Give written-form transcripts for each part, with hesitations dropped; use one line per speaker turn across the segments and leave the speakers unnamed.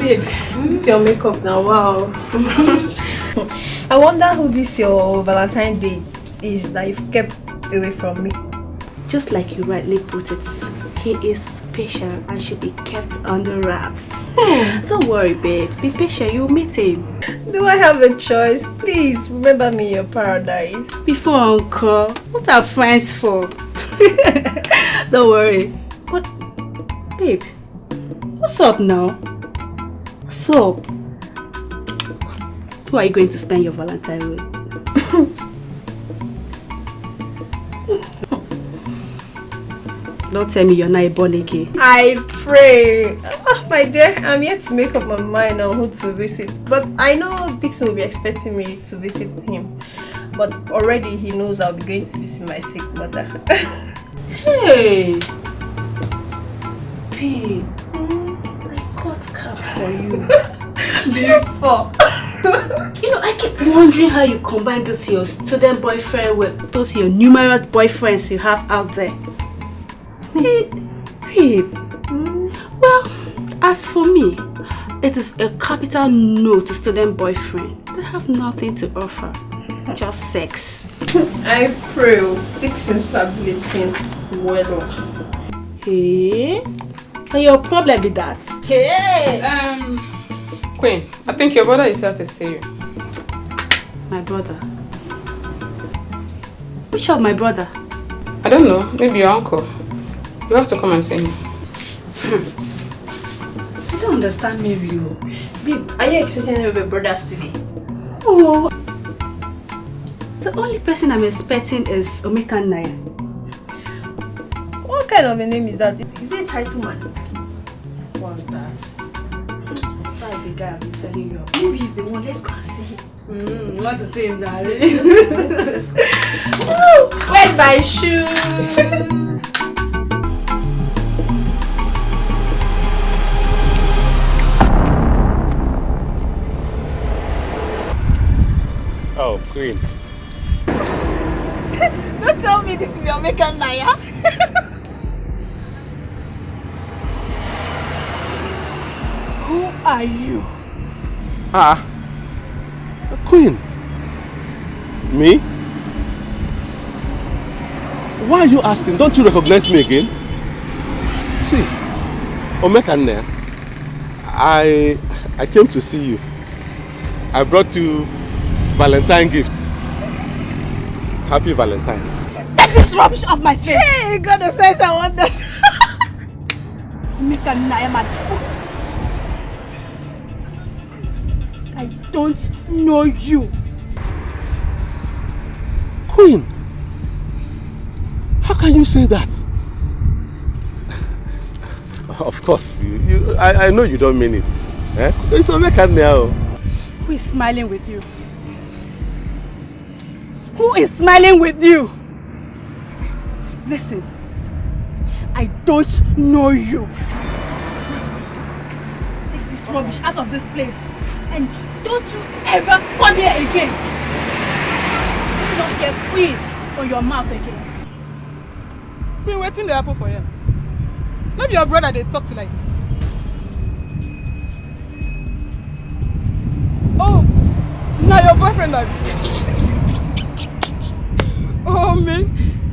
Babe, it's your makeup now, wow. I wonder who this your Valentine Day is that you've kept away from me.
Just like you rightly put it, he is special and should be kept under wraps. Don't worry, babe. Be patient, you'll meet him.
Do I have a choice? Please remember me in your paradise.
Before Uncle, what are friends for? Don't worry. But, babe, what's up now? What's up? Who are you going to spend your Valentine with? Don't tell me you're not a born again.
I pray. Oh, my dear, I'm yet to make up my mind on who to visit. But I know Dixon will be expecting me to visit him. But already he knows I'll be going to visit my sick mother.
Hey! Babe, I got cap for you.
Before.
You know, I keep wondering how you combine this your student boyfriend with those your numerous boyfriends you have out there. Babe. Well, as for me, it is a capital no to student boyfriend. They have nothing to offer, just sex.
I pray Dixon's stability well.
Hey, and your problem with that?
Hey,
Queen, I think your brother is here to see you.
My brother? Which of my brother?
I don't know, maybe your uncle. You have to come and see him.
I don't understand maybe.
Babe, are you expecting any of your brothers today?
Oh, the only person I'm expecting is Omeka Naya.
What kind of a name is that? Is it a title man?
What's that? That's the guy I've been telling you.
Maybe he's the one. Let's go and see him.
You want to see him now?
Let's go. Where's my shoes?
Oh, Queen.
Don't tell me this is your Omeka Naya. Who are you?
Queen. Me? Why are you asking? Don't you recognize me again? See, Omeka Naya, I came to see you. I brought you Valentine gifts. Happy Valentine.
Take this rubbish off my face! Hey, God of sense and wonders!
Omeka Naya, my foot. I don't know you.
Queen, how can you say that? Of course, I know you don't mean it. Eh? It's Omeka Naya.
Who is smiling with you? Who is smiling with you? Listen, I don't know you. Take this rubbish out of this place and don't you ever come here again. Do not get Queen from your mouth again.
Queen, waiting the apple for you. Maybe your brother they talk to like this. Oh, now your boyfriend like oh man,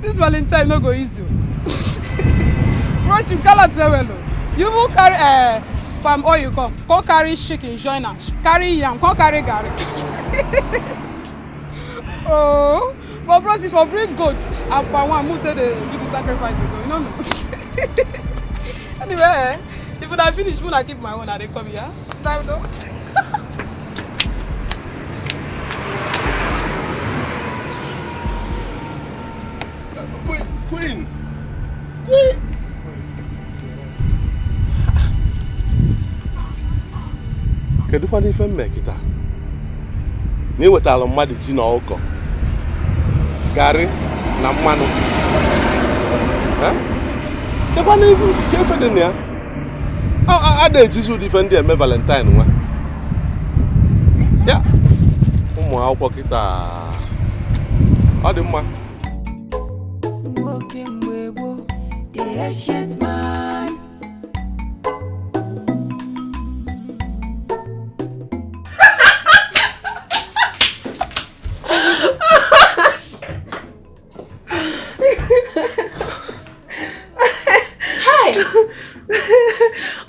this Valentine no go easy. Bros, you cannot tell well. You will carry palm oil, come carry chicken, join us. Carry yam, come carry garlic. Oh, but bros, if I bring goats, and palm one, move to the do the sacrifice. You know. Anyway, if I finish, when I keep my own, I they come here. Time though.
Queen! Kedu kwa n'ife mme kita? Ni wetala mmadụ ji na ọkọ. Garị na mmanụ. Kedụ n'ife kefe dị na ya? A na-ejizi ụdị ife ndị eme Valentine nwa. Ya, ụmụ akwụkwọ kita. Ọ dị mma.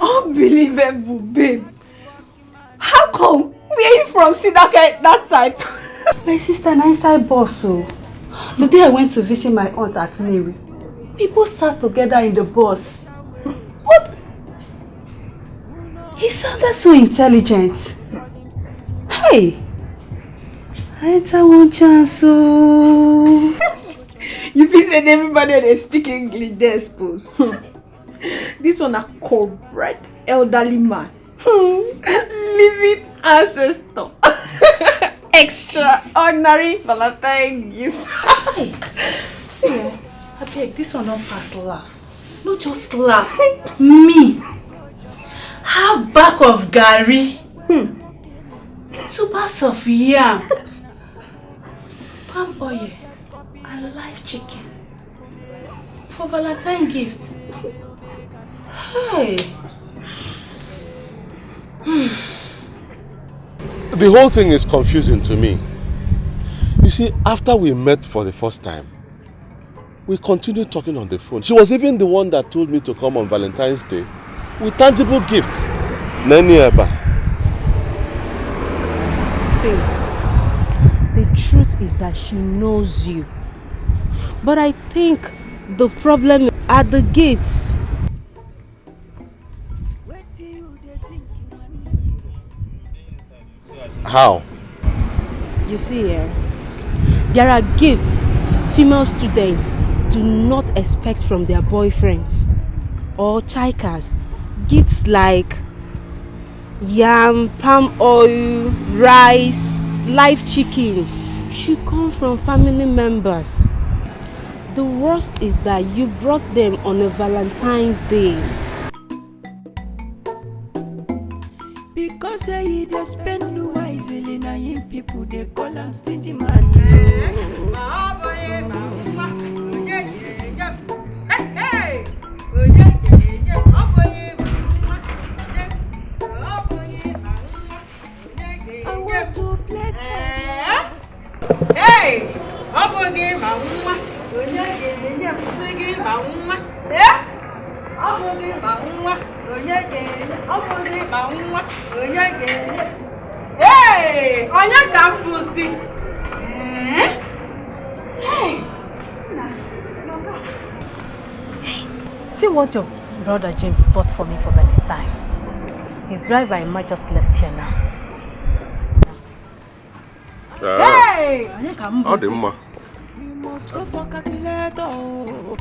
Unbelievable, babe. How come? Where you from? See that type?
My sister and inside boss. The day I went to visit my aunt at Neri, people sat together in the bus. What? He sounded so intelligent. Hey! I enter one chance.
You feel said everybody they speak English, they suppose. This one a corporate elderly man. Living ancestor. Extraordinary Valentine gift.
Hey! See, I beg, this one don't pass laugh. No just laugh. Me! Half back of Gary. 2 bags of yams. Palm oil and live chicken for Valentine gift. Hey.
The whole thing is confusing to me. You see, after we met for the first time, we continued talking on the phone. She was even the one that told me to come on Valentine's Day with tangible gifts.
See, the truth is that she knows you. But I think the problem are the gifts.
How?
You see here, there are gifts female students do not expect from their boyfriends or chikers. Gifts like yam, palm oil, rice, live chicken should come from family members. The worst is that you brought them on a Valentine's Day.
Because they spend wisely, na him people they call them stingy man. I want to play
Hey! Hey! Onya kampusi. Hey!
See what your brother James bought for me for Valentine. His driver might just left here now.
Hey!
How the ma?
We must go for calculator.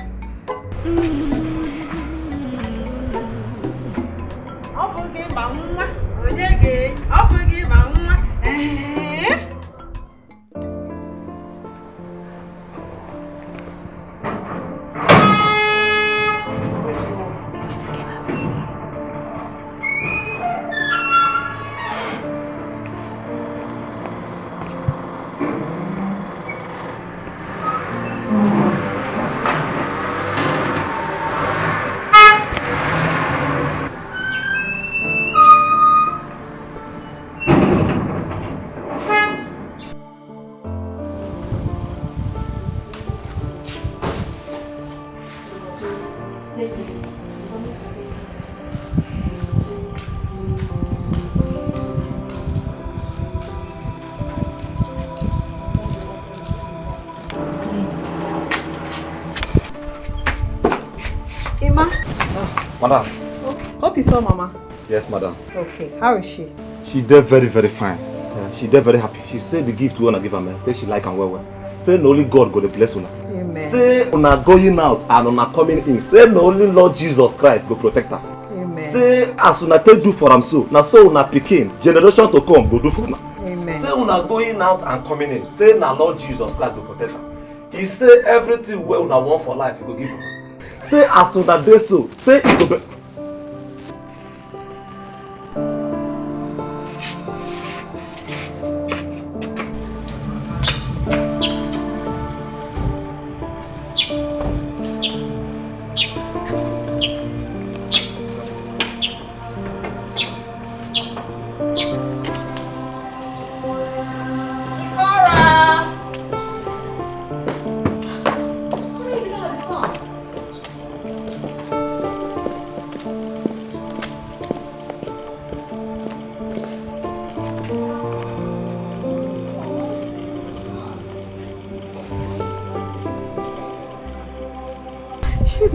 Madam.
Hope you saw Mama.
Yes, madam.
Okay, how is she?
She did very, very fine. She did very happy. She said the gift we wanna give her, man. Say she like and well. Say no only God go to bless una.
Amen.
Say una going out and una coming in. Say no only Lord Jesus Christ go protect her.
Amen.
Say as una take do for am so. Now so una pikin generation to come go do for una.
Amen.
Say una going out and coming in. Say na Lord Jesus Christ go protect her. He say everything wey una want for life he go give her. Say as una dey so. Say it go be.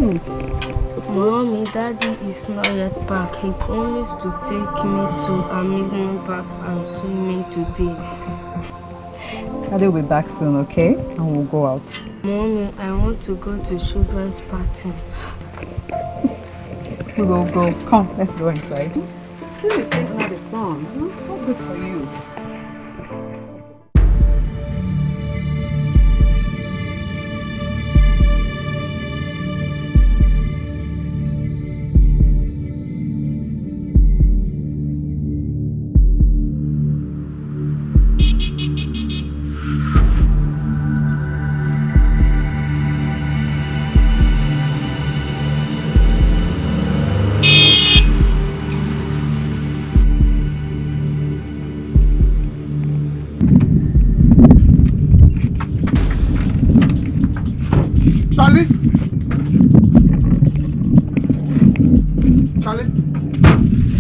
Mommy, Daddy is not yet back. He promised to take me to amusement park and swimming today.
Daddy will be back soon, okay? And we'll go out.
Mommy, I want to go to children's party.
We will go. Come, let's go inside. You will play another song. It's so good for you.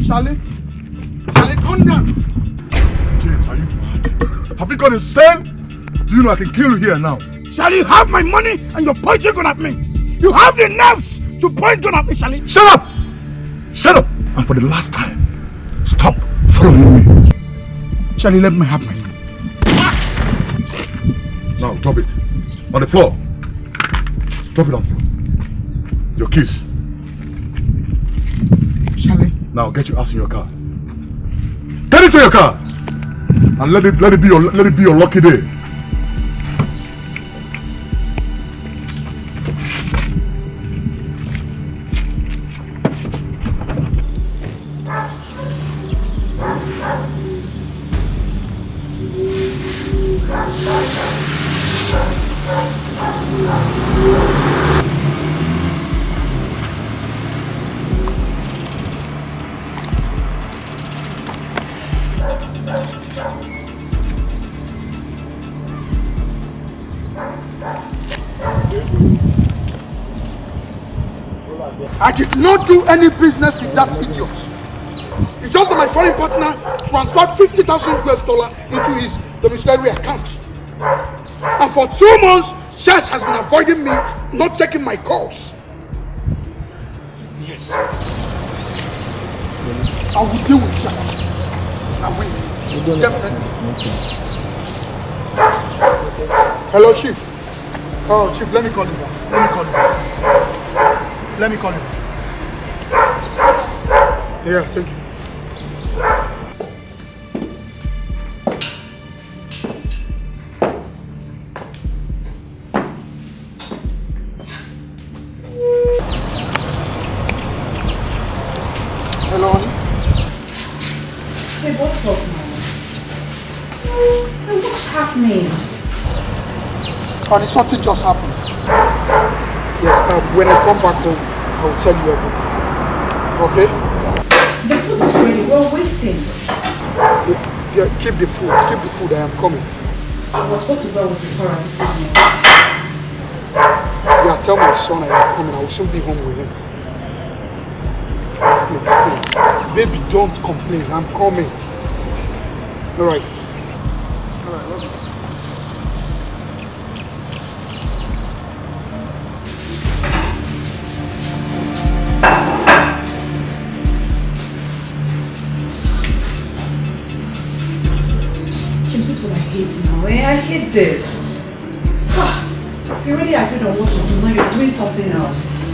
Charlie, come down. James, are you mad? Have you got insane? Do you know I can kill you here now?
Charlie, you have my money and you're pointing gun at me. You have the nerves to point gun at me, Charlie.
Shut up! Shut up! And for the last time, stop following me.
Charlie, let me have my money.
Now, drop it. On the floor. Drop it on the floor. Your keys.
Charlie.
Now get your ass in your car. Get into your car! And let it be your lucky day.
I did not do any business with that idiot. It's just that my foreign partner transferred $50,000 into his domiciliary account. And for 2 months, Chess has been avoiding me, not taking my calls. Yes. I will deal with Chess. I will. Definitely. Hello, Chief. Oh, Chief, let me call you back. Let me call you. Yeah, thank you. Hello, honey.
Hey, what's up, Mama? Hey, what's happening?
Honey, something just happened. Yes, when I come back home, I will tell you everything. Okay?
The food is ready. We're waiting.
Yeah, keep the food. Keep the food. I am coming.
I was supposed to go with Sephora this evening.
Yeah, tell my son I am coming. I will soon be home with him. Please. Baby, don't complain. I'm coming. Alright. Alright, love you.
James, this is what I hate now. I hate this. You really agreed on what to do. Now you're doing something else.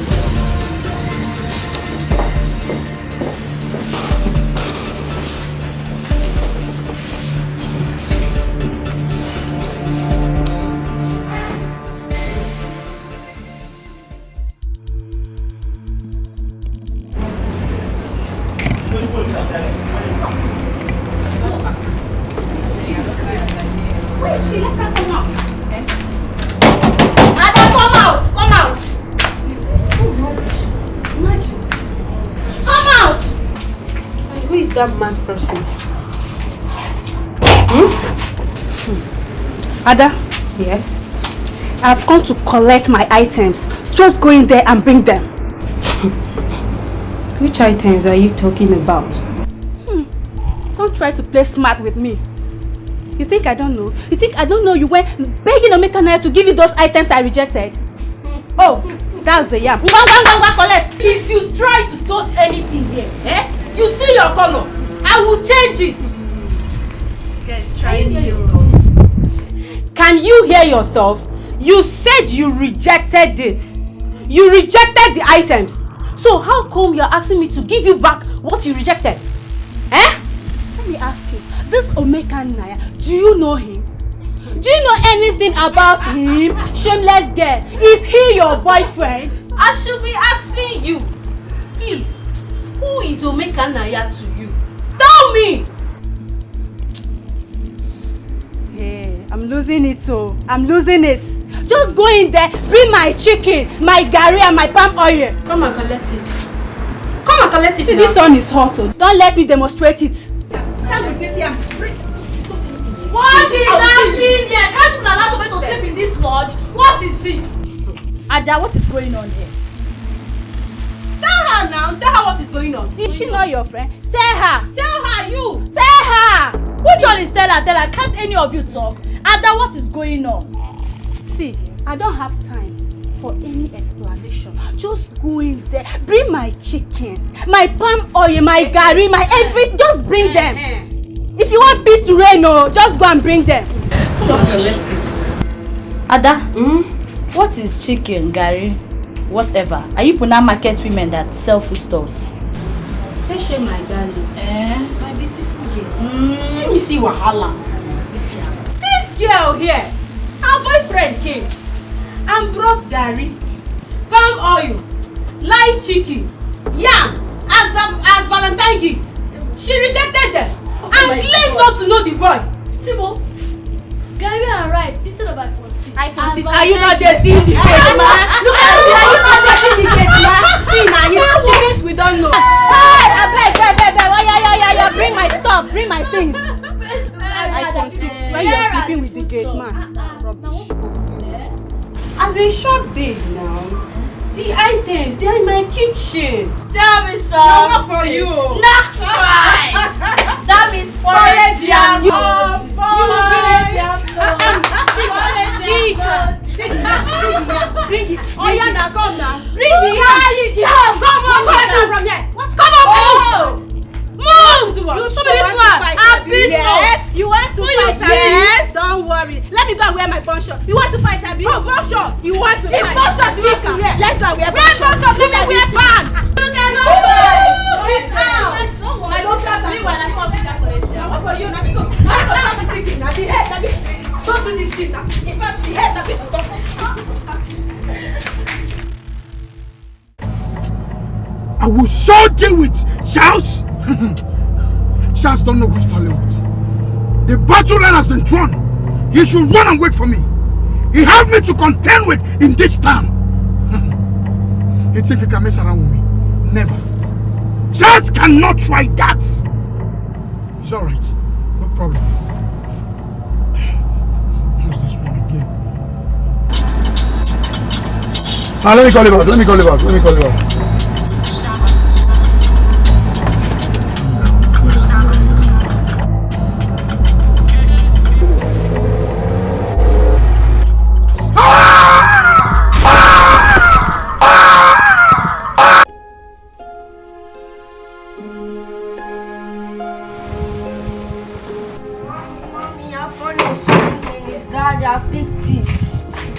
That mad person.
Ada?
Yes?
I've come to collect my items. Just go in there and bring them.
Which items are you talking about?
Don't try to play smart with me. You think I don't know? You think I don't know you went begging Omekana to give you those items I rejected? Oh,
That's the yam.
Collect. If you try to touch anything here, you see your color. I will change it.
This guy is trying you.
Can you hear yourself? You said you rejected it. You rejected the items. So how come you're asking me to give you back what you rejected?
Let me ask you. This Omeka Naya, do you know him? Do you know anything about him? Shameless girl. Is he your boyfriend?
I should be asking you. Please, who is Omeka Naya to you? Tell me!
Hey, I'm losing it, so I'm losing it. Just go in there, bring my chicken, my garri and my palm oil.
Come and collect it. Come and collect it.
See,
now.
this one is hot. Don't let me demonstrate it. Stand with this yam.
What is happening here? Can't you allow somebody to sleep in this lodge? What is it?
Ada, what is going on here?
Tell her now. Tell her what is going on.
Is she not your friend? Tell her.
Tell her, you.
Tell her.
Which one is tell her? Tell her. Can't any of you talk? Ada, what is going on?
See, I don't have time for any explanation. Just go in there, bring my chicken, my palm oil, my garri, my everything. Just bring them. If you want peace to reign, just go and bring them.
Ada, what is chicken, garri, whatever? Are you Puna market women that sell food stores?
They share my darling. My beautiful girl. See me see wahala. This girl here, her boyfriend came and brought garri, palm oil, live chicken, yam as Valentine gift. She rejected them and claimed not to know the boy.
Timo, garri and rice instead of iPhone 6.
iPhone 6. Are you not dating the gate, man? Look at me. Are you not dating the gate, man? See now, you chickens we don't know. Hey, I beg. Yeah. Bring my stuff. Bring my things. iPhone 6. When you're sleeping with the gate, man.
As a sharp babe now, the items, they are in my kitchen.
Tell me something.
Not for you.
Not fine. That means porridge yam.
You
will bring it yam.
Chicken. Bring it. Oh yeah, now come now.
Bring it.
Yeah, come on from here. Come on, move.
You told me this one. I've been
Yes. You want to fight?
Yes.
Don't worry. Let me go and wear my poncho. You want to fight, Abi?
Oh, poncho.
You want to
It's
fight?
poncho.
Chica. Let's go and wear
Wear poncho. Let me wear pants.
You cannot fight.
Get out.
My sister, me when I come pick up for a show.
What for you? Now me go. I go chop the chicken. Now the head. Now me. Don't do this thing. In fact, the head. Now me go stop.
I will so deal with Charles. Charles don't know which to with. The battle line has been drawn. He should run and wait for me. He has me to contend with in this town. You think he can mess around with me? Never. Charles cannot try that. It's alright. No problem. Who's this one again?
Let me call you back.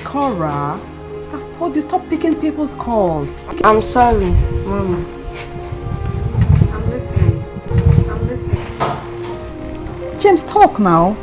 Cora, I've told you stop picking people's calls.
I'm sorry, Mama.
I'm listening. James, talk now.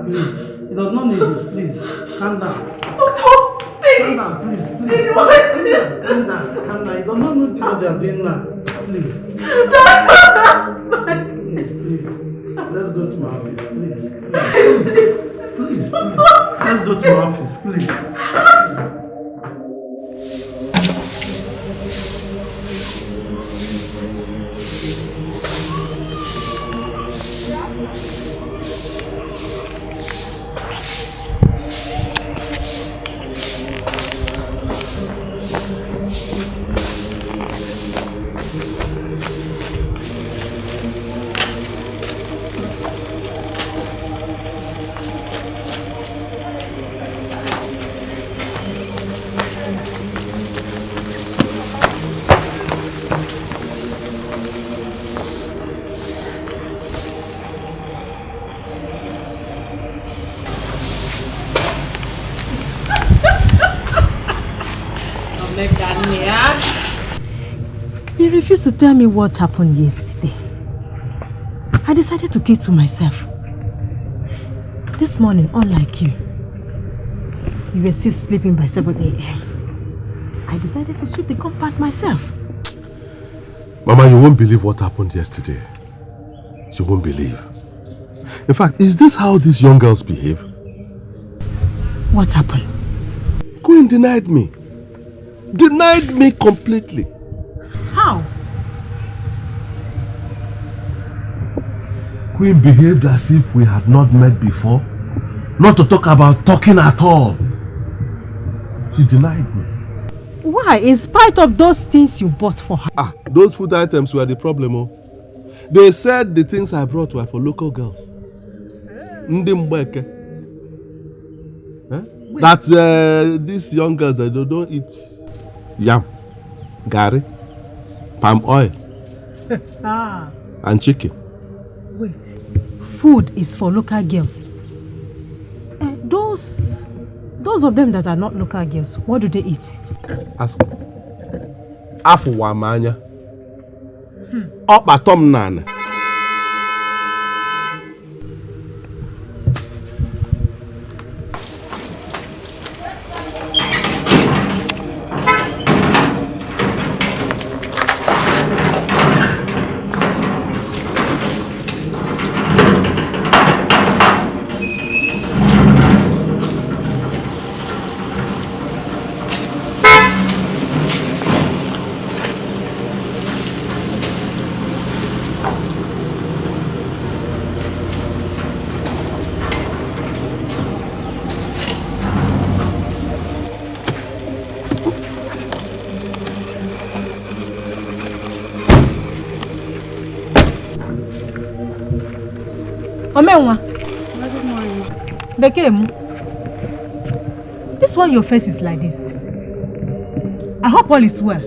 please. He does not need it. Please, calm down.
Doctor, baby.
Calm down, please. Calm down. He does not know what they are doing now. Please. Please. Let's go to my office, please. Please. Let's go to my office, please.
You refused to tell me what happened yesterday. I decided to keep to myself. This morning, unlike you, you were still sleeping by 7 a.m. I decided to sweep the compound myself.
Mama, you won't believe what happened yesterday. You won't believe. In fact, is this how these young girls behave?
What happened?
Queen denied me. Denied me completely.
How?
Queen behaved as if we had not met before. Not to talk about talking at all. She denied me.
Why? In spite of those things you bought for her?
Those food items were the problem. Oh. They said the things I brought were for local girls. Ndimbeke. That these young girls, they don't eat yam, gari, palm oil, and chicken.
Wait. Food is for local girls. Those of them that are not local girls, what do they eat?
Ask me. Afuwamanya. Opatom nana.
Omenwa. Bekemu. This one your face is like this. I hope all is well.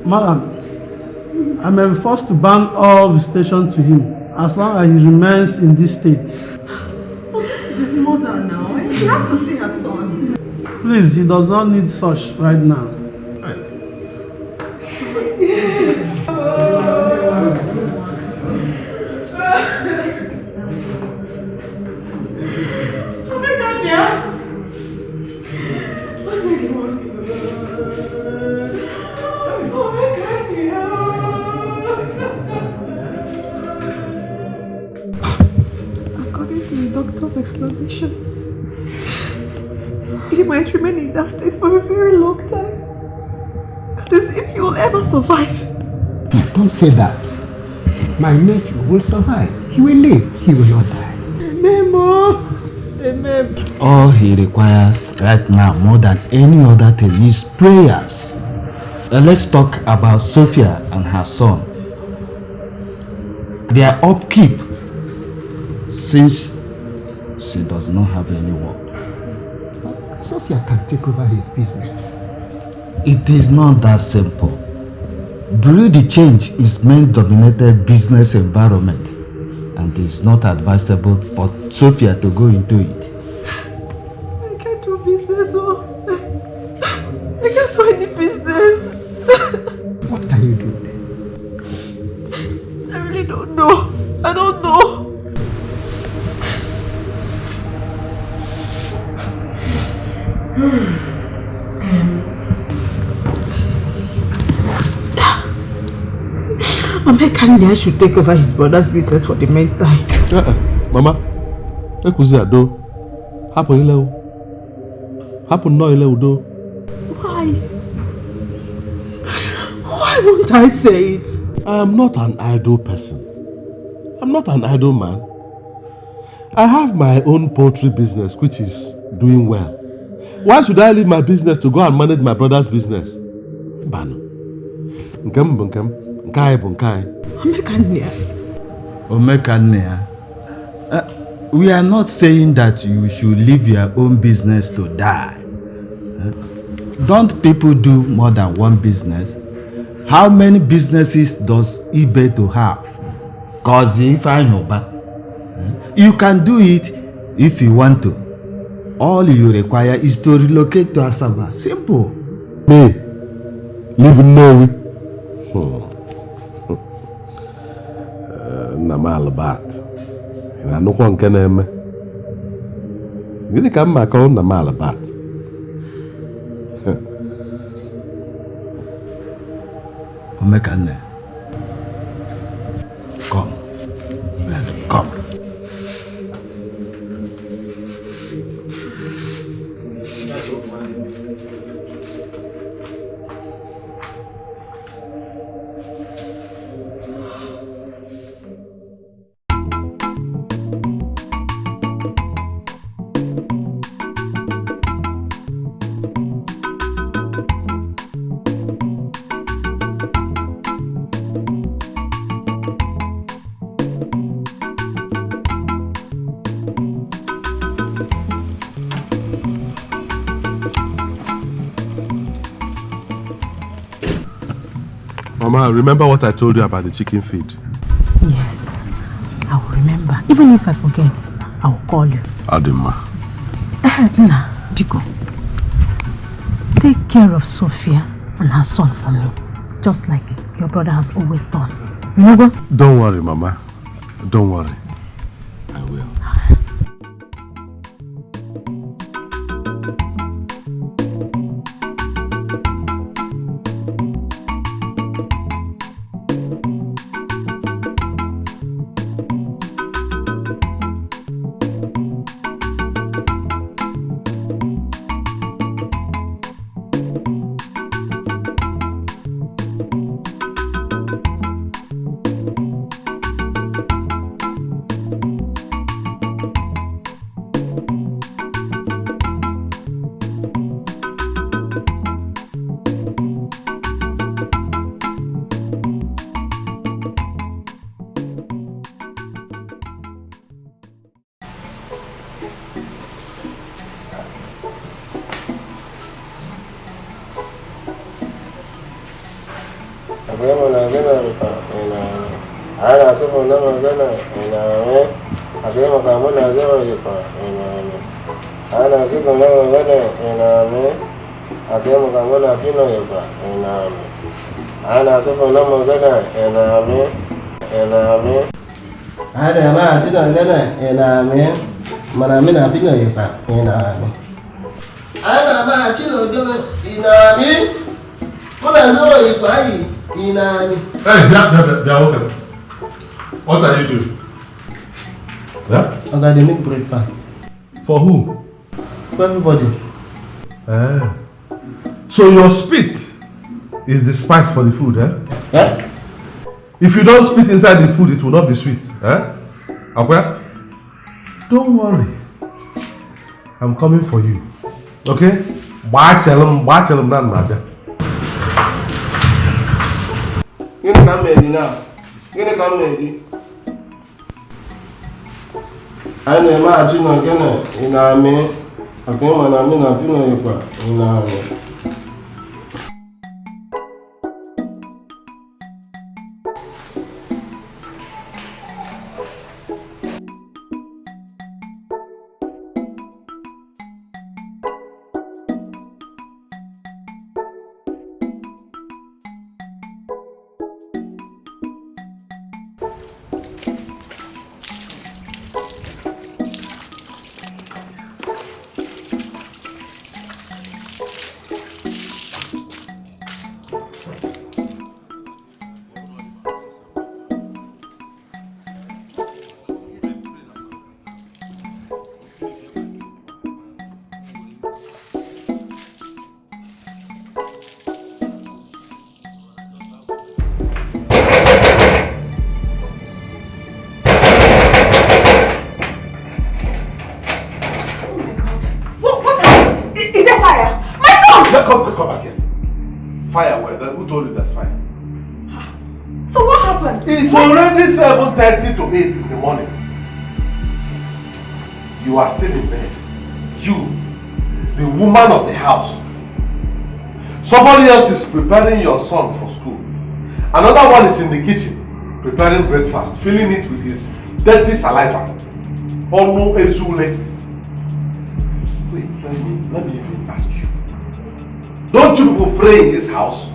Madam, I'm enforced to ban all visitation to him as long as he remains in this state.
But this is his mother now, and she has to see her son.
Please, he does not need such right now.
might remain in that state for a very long time. As if he will ever survive.
Don't say that. My nephew will survive. He will live. He will not die.
Amen, Mom. Amen.
All he requires right now, more than any other thing, is prayers. Let's talk about Sophia and her son. Their upkeep, since she does not have any work. Sophia can take over his business. It is not that simple. Bureau de change is men-dominated business environment, and it is not advisable for Sophia to go into it.
I can't do business, oh. I can't do any business.
What can you do?
I really don't know. I don't know. Omekania should take over his brother's business for the meantime.
Mama, ekuziado. Hapo ile o. Hapo no ile udo.
Why? Why won't I say it?
I am not an idle person. I'm not an idle man. I have my own poultry business which is doing well. Why should I leave my business to go and manage my brother's business? Bano. Nkem.
Omekania. We are not saying that you should leave your own business to die. Don't people do more than one business? How many businesses does eBay to have? Cause if I know, but you can do it if you want to. All you require is to relocate to Asaba. Simple.
Me, live in Norway. Namal bat. Na no one can eme. Really come back on Namal bat.
Omekane. Come. Come.
Mama, remember what I told you about the chicken feed?
Yes, I will remember. Even if I forget, I will call you.
Adima.
Nah, Biko. Take care of Sophia and her son for me. Just like your brother has always done. Remember?
Don't worry, Mama. Don't worry. I will. What are you doing? Yeah?
Okay, they make breakfast.
For who?
For everybody.
So your spit is the spice for the food, eh? If you don't spit inside the food, it will not be sweet, eh? Okay? Don't worry. I'm coming for you. Okay? Bachelum, nan maja.
You know come ready now. You know come ready. I imagine again in army. Okay, man, I mean, I feel like in army.
Come back here. Fire where? Who told you there's fire?
So what happened?
It's already 7:30 to 8 in the morning. You are still in bed. You, the woman of the house. Somebody else is preparing your son for school. Another one is in the kitchen preparing breakfast, filling it with his dirty saliva. Ono ezule. Wait, let me even ask you. Don't you people pray in this house?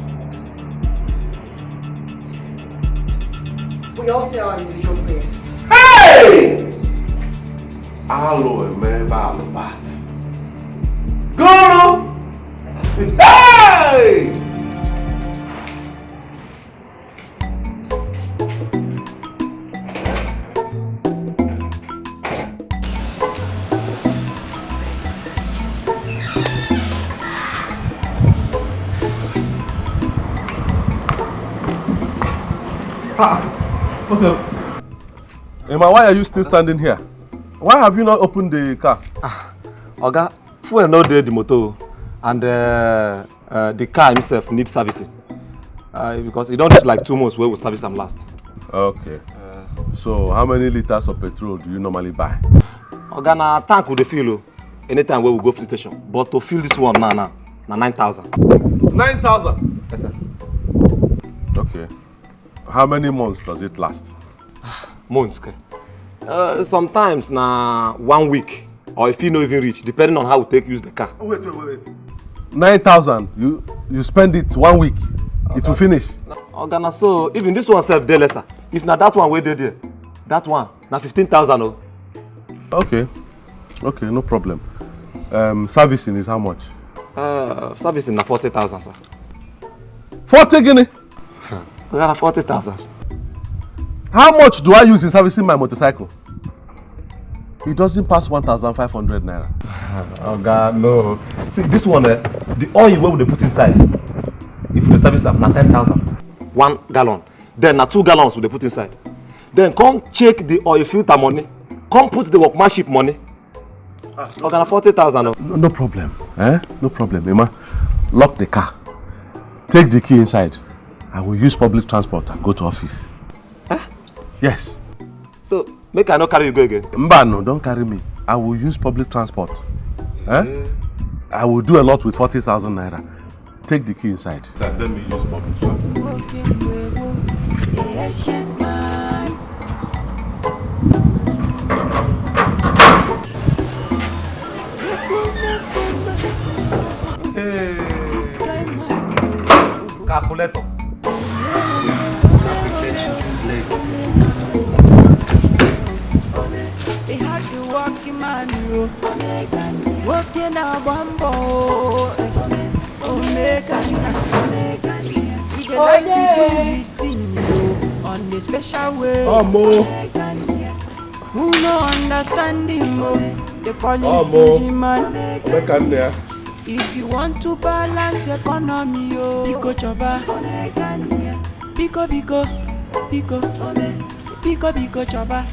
We all say our individual prayers.
Hey! Alo emeba alobat. Go! Hey! Okay. Emma, why are you still standing here? Why have you not opened the car?
Oga, fuel no dey the motor, and the car himself needs servicing. Because it don't take like 2 months where we service them last.
Okay. So how many liters of petrol do you normally buy?
Oga, na tank we dey fill anytime where we go fill station. But to fill this one now, na 9,000.
9,000?
Yes, sir.
Okay. How many months does it last?
Months, okay. Sometimes na 1 week, or if you not even reach, depending on how we take use the car.
Wait. 9,000. You spend it 1 week. Okay. It will finish.
Oga, so even this one self dey lesser. If na that one wey dey there, that one na 15,000. Oh.
Okay, no problem. Servicing is how much?
Servicing na 40,000, sir.
40 guinea?
We got 40,000.
How much do I use in servicing my motorcycle? It doesn't pass 1,500 naira.
Oh God, no. See, this one, the oil where they put inside, if we service them, na 10,000. 1 gallon. Then na 2 gallons they put inside. Then come check the oil filter money. Come put the workmanship money. Okay, na 40,000.
No problem. No problem, Emma. Lock the car. Take the key inside. I will use public transport and go to office. Yes.
So, make I not carry you go again?
Mbano, don't carry me. I will use public transport. I will do a lot with 40,000 naira. Take the key inside. Let me use public transport.
Calculator.
Working a bumbo, we go like to do this thing on the special way. Who no understand him? They call him stingy man. If you want to balance your economy, Biko choba, Biko Biko, Biko, Biko Biko choba,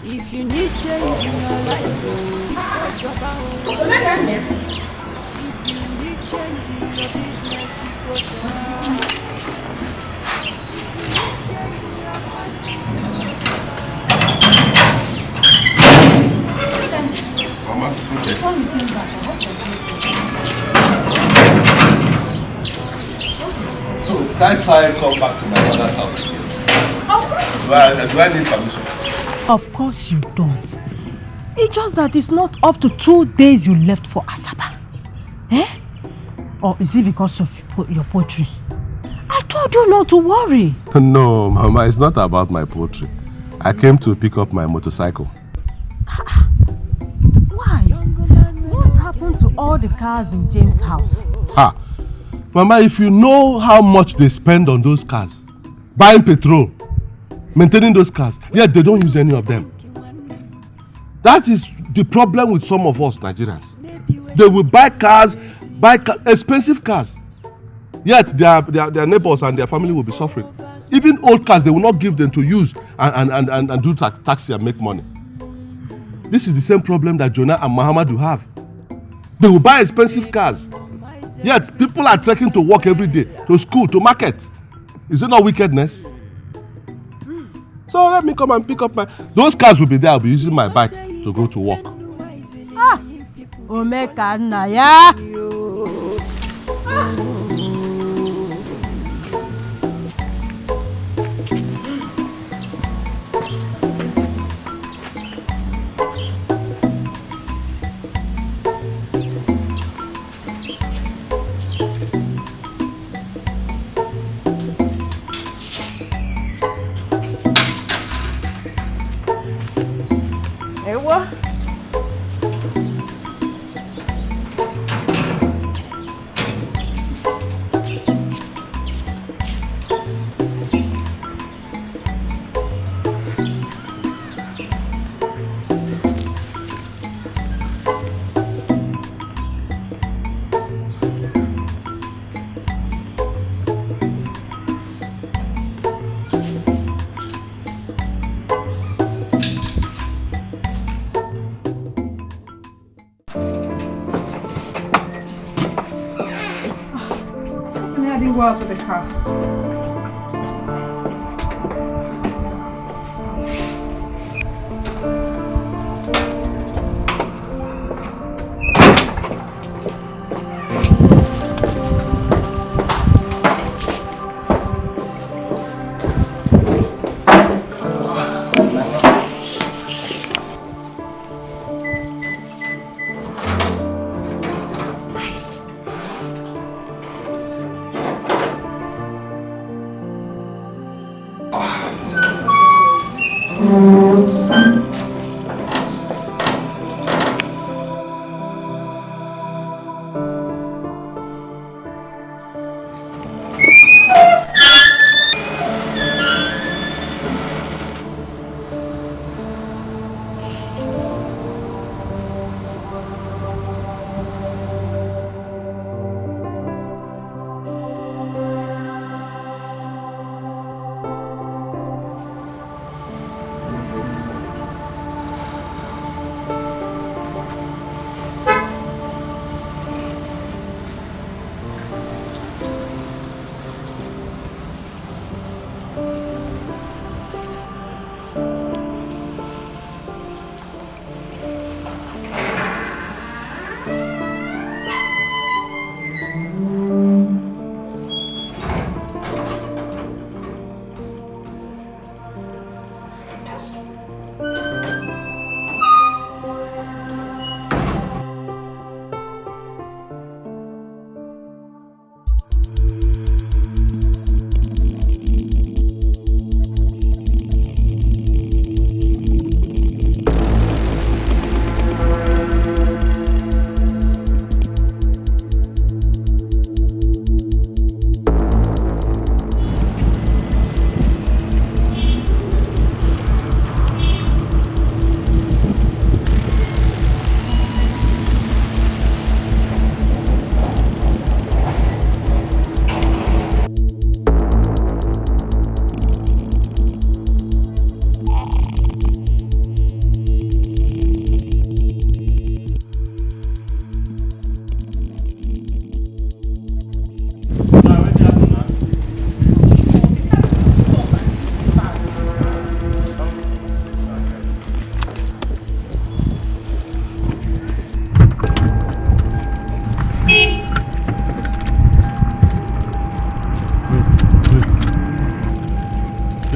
if you need change in your life, Biko choba, if you need change in your business, Biko choba, if you need change in your country,
Mama, okay. So, can I come back to my mother's house again? Do I need permission?
Of course you don't. It's just that it's not up to 2 days you left for Asaba. Eh? Or is it because of your poetry? I told you not to worry.
No, Mama, it's not about my poetry. I came to pick up my motorcycle.
Why? What happened to all the cars in James' house?
Ha! Mama, if you know how much they spend on those cars, buying petrol, maintaining those cars, yet they don't use any of them. That is the problem with some of us Nigerians. They will buy cars, expensive cars, yet their neighbors and their family will be suffering. Even old cars, they will not give them to use and do taxi and make money. This is the same problem that Jonah and Muhammad will have. They will buy expensive cars, yet people are trekking to work every day, to school, to market. Is it not wickedness? So let me come and pick up those cars will be there. I'll be using my bike to go to work.
Ah! Omeka Naya!
Well for the car.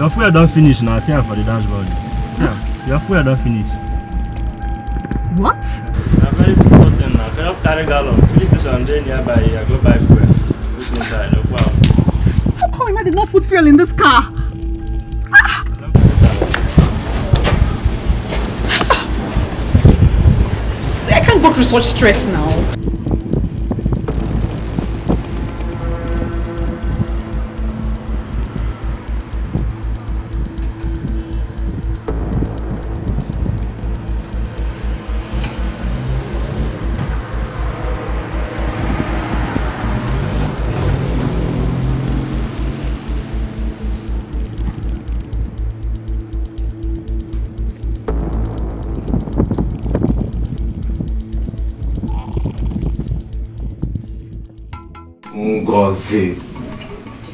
Your fuel don't finish now. See for the dashboard. Yeah, your fuel don't finish.
What?
I'm very simple thing now. Just carry gallon. Police station there nearby. I go buy fuel. Look inside. No problem.
How come I did not put fuel in this car?
I can't go through such stress now.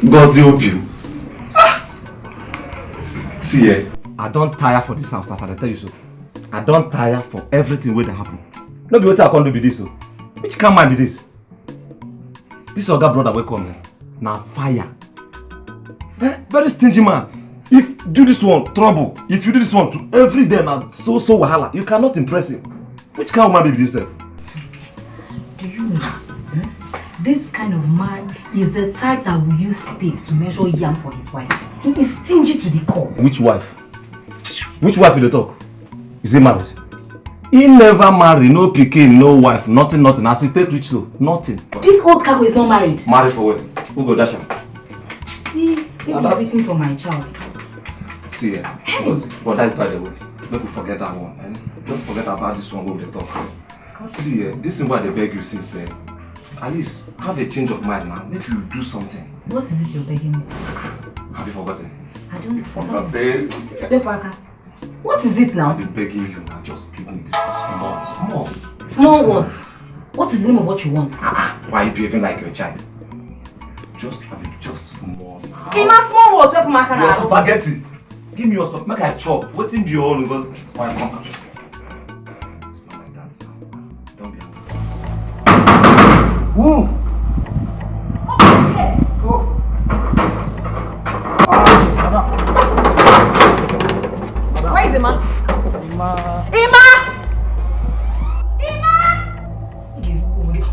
Ngozi Obiu. See, I don't tire for this house, as I tell you so. I don't tire for everything that happen. No be what I can't do be this so. Which can man be this? This other brother will come now fire. Very stingy man. If do this one, trouble. If you do this one to every day now, so wahala, you cannot impress him. Which kind of man be this?
Do you know that? This kind of man is the type that will use tape to measure yam for his wife. He is stingy to the core.
Which wife? Which wife will they talk? Is he married? He never married, no pikin, no wife, nothing. As he take rich so, nothing.
This old cargo is not married.
Married for what? Who go dash him?
He was waiting for my child.
See, but that's by the way. Don't forget that one. Just forget about this one when they talk. See, this is why they beg you since. At least have a change of mind now. Make you do something.
What is it you're begging me?
Have you forgotten?
I don't forget.
Forgotten.
What is it now?
I've been begging you now. Just give me this small.
Small what? What is the name of what you want?
Why are you behaving like your child? Just small now.
Ima small what?
Your spaghetti. Give me your spaghetti. Make I chop. What's in your own? Because why come? It's not like that now. Don't be angry. Woo! Go.
Where is the man? Ima!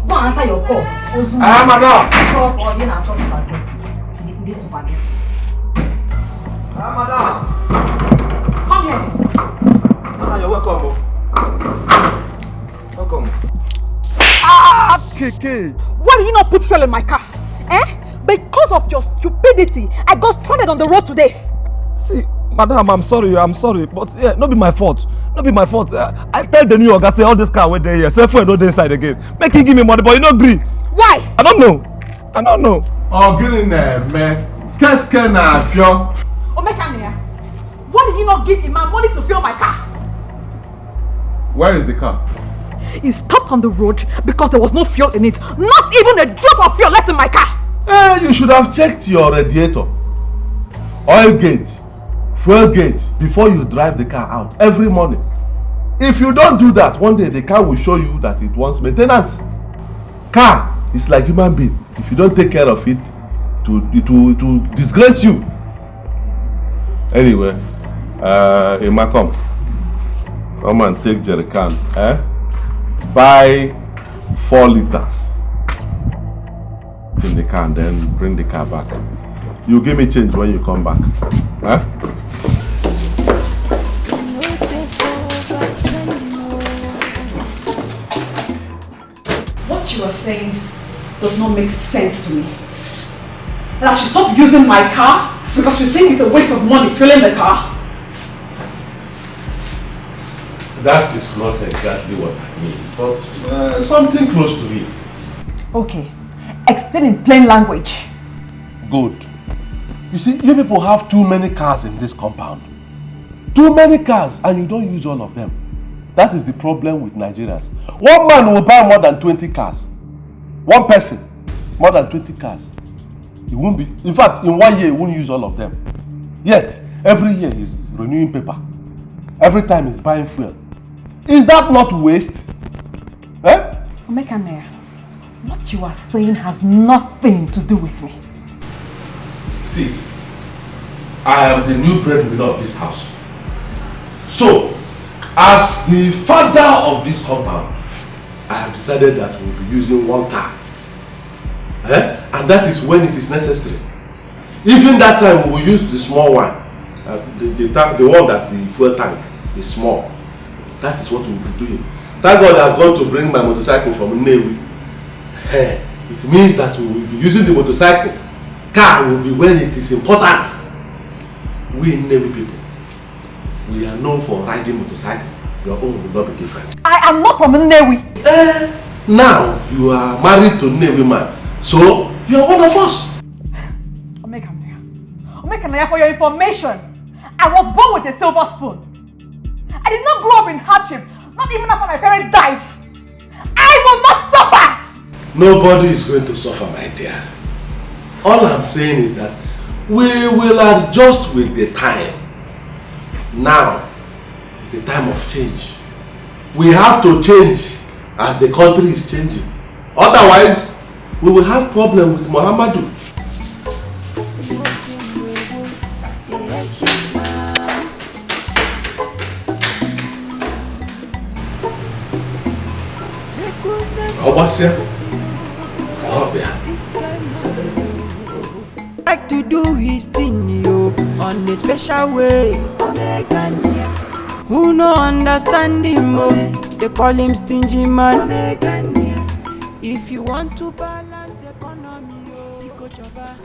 Go answer your call.
Madam!
Chop or you not just spaghetti. This spaghetti.
Madam!
Come here.
Madam, you're welcome. Welcome.
Keke! Why did you not put fuel in my car? Because of your stupidity, I got stranded on the road today.
See, madam, I'm sorry, but yeah, not be my fault. I tell the new guy say all this car went there here, say for no inside again. Make him give me money, but you not agree.
Why?
I don't know.
Oh, get in there, man. Qu'est-ce qu'on a fait?
Omekania, why did you not give him my money to fuel my car?
Where is the car?
It stopped on the road because there was no fuel in it. Not even a drop of fuel left in my car.
You should have checked your radiator, oil gauge, fuel gauge before you drive the car out every morning. If you don't do that, one day the car will show you that it wants maintenance. Car is like human being. If you don't take care of it, it will disgrace you. Anyway, Emma, come and take jerry can. Buy 4 liters in the car and then bring the car back. You give me change when you come back.
What you are saying does not make sense to me. And I should stop using my car because you think it's a waste of money filling the car.
That is not exactly what I mean, but something close to it.
Okay, explain in plain language.
Good. You see, you people have too many cars in this compound. Too many cars and you don't use all of them. That is the problem with Nigerians. One man will buy more than 20 cars. One person, more than 20 cars. He won't be, in fact, in 1 year he won't use all of them. Yet, every year he's renewing paper. Every time he's buying fuel. Is that not waste?
Omekania, what you are saying has nothing to do with me.
See, I am the new breadwinner of this house. So, as the father of this compound, I have decided that we'll be using one car. And that is when it is necessary. Even that time we will use the small one. The one that the fuel tank is small. That is what we will be doing. Thank God I've gone to bring my motorcycle from Nnewi. It means that we will be using the motorcycle. Car will be when it is important. We Nnewi people, we are known for riding motorcycle. Your own will not be different.
I am not from Nnewi.
Now you are married to Nnewi man, so you are one of us.
Omekanaya, for your information, I was born with a silver spoon. I did not grow up in hardship, not even after my parents died. I will not suffer!
Nobody is going to suffer, my dear. All I'm saying is that we will adjust with the time. Now is the time of change. We have to change as the country is changing. Otherwise, we will have problem with Muhammadu.
Like to do his thing, yo, on a special way. Who no understand him, they call him stingy man. If you want to balance economy, yo, Biko Choba.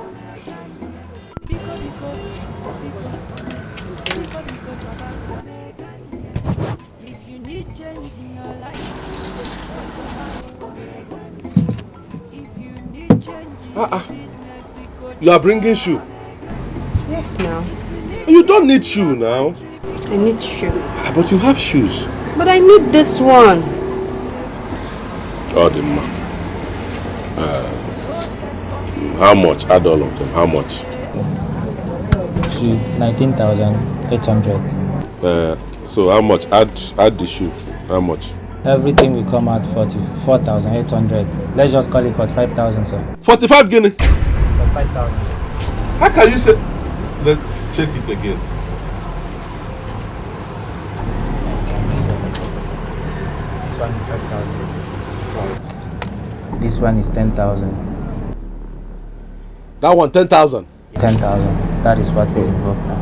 Biko Choba. If you need change in your life, if you need change in your business,
You are bringing shoe?
Yes, now.
You don't need shoe now.
I need shoe.
But you have shoes.
But I need this one.
Oh, the man. How much? Add all of them. How much?
19,800.
So how much? Add the shoe. How much?
Everything will come out 44,800. Let's just call it 45,000, sir.
45 guinea.
45,000.
How can you say? Let's check it again.
This one is 5,000. This one is 10,000.
That one 10,000.
10,000. That is what is involved now.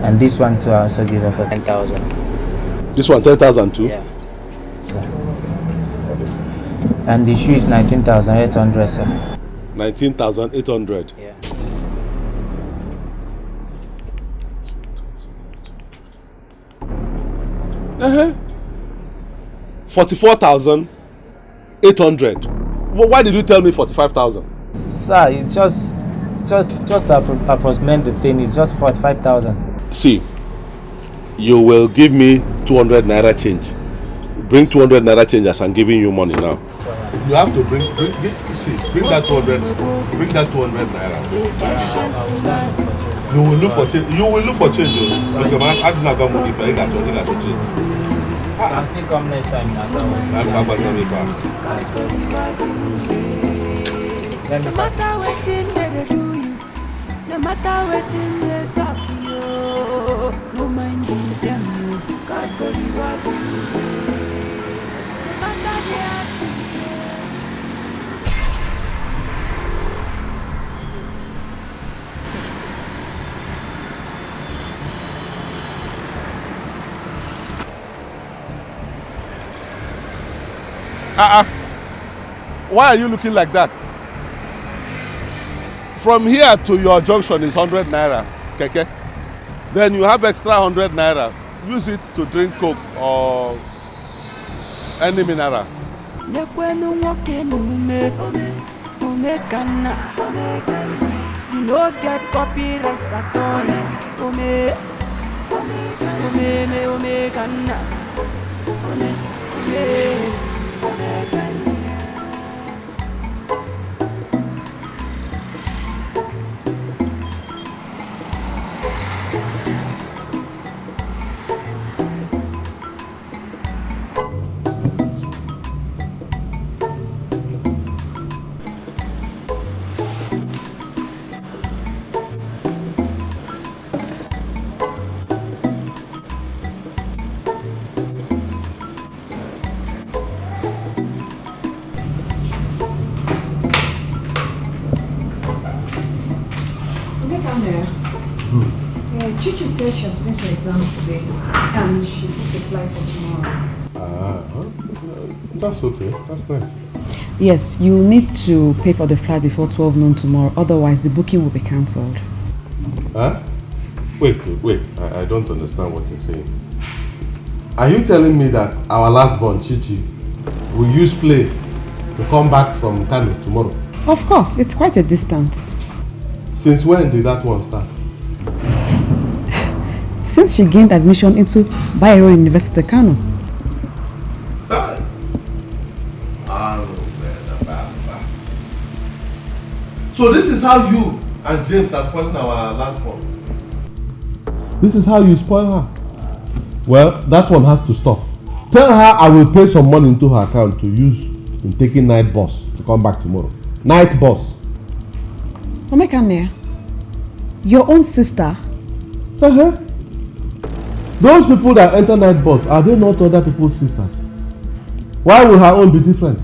And this one too, I also give her for 10,000.
This one 10,000 too?
Yeah. Sir. And the shoe is 19,800, sir.
19,800.
Yeah.
Uh-huh. 44,800. Well, why did you tell me 45,000?
Sir, it's just to approximate the thing. It's just 45,000.
See, you will give me 200 naira change. Bring 200 naira change as I'm giving you money now. You have to bring that 200. Bring that 200 naira. You will look for change. You will look for change. I do not got money for you. Got to change.
Can still come next time.
No matter what they do you, no matter what they talk you, no mind them. God go the wagon. No matter the actions.
Why are you looking like that? From here to your junction is 100 naira, keke. Then you have extra 100 naira. Use it to drink Coke or any mineral.
You no get copyright at all.
Yeah. Chichi said she has finished her exam today and she booked a flight for tomorrow.
That's okay. That's nice.
Yes, you need to pay for the flight before 12 noon tomorrow, otherwise the booking will be cancelled.
Huh? Wait. I don't understand what you're saying. Are you telling me that our last born, Chichi, will use plane to come back from Kano tomorrow?
Of course, it's quite a distance.
Since when did that one start?
Since she gained admission into Bayero University, Kano.
So this is how you and James are spoiling our last born? This is how you spoil her? Well, that one has to stop. Tell her I will pay some money into her account to use in taking night bus to come back tomorrow. Night bus.
Omekane, your own sister?
Those people that enter night bus, are they not other people's sisters? Why will her own be different?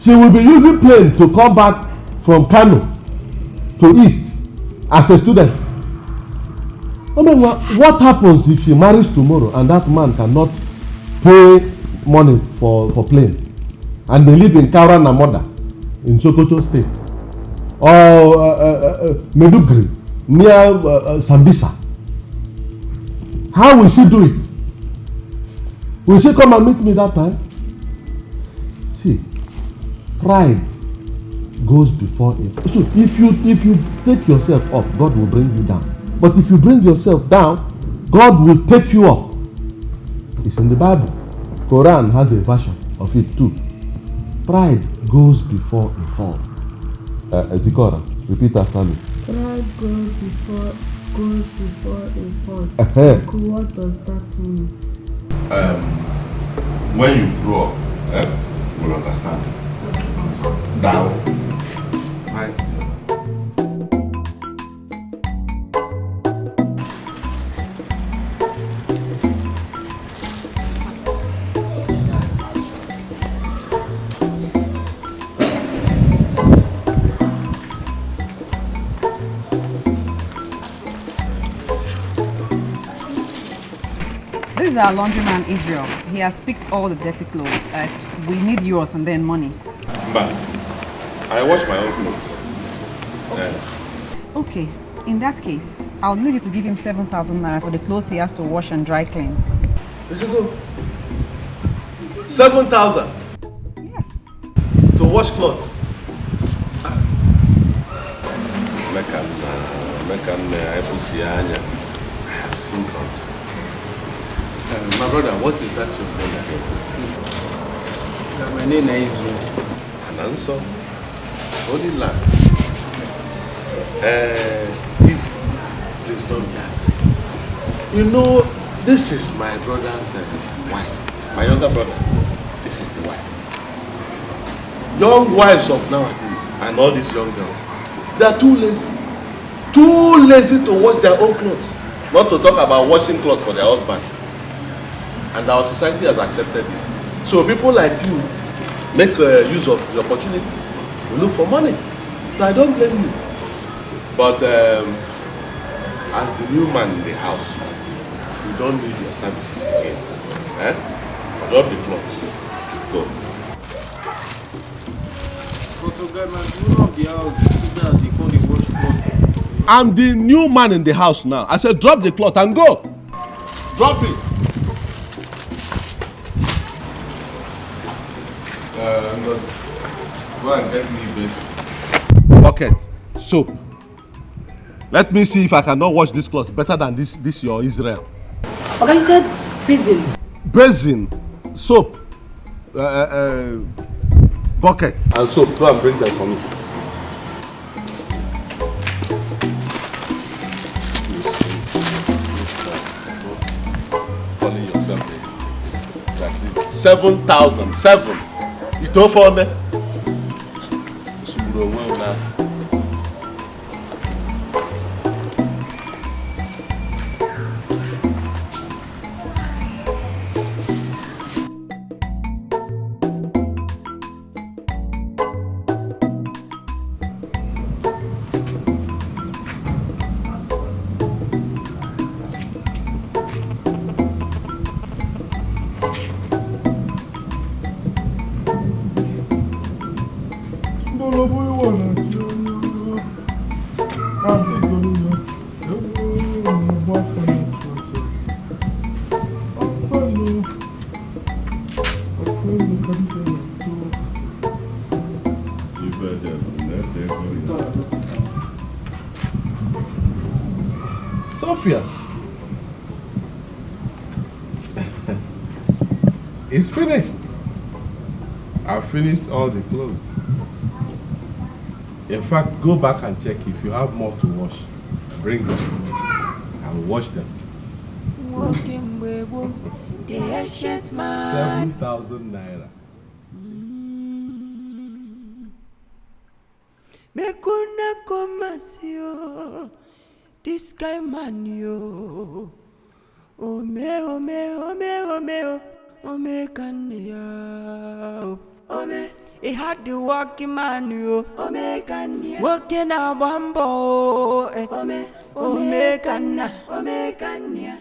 She will be using plane to come back from Kano to East as a student. I mean, what happens if she marries tomorrow and that man cannot pay money for plane and they live in Kaura Namoda in Sokoto State or Medugri near Sambisa? How will she do it? Will she come and meet me that time? See, pride goes before it. So if you take yourself up, God will bring you down. But if you bring yourself down, God will take you up. It's in the Bible. Quran has a version of it too. Pride goes before a fall. Zikora, repeat after me.
Pride goes before a fall. What does that mean?
When you grow up, you'll understand. Down. Right.
This is our laundryman Israel. He has picked all the dirty clothes. We need yours and then money.
But I wash my own clothes.
Okay, in that case, I'll need you to give him 7,000 naira for the clothes he has to wash and dry clean.
Is it good? 7,000?
Yes.
To wash clothes? I have seen something. My brother, what is that your name again?
My name is Israel.
Ananso. Holy land. Please don't die. You know, this is my brother's wife. My younger brother. This is the wife. Young wives of nowadays and all these young girls, they are too lazy. Too lazy to wash their own clothes. Not to talk about washing clothes for their husband. And our society has accepted it. So people like you make use of the opportunity. You look for money. So I don't blame you. But as the new man in the house, you don't need your services again. Drop the clothes. Go. I'm the new man in the house now. I said drop the cloth and go. Drop it. Go and get me basin. Bucket, soap. Let me see if I cannot wash this cloth better than this your Israel.
Okay, you said basin.
Basin, soap, bucket and soap. Go and bring them for me. Calling yourself exactly 7,000. 7. You told for me. Sophia, it's finished. I've finished all the clothes. In fact, go back and check if you have more to wash. Bring them. I will wash them. 7,000 naira.
Mekuna komasio, this guy man yo. Ome kanya. Ome, he had the walking man yo. Ome kanya. Walking a bambo. Ome kanya.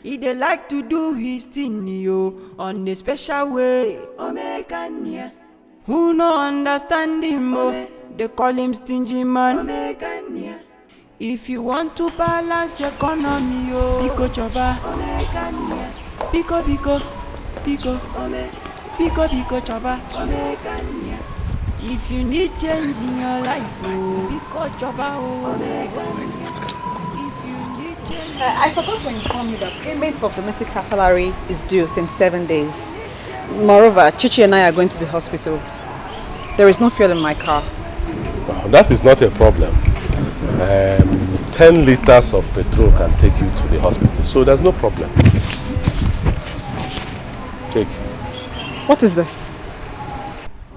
He dey like to do his thing yo on a special way. Ome kanya. Who no understand him oh? They call him stingy man. If you want to balance your economy, oh, Pico choba. Pico choba. If you need change in your life, oh, Pico choba. If you need change.
I forgot to inform you that payment of domestic staff salary is due since 7 days. Moreover, Chichi and I are going to the hospital. There is no fuel in my car.
Well, that is not a problem. 10 liters of petrol can take you to the hospital, so there's no problem. Take.
What is this?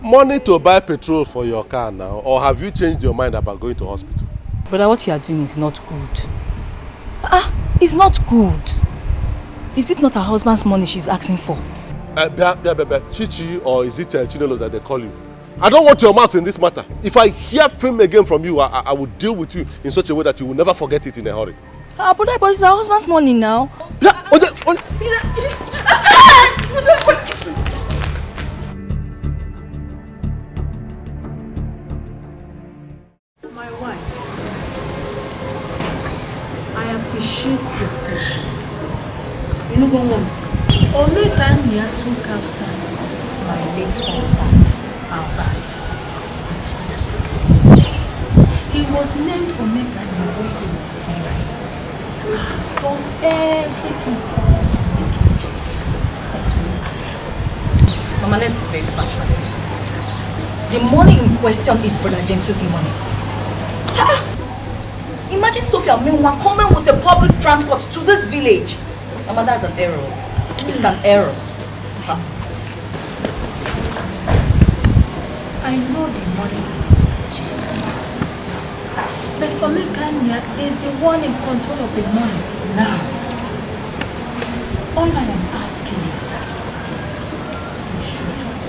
Money to buy petrol for your car now, or have you changed your mind about going to hospital?
Brother, what you are doing is not good. It's not good. Is it not her husband's money she's asking for?
Chichi, or is it Chinelo that they call you? I don't want your mouth in this matter. If I hear film again from you, I will deal with you in such a way that you will never forget it in a hurry.
But it's her husband's money now.
My wife, I appreciate your patience. You know what? Omekania took after my late husband. Albert, his father. He was named Omekania when he was married. I've done everything possible to make him change. But we have.
Mama, let's be very factual. The money in question is Brother James's money. Imagine Sophia Minwa coming with a public transport to this village. Mama, that's an error. It's an error.
I know the money belongs to James. But Omekania is the one in control of the money now. All I am asking is that you should just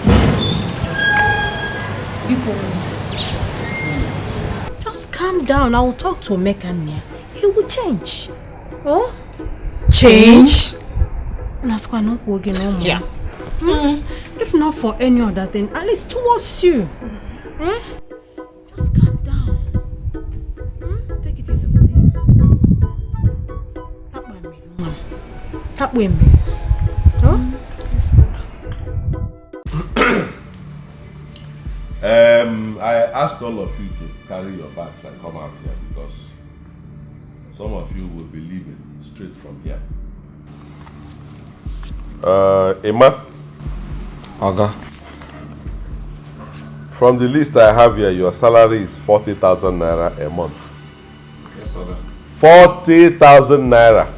just calm down. I will talk to Omekania. He will change. Oh?
Change?
Yeah. If not for any other thing, at least towards you. Just calm down. Take it easy with him. Tap with me. Huh?
I asked all of you to carry your bags and come out here because some of you will be leaving straight from here. Emma?
Oga.
From the list I have here, your salary is 40,000 naira a month.
Yes, Oga.
40,000 naira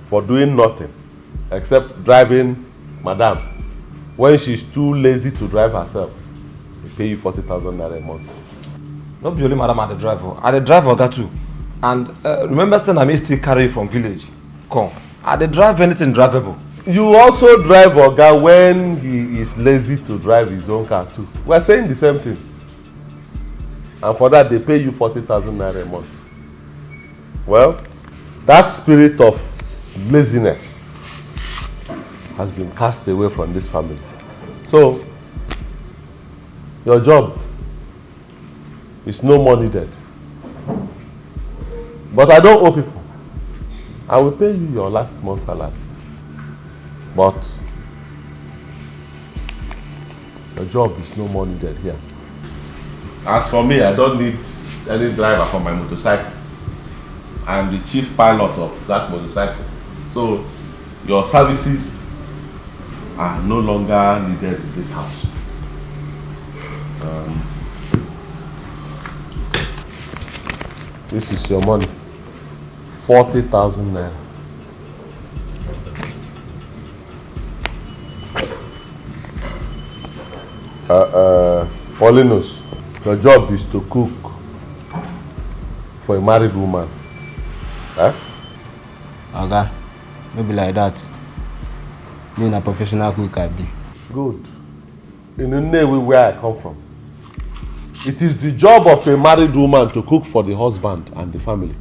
for doing nothing except driving Madam. When she's too lazy to drive herself, they pay you 40,000 naira a month.
Not be only Madam at the driver. At the driver, Oga too. And remember, I may still carry from village. Come. At the drive anything drivable.
You also drive Oga when he is lazy to drive his own car too. We are saying the same thing. And for that they pay you 40,000 naira a month. Well, that spirit of laziness has been cast away from this family. So, Your job is no more needed. But I don't owe people. I will pay you your last month's salary. But your job is no more needed here. As for me, I don't need any driver for my motorcycle. I am the chief pilot of that motorcycle. So your services are no longer needed in this house. This is your money. 40,000 naira. Paulinus, your job is to cook for a married woman. Eh?
Okay, maybe like that. Being a professional cook, I be.
Good. In the name where I come from, it is the job of a married woman to cook for the husband and the family.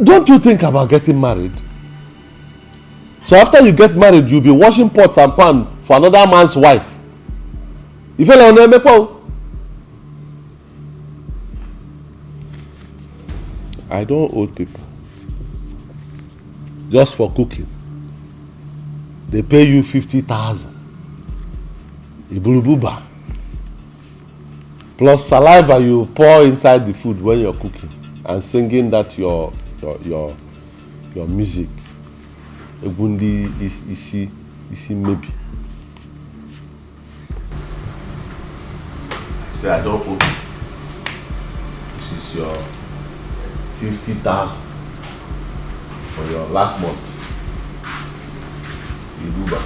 Don't you think about getting married? So after you get married, you'll be washing pots and pans for another man's wife. You feel like I don't owe people. Just for cooking. They pay you 50,000. Ibulububa. Plus saliva you pour inside the food when you're cooking and singing that your music. Egundi isi maybe. Say I don't owe you. This is your 50,000 for your last month. Ibuba.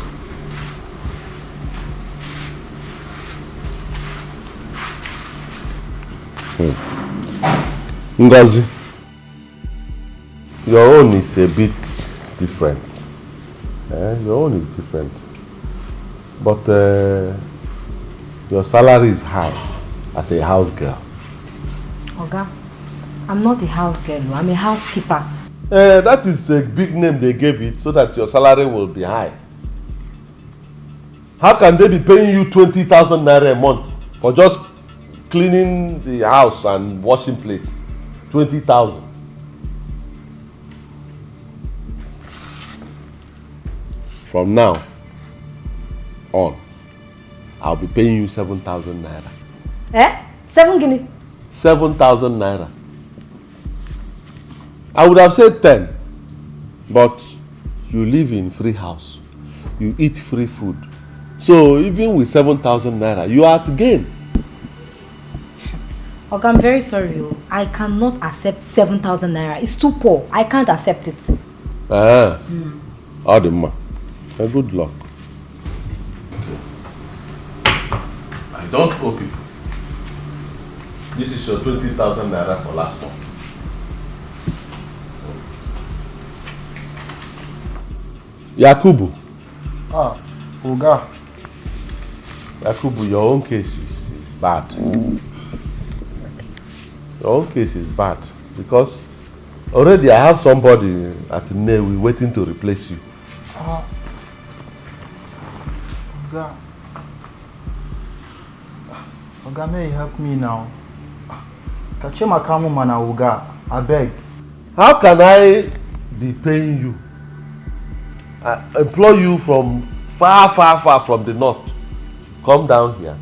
Ngozi, your own is a bit different. Your own is different. But your salary is high as a house girl.
Oga, I'm not a house girl, I'm a housekeeper.
That is a big name they gave it so that your salary will be high. How can they be paying you 20,000 naira a month for just cleaning the house and washing plates? 20,000. From now on, I'll be paying you 7,000 naira.
7 guinea?
7,000 naira. I would have said 10, but you live in free house. You eat free food. So even with 7,000 naira, you are at gain.
Okay, I'm very sorry. I cannot accept 7,000 naira. It's too poor. I can't accept it.
Adema. Good luck. I don't owe people. This is your 20,000 naira for last month. Yakubu.
Oga.
Yakubu, your own case is bad. Your own case is bad because already I have somebody at Newi waiting to replace you.
Oga, may you help me now? Kachema kamu mana Oga, I beg.
How can I be paying you? I employ you from far from the north. Come down here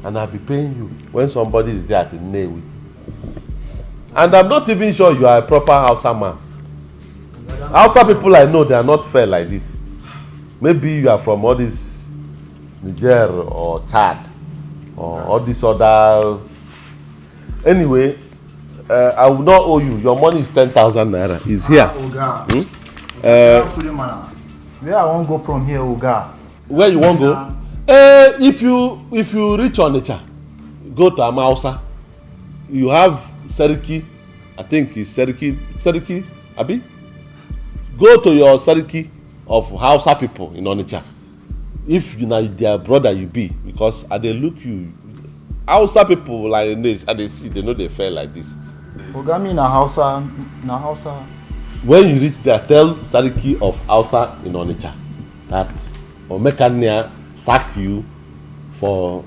and I'll be paying you when somebody is there at Newi. And I'm not even sure you are a proper Hausa man. Hausa people I know, they are not fair like this. Maybe you are from all this Niger or Chad or all this other. Anyway, I will not owe you. Your money is 10,000 naira. It's here.
Where I won't go from here, Oga?
Where you won't go? If you reach Onitsha, go to Amausa. You have Seriki. I think it's Seriki, Abi? Go to your Seriki of Hausa people in Onitsha. If you know their brother, you be, because they look you. Hausa people like this, and they see, they know they feel like this.
Ogami na Hausa.
When you reach there, tell Sariki of Hausa in Onitsha that Omekania sack you for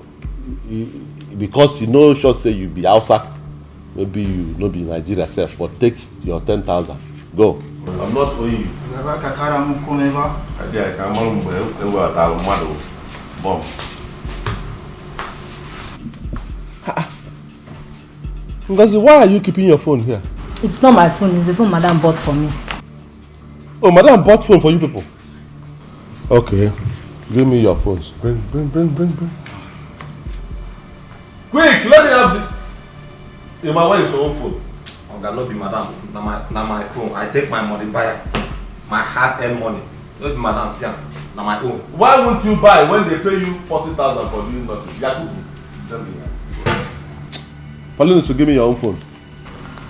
because you know sure say you be outside, maybe you no be Nigeria self, but take your 10,000. Go. I'm not owing you. Ngozi, why are you keeping your phone here?
It's not my phone, it's the phone Madam bought for me.
Oh, Madam bought phone for you people? Okay. Give me your phones. Bring. Quick, let me have the... Your man, where is your own phone?
I'm gonna be Madam. Now my phone. I take my money, buy my hard-earned money. Not be Madam Siam. Now my phone.
Why won't you buy when they pay you 40,000 for doing nothing? Tell me. Pauline, so give me your own phone.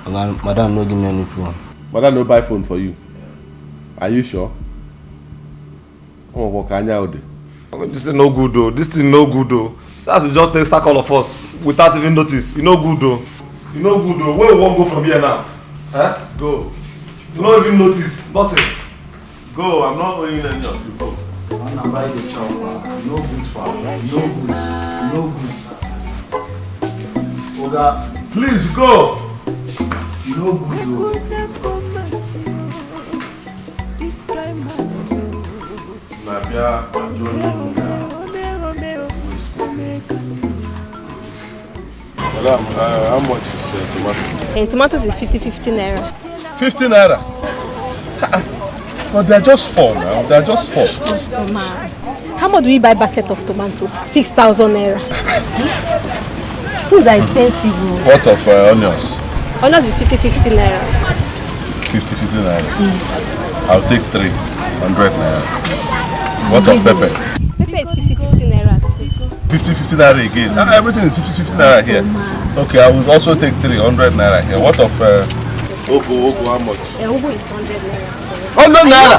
Madam, no give me any phone.
Madam, no buy phone for you. Are you sure? Oh,
this is no good though. This is no good though. So as we just take sack all of us without even notice. You no good though. You no good though. Where we won't go from here now? Huh? Go. You don't even notice. Nothing. Go. I'm not owing any of you. Go.
I'm buy the chop. No goods for no goods. Oga,
please go.
No good though.
Madam, how much is tomato?
Tomatoes is 50 naira.
50 naira? But they're just 4 now. They're just 4.
How much do we buy basket of tomatoes? 6,000 naira. Things are expensive.
What of onions?
Onions is 50 naira.
50 naira. I'll take 300 naira. What of pepper?
Pepper is 50 naira.
50 naira again. Everything is 50 naira here. Okay, I will also take 300 naira here. What of Ogo, how much?
Ogo is 100 naira.
100 naira?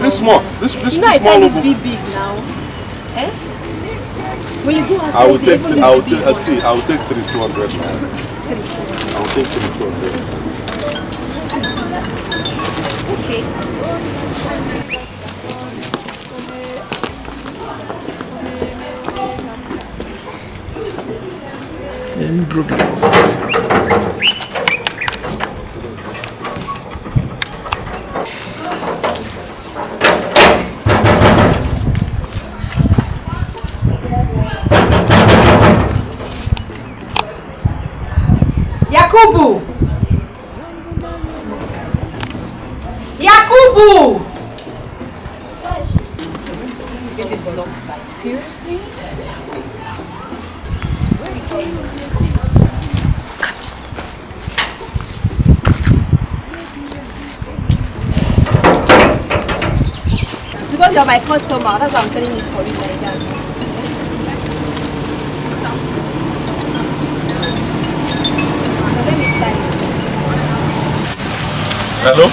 This small. This
you know,
small
I find
Ogo.
it big now. Eh? When you go outside,
I will take 3, let's see, I will take 200 naira. I will take 200.
Okay.
Yakubu! Yakubu! It is not like seriously?
Because you're my customer, that's why I'm selling it for you like that.
Hello?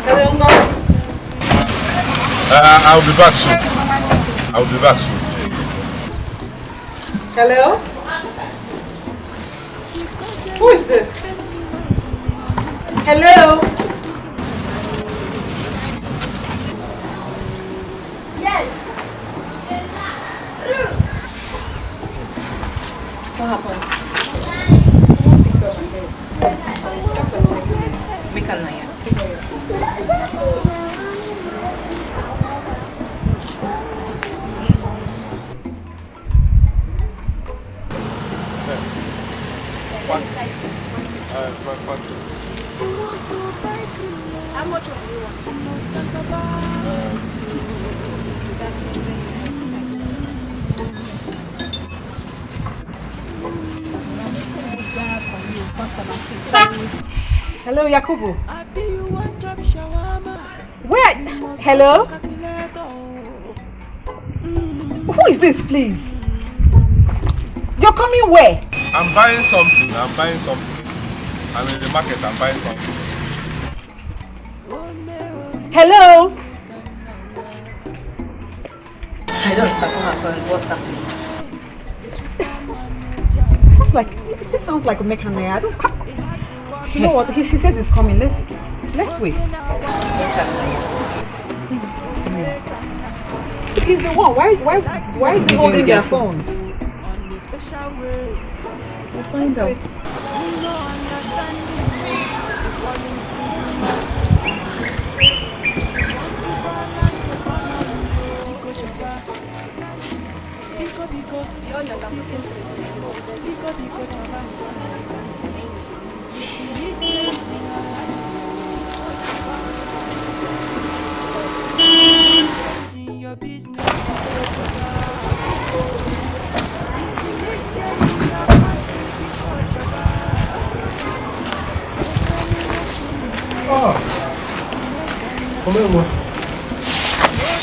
Hello, Uncle.
I'll be back soon. I'll be back soon.
Hello? Who is this? Hello?
Yes.
What happened? Someone picked up and said, make a naya.
How much of you want?
Hello, Yakubu. Where? Hello? Who is this, please? You're coming where?
I'm buying something. I'm in the market. I'm buying something.
Hello?
I don't understand what happened. What's happening?
It sounds like a mechanic. I don't. You know what? He says he's coming. Let's wait.
he's the one. Why is he holding their phones?
We'll find out.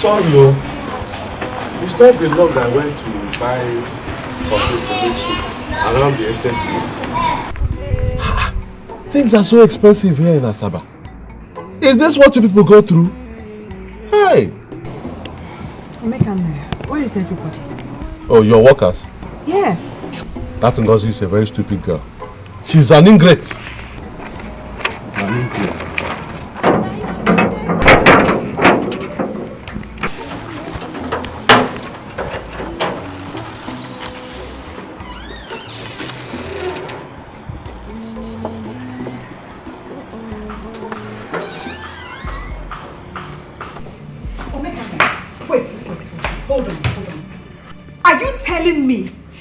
Sorry, yo. It's not been long I went to buy something to make soup around the estate gate. Things are so expensive here in Asaba. Is this what you people go through? Hey!
Where is everybody?
Oh, your workers?
Yes.
That Ngozi is a very stupid girl. She's an ingrate. She's an ingrate.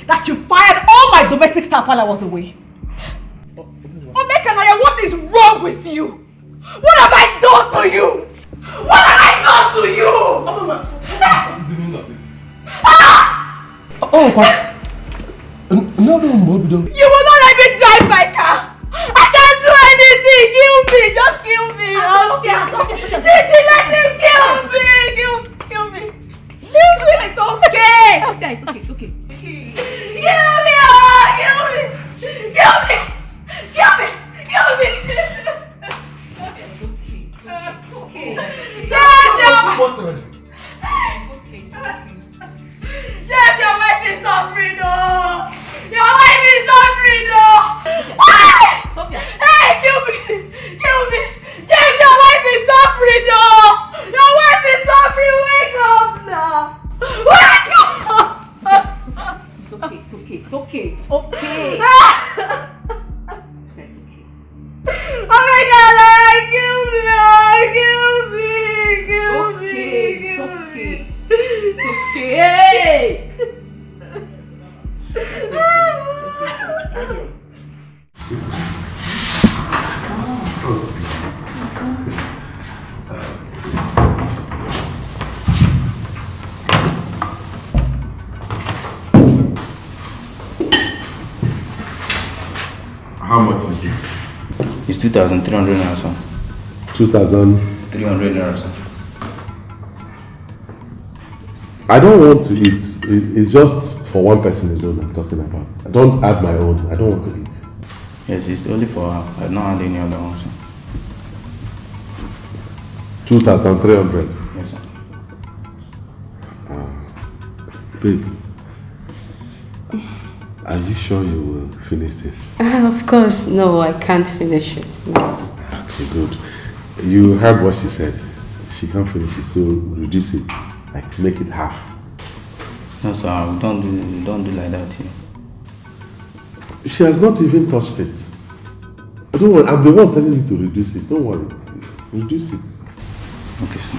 That you fired all my domestic staff while I was away. Omekanaya, what is wrong with you? What have I done to you? What have I done to you?
What is the meaning of this? Oh, but... No, Mobido.
You will not let me drive my car. I can't do anything. Kill me. Just kill me. Gigi, let me kill me. Kill me. Kill me. It's okay. It's okay. Kill me! Yes, your wife is suffering, though! Your wife is suffering, though! Hey, kill me! James, your wife is suffering, though! Your wife is suffering! Wake up now! Wake up! It's okay. Oh my God! Kill me! It's okay.
How much is this?
It's 2,300 naira, sir.
2,300
naira, sir.
I don't want to eat. It's just for one person alone I'm talking about. I don't add my own. I don't want to eat.
Yes, it's only for her. I don't add any other one, sir.
2,300.
Yes, sir.
Babe, are you sure you will finish this?
Of course, no, I can't finish it. No.
Okay, good. You heard what she said. She can't finish it, so reduce it. Like, make it half.
No, sir, we don't do like that here.
She has not even touched it. Don't worry, I'm the one telling you to reduce it. Don't worry. Reduce it.
Okay, sir.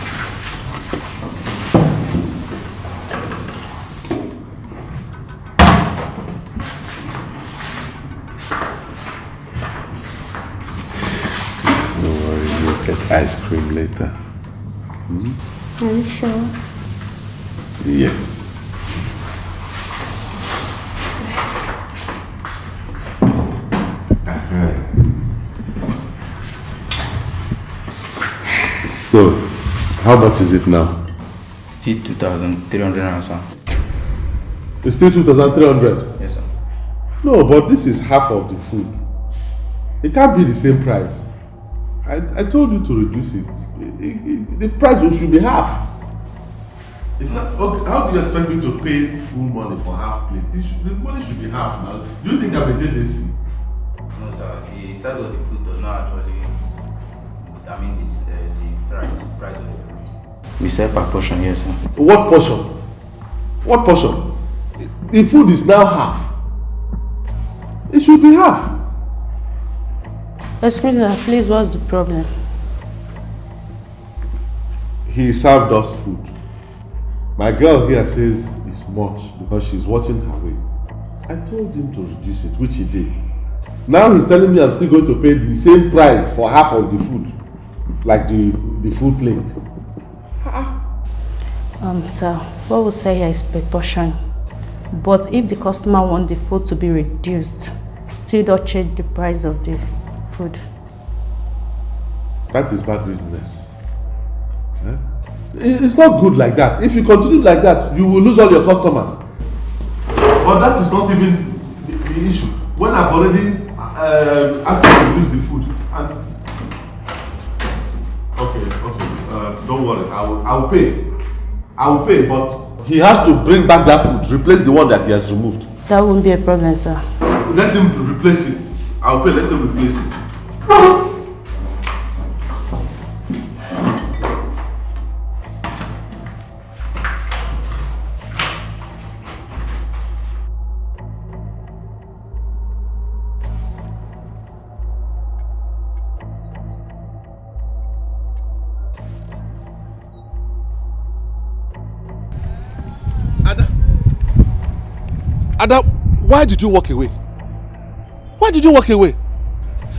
Don't worry, you'll get ice cream later. Hmm?
Are you sure?
Yes. So, how much is it now?
Still 2,300 naira, sir.
It's still 2,300?
Yes, sir.
No, but this is half of the food. It can't be the same price. I told you to reduce it. The price should be half. It's not, okay, how do you expect me to pay full money for half plate? The money should be half now. Do you think I'm a JJC?
No, sir. The size of the food does not actually determine the price of the food. We sell per portion, yes, sir.
What portion? What portion? The food is now half. It should be half.
Excuse me, please, what's the problem?
He served us food. My girl here says it's much because she's watching her weight. I told him to reduce it, which he did. Now he's telling me I'm still going to pay the same price for half of the food, like the full plate.
Sir, what we say here is per portion. But if the customer wants the food to be reduced, still don't change the price of the food.
That is bad business. Eh? It's not good like that. If you continue like that, you will lose all your customers. But that is not even the issue. When I've already asked you to reduce the food, and okay, don't worry. I will pay. I will pay, but he has to bring back that food, replace the one that he has removed.
That won't be a problem, sir.
Let him replace it. I will pay. Let him replace it. Ada, why did you walk away? Why did you walk away?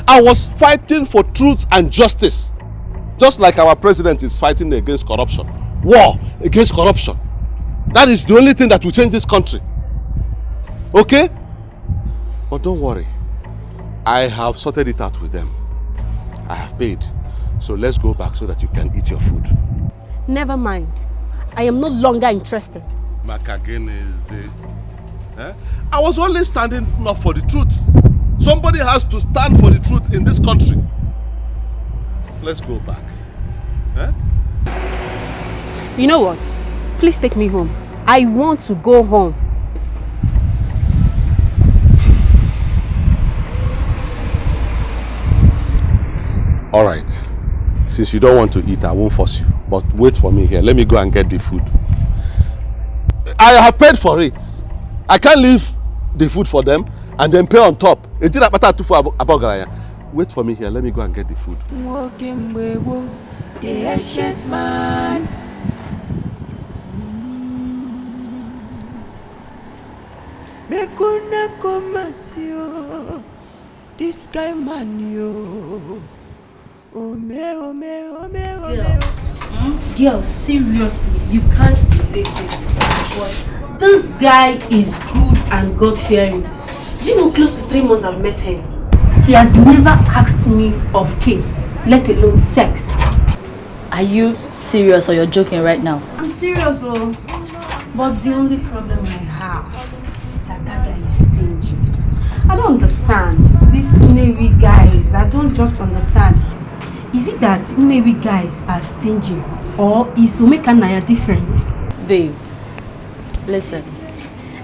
I was fighting for truth and justice. Just like our president is fighting against corruption. War against corruption. That is the only thing that will change this country. Okay? But don't worry. I have sorted it out with them. I have paid. So let's go back so that you can eat your food.
Never mind. I am no longer interested.
I was only standing up for the truth. Somebody has to stand for the truth in this country. Let's go back.
You know what? Please take me home. I want to go home.
All right. Since you don't want to eat, I won't force you. But wait for me here. Let me go and get the food. I have paid for it. I can't leave the food for them and then pay on top. Wait for me here. Let me go and get the food.
The ancient man. This guy man yo.
Girl, seriously, you can't believe this. What? This guy is good and God-fearing. Do you know, close to 3 months I've met him? He has never asked me of kiss, let alone sex.
Are you serious or you're joking right now?
I'm serious, oh. But the only problem I have is that guy is stingy. I don't understand. These Navy guys, I don't just understand. Is it that Navy guys are stingy or is Omeka Naya different?
Babe, listen,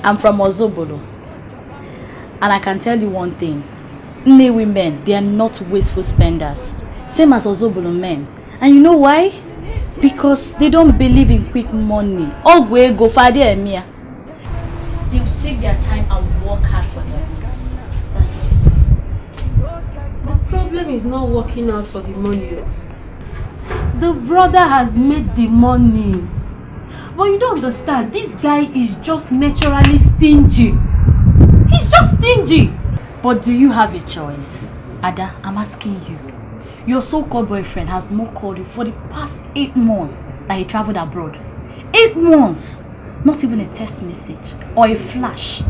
I'm from Ozobolo and I can tell you one thing. Navy men, they are not wasteful spenders. Same as Ozobolo men. And you know why? Because they don't believe in quick money. All way go for their Mia. They will take their time and work hard for them. That's the reason.
The problem is not working out for the money. The brother has made the money. But you don't understand. This guy is just naturally stingy. He's just stingy.
But do you have a choice? Ada, I'm asking you. Your so-called boyfriend has not called you for the past 8 months that he traveled abroad. 8 months! Not even a text message or a flash.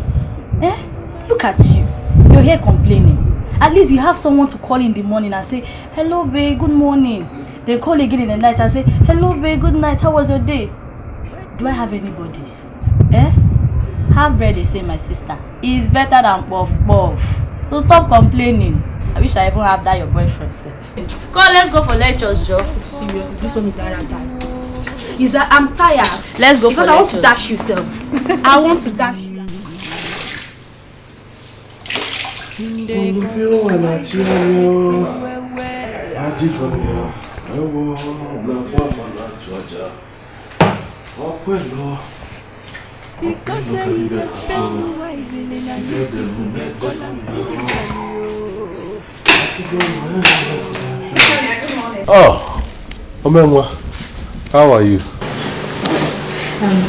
Look at you. You're here complaining. At least you have someone to call in the morning and say, hello babe, good morning. They call again in the night and say, hello babe, good night, how was your day? Do I have anybody? Have bread, they say, my sister. It's better than puff puff. So stop complaining. I wish I even have that your boyfriend said.
Come, let's go for lectures, Joe. Seriously, this one is tired. I'm tired.
Let's go for lectures.
I want to dash yourself. I want to dash you.
Because they just spend wisely and you make all I'm still.
Oh, Omenwa, how are you?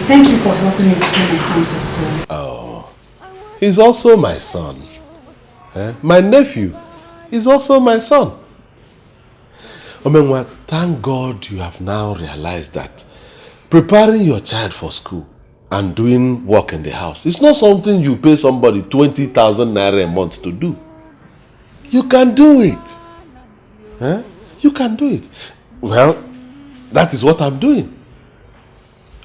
Thank you for helping me to get my son to school.
Oh, he's also my son. My nephew is also my son. Omenwa, thank God you have now realized that preparing your child for school and doing work in the house is not something you pay somebody 20,000 naira a month to do. You can do it. You can do it. Well, that is what I'm doing.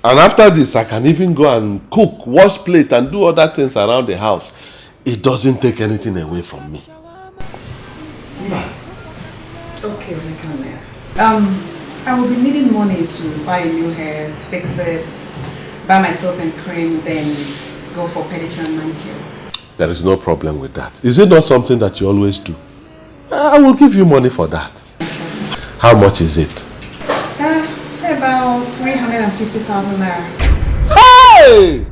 And after this, I can even go and cook, wash plate, and do other things around the house. It doesn't take anything away from me.
Okay, I will be needing money to buy a new hair, fix it, buy my soap and cream, then go for pedicure and manicure.
There is no problem with that. Is it not something that you always do? I will give you money for that. How much is it?
Say about 350,000 naira.
Hey!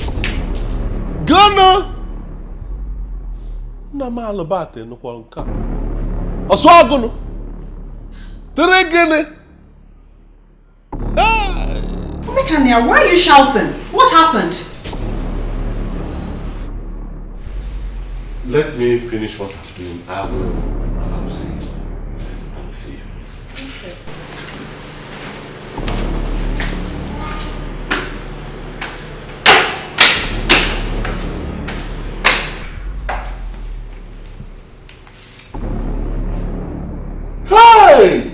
Ghana! Nama alabate no kwanka. Oswagono. Teregene.
Hey! Mekania, why are you shouting? What happened?
Let me finish what I'm doing. I will see you. I will see you. Okay. Hey!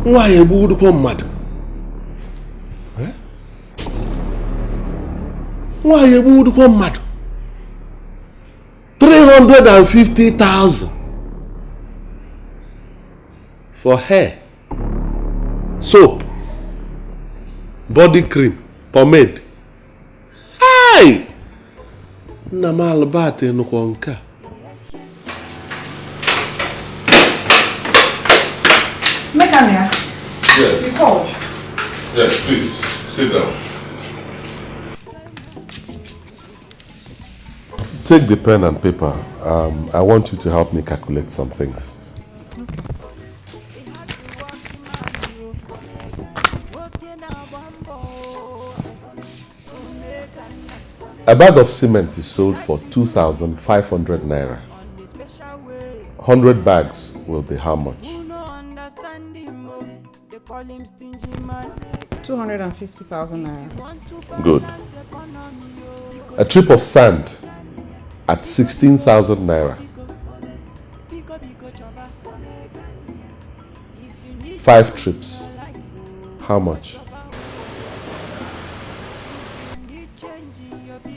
Why you would come mad? Why you would come mad? 350,000 for hair, soap, body cream, pomade. Hey! Namal bate no konka.
Mekania.
Yes.
You called.
Yes, please sit down. Take the pen and paper. I want you to help me calculate some things. A bag of cement is sold for 2,500 naira. 100 bags will be how much?
250,000 naira.
Good. A trip of sand at 16,000 naira. 5 trips. How much?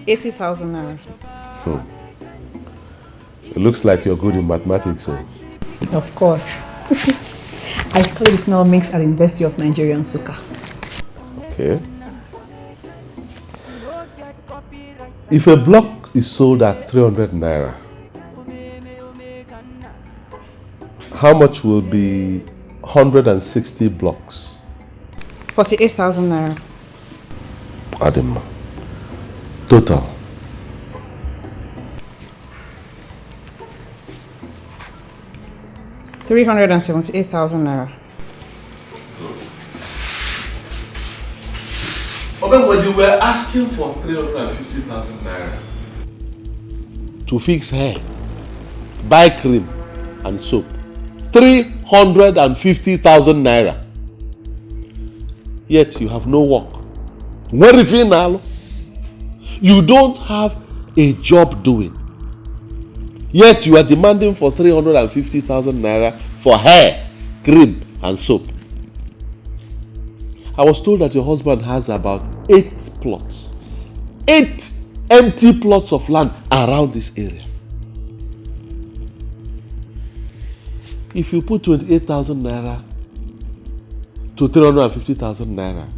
80,000 naira.
It looks like you're good in mathematics, so.
Of course. I studied economics at the University of Nigeria, Nsukka.
Okay. If a block is sold at 300 naira, how much will be 160 blocks?
48,000 naira.
Adema. Total.
$378,000 naira.
When you were asking for 350,000 naira to fix hair, buy cream and soap, 350,000 naira. Yet you have no work. Where is it now? You don't have a job doing. Yet you are demanding for 350,000 naira for hair, cream and soap. I was told that your husband has about 8 plots. 8 empty plots of land around this area. If you put 28,000 naira to 350,000 naira,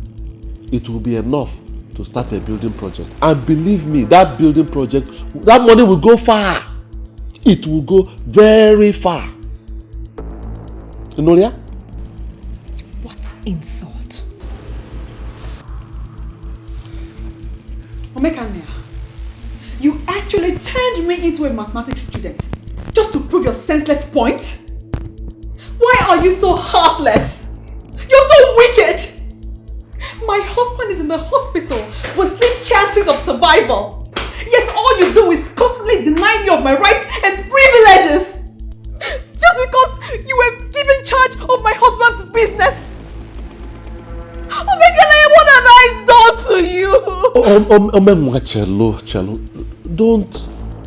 it will be enough to start a building project. And believe me, that building project, that money will go far. It will go very far. Nolia?
What insult? Omekania, you actually turned me into a mathematics student just to prove your senseless point? Why are you so heartless? You're so wicked! My husband is in the hospital with slim chances of survival. Yet all you do is constantly deny me of my rights and privileges. Just because you were given charge of my husband's business. Oh my God, what have I done to you?
Chelo, don't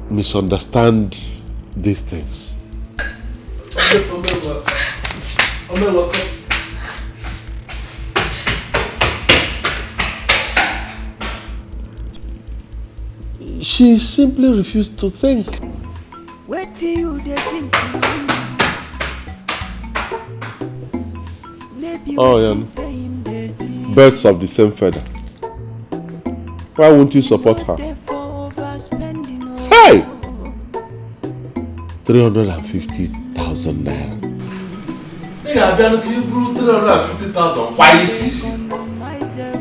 misunderstand these things. She simply refused to think.
Wait till you think.
Oh, yeah. Birds of the same feather. Why won't you support her? Hey! 350,000 naira.
You are looking to 350,000. Why is this? Why is it?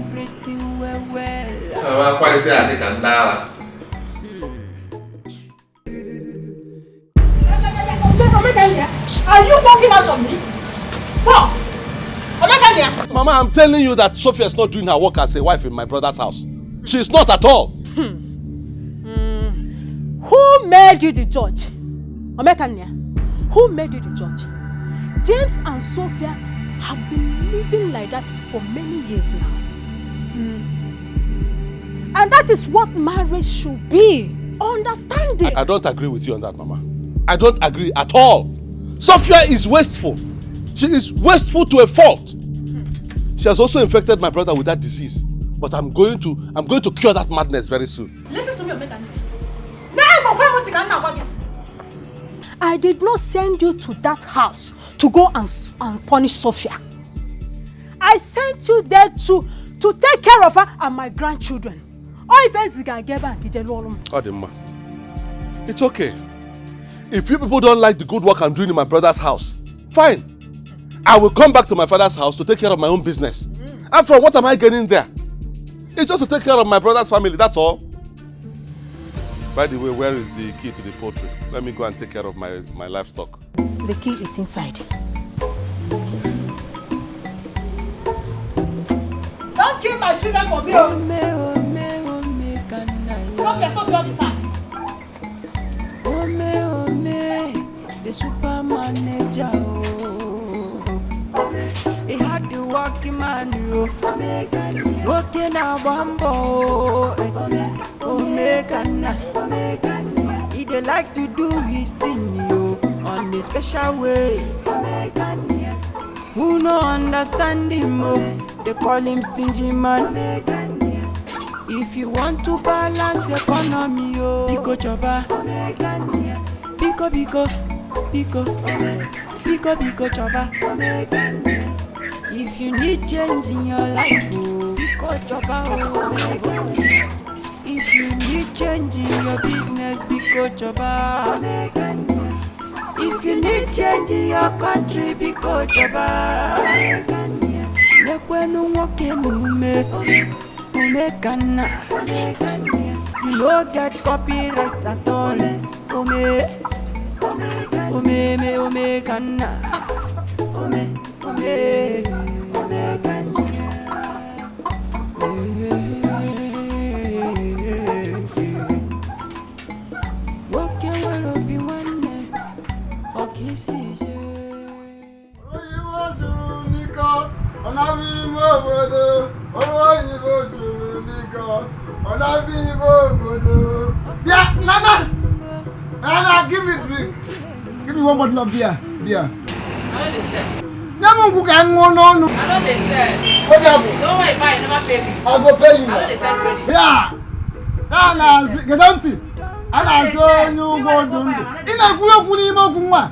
Are you walking out on me? What?
Mama, I'm telling you that Sophia is not doing her work as a wife in my brother's house. She's not at all.
Who made you the judge? Omekania, who made you the judge? James and Sophia have been living like that for many years now. And that is what marriage should be. Understanding.
I don't agree with you on that, Mama. I don't agree at all. Sophia is wasteful. She is wasteful to a fault. She has also infected my brother with that disease. But I'm going to cure that madness very soon.
Listen to me, Omekania. I did not send you to that house to go and punish Sophia. I sent you there to take care of her and my grandchildren.
It's okay. If you people don't like the good work I'm doing in my brother's house, fine. I will come back to my father's house to take care of my own business. After all, what am I getting there? It's just to take care of my brother's family, that's all. By the way, where is the key to the poultry? Let me go and take care of my livestock.
The key is inside. Don't kill my children for me.
The super manager. He had the working man, working a bambo. He dey like to do his thing, on a special way. Who no understand him, they call him stingy man. If you want to balance economy, Biko choba, Biko choba. If you need change in your life, Biko choba. If you need change in your business, Biko choba. If you need change in your country, Biko choba. Nekwenu woke mume, Omekana. You no get copyright at all. Omekana.
Yes, Nana! Nana, give me drink. Give me one bottle of beer. Beer.
I don't
No.
I know they said.
What happened?
Don't worry, buy, never pay me.
I go pay you.
I know they said ready.
Yeah. Nana, get down to. Ana so you go dundu. Ina kuyo kuni mo kunwa.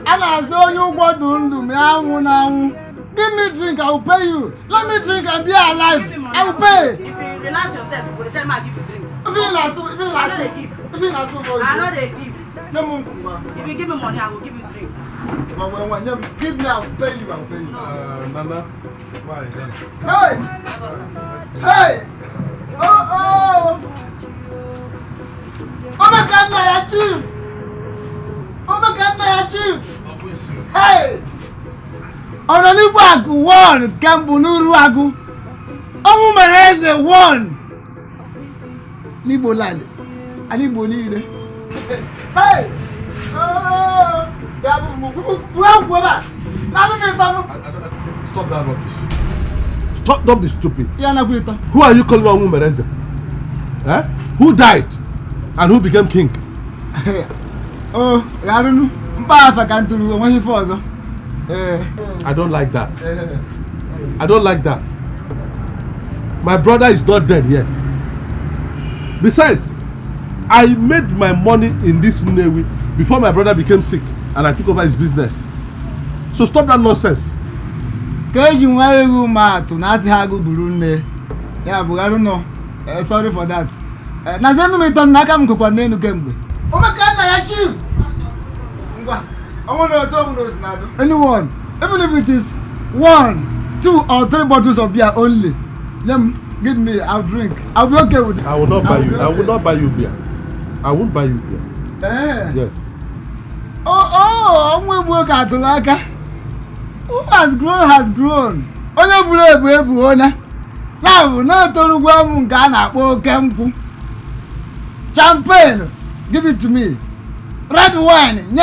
Ana so you go dundu. Me awu na awu. Give me drink, I will pay you. Let me drink and be alive. I will pay.
If you relax yourself, for the time I give you drink.
If you relax,
I know they give. If you give me money, I will give you drink.
Give me, I'll pay you, I'll pay you.
Nana, why?
Hey! Hey! Oh! Oh my God, my achieve! Oh my God, my achieve! Hey! Onolibwagu one, Kambunuru Agu. Omumereze one. Nibo land. Anibo nile. Hey! Oh!
Stop that rubbish. Don't be stupid. Who are you calling Omumereze? Eh? Who died? And who became king?
Oh, I don't know.
I don't like that. I don't like that. My brother is not dead yet. Besides, I made my money in this Nnewi before my brother became sick and I took over his business. So stop that nonsense.
Sorry for that. Anyone, even if it is 1, 2 or 3 bottles of beer only, give me, I'll drink. I'll be okay with it.
I will not buy you. I will not buy you beer. I won't buy you beer. Yes.
Oh, who has grown has grown. Now, champagne, give it to me. Red wine,
you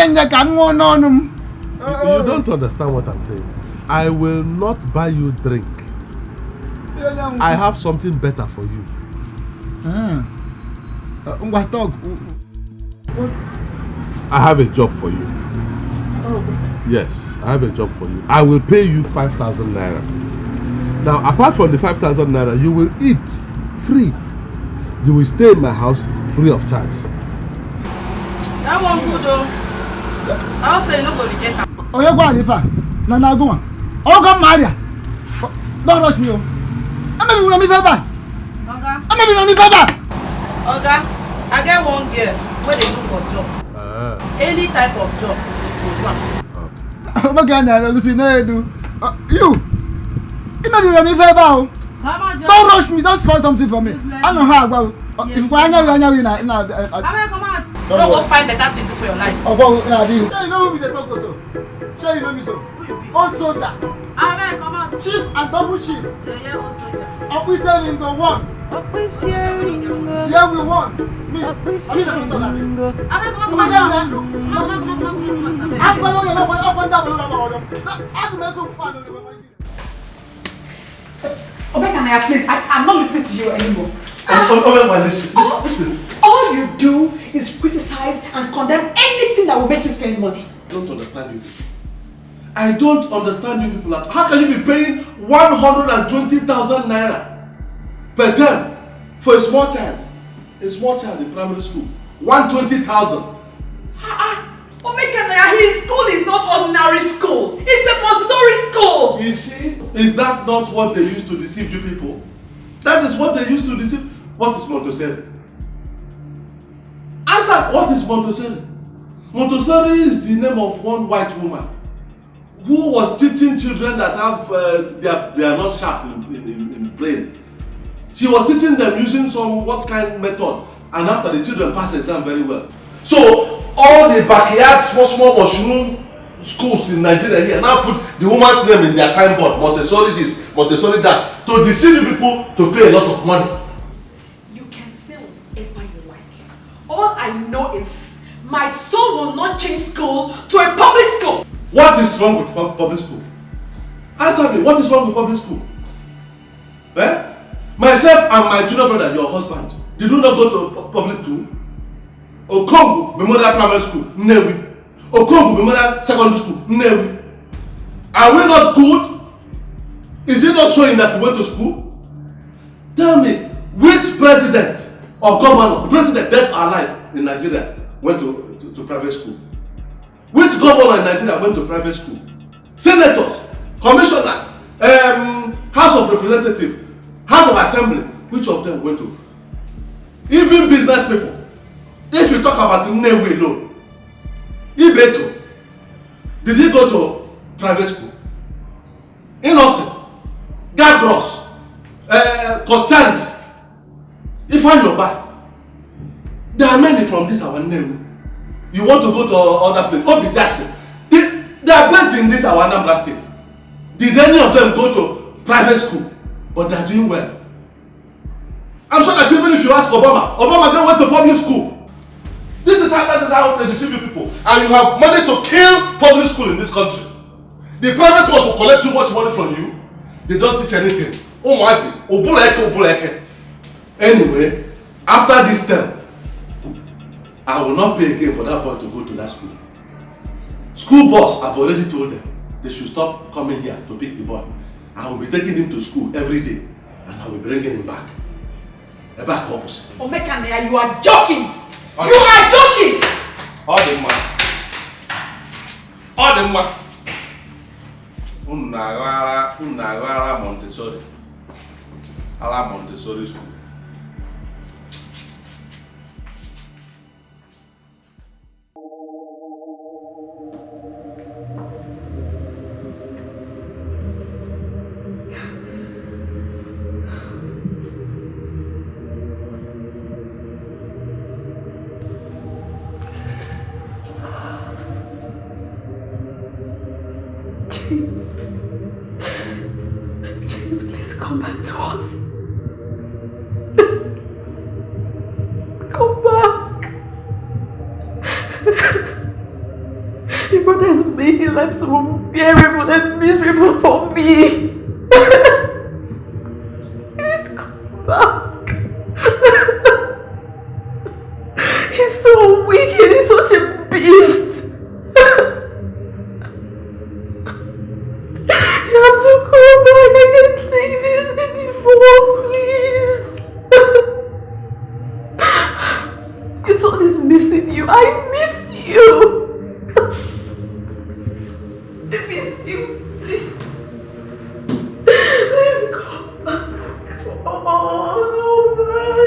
don't understand what I'm saying. I will not buy you drink. I have something better for you. I have a job for you. Yes, I have a job for you. I will pay you 5,000 naira. Now, apart from the 5,000 naira, you will eat free. You will stay in my house free of charge.
That one good though. I also you no go reject am.
Oh, you go Alifa. Nana go on. Oh, come Maria. Don't rush me. I'm maybe gonna be favor.
Oga.
I'm maybe gonna be favor.
Oga, I get one girl where they do for job. Any type of job, she go do am.
Oh my God, now Lucy, no you do. You maybe gonna be favor. Don't rush me. Don't spoil something for me. I know how I go. If you want to
don't go find better thing to do for your life.
Oh, well, you know who be the doctor, so? Sure, you know me, so? Old soldier.
Amen, come out.
Chief and double chief.
Yeah, old soldier.
Officer in the one. Yeah, we won. Me. I'm in the
please, I'm not listening to you anymore.
Listen.
All you do is criticize and condemn anything that will make you spend money.
I don't understand you. I don't understand you people. How can you be paying 120,000 naira per term for a small child? A small child in primary school. 120,000.
His school is not ordinary school. It's a Montessori school.
You see, is that not what they used to deceive you people? That is what they used to deceive. What is Montessori? Answer, what is Montessori? Montessori is the name of one white woman who was teaching children that have they are not sharp in brain. She was teaching them using some what kind method, and after the children passed the exam very well. So all the backyard small mushroom schools in Nigeria here now put the woman's name in their signboard, Montessori this, Montessori that, to deceive people to pay a lot of money.
You can say whatever you like. All I know is my son will not change school to a public school.
What is wrong with public school? Answer me, what is wrong with public school? Eh? Myself and my junior brother, your husband, did you not go to public school? Okongu Memorial Primary School, Nnewi. Okongu Memorial Secondary School, Nnewi. Are we not good? Is it not showing that we went to school? Tell me, which president or governor, president dead or alive in Nigeria, went to private school? Which governor in Nigeria went to private school? Senators, commissioners, House of Representatives, House of Assembly, which of them went to? Even business people. If you talk about Nnewi alone, Ibeto, did he go to private school? Innocent, Gabros, Costalis, Ifanyoba. There are many from this our Nnewi. You want to go to other place? Obi Jackson. They are plenty in this our Anambra state. Did any of them go to private school? But they are doing well. I'm sure that even if you ask Obama then went to public school. This is how they deceive you people. And you have managed to kill public school in this country. The private ones will collect too much money from you. They don't teach anything. Anyway, after this term, I will not pay again for that boy to go to that school. School boss, I've already told them they should stop coming here to pick the boy. I will be taking him to school every day and I will be bringing him back. A back opposite.
Omekania, you are joking! You are joking!
All the man. Unagara Montessori. Ala Montessori school.
James, please come back to us. Come back. Your brother is making life so unbearable and miserable for me. Please come back. He's so wicked, he's such a beast. You have to come back. I can't take this anymore, please. Your son is missing you. I miss you. I miss you. Please come back. Oh, no, please.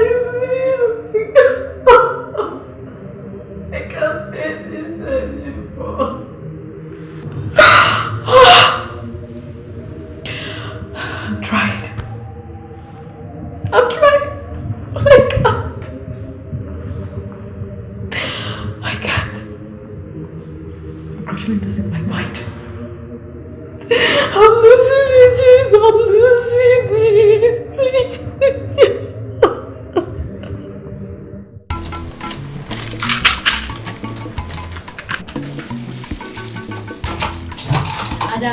I can't take this anymore. I'm trying. I can't. I'm actually losing my mind. I'm losing it, James. I'm losing it. Please.
Ada.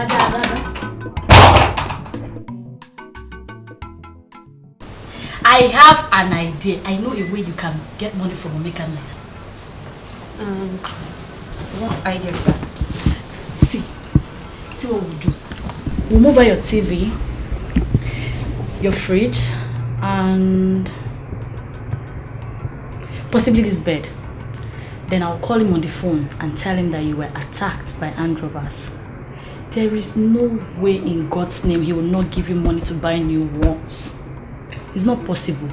I have an idea. I know a way you can get money from Omekania.
What idea is that?
See what we'll do. We'll move out your TV, your fridge, and possibly this bed. Then I'll call him on the phone and tell him that you were attacked by armed robbers. There is no way in God's name he will not give you money to buy new ones. It's not possible.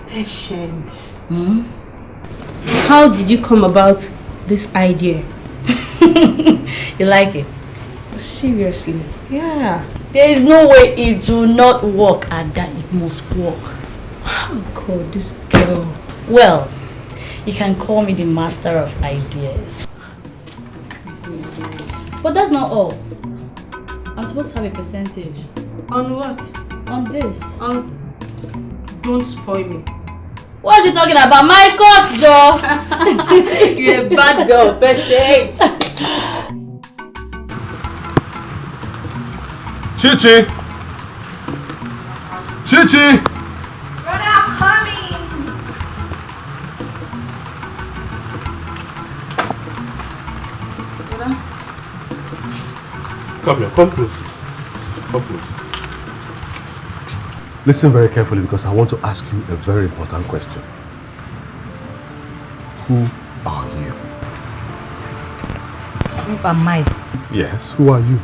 Patience. How did you come about this idea?
You like it?
Seriously? Yeah.
There is no way it will not work, and that it must work.
Oh God, this girl.
Well, you can call me the master of ideas. But that's not all. I'm supposed to have a percentage.
On what?
On this.
Don't spoil me.
What are you talking about? My God, Joe!
You're a bad girl, Patience.
Chichi!
Brother, I'm coming.
Come here, come close. Listen very carefully because I want to ask you a very important question. Who are you?
Who am I?
Yes, who are you?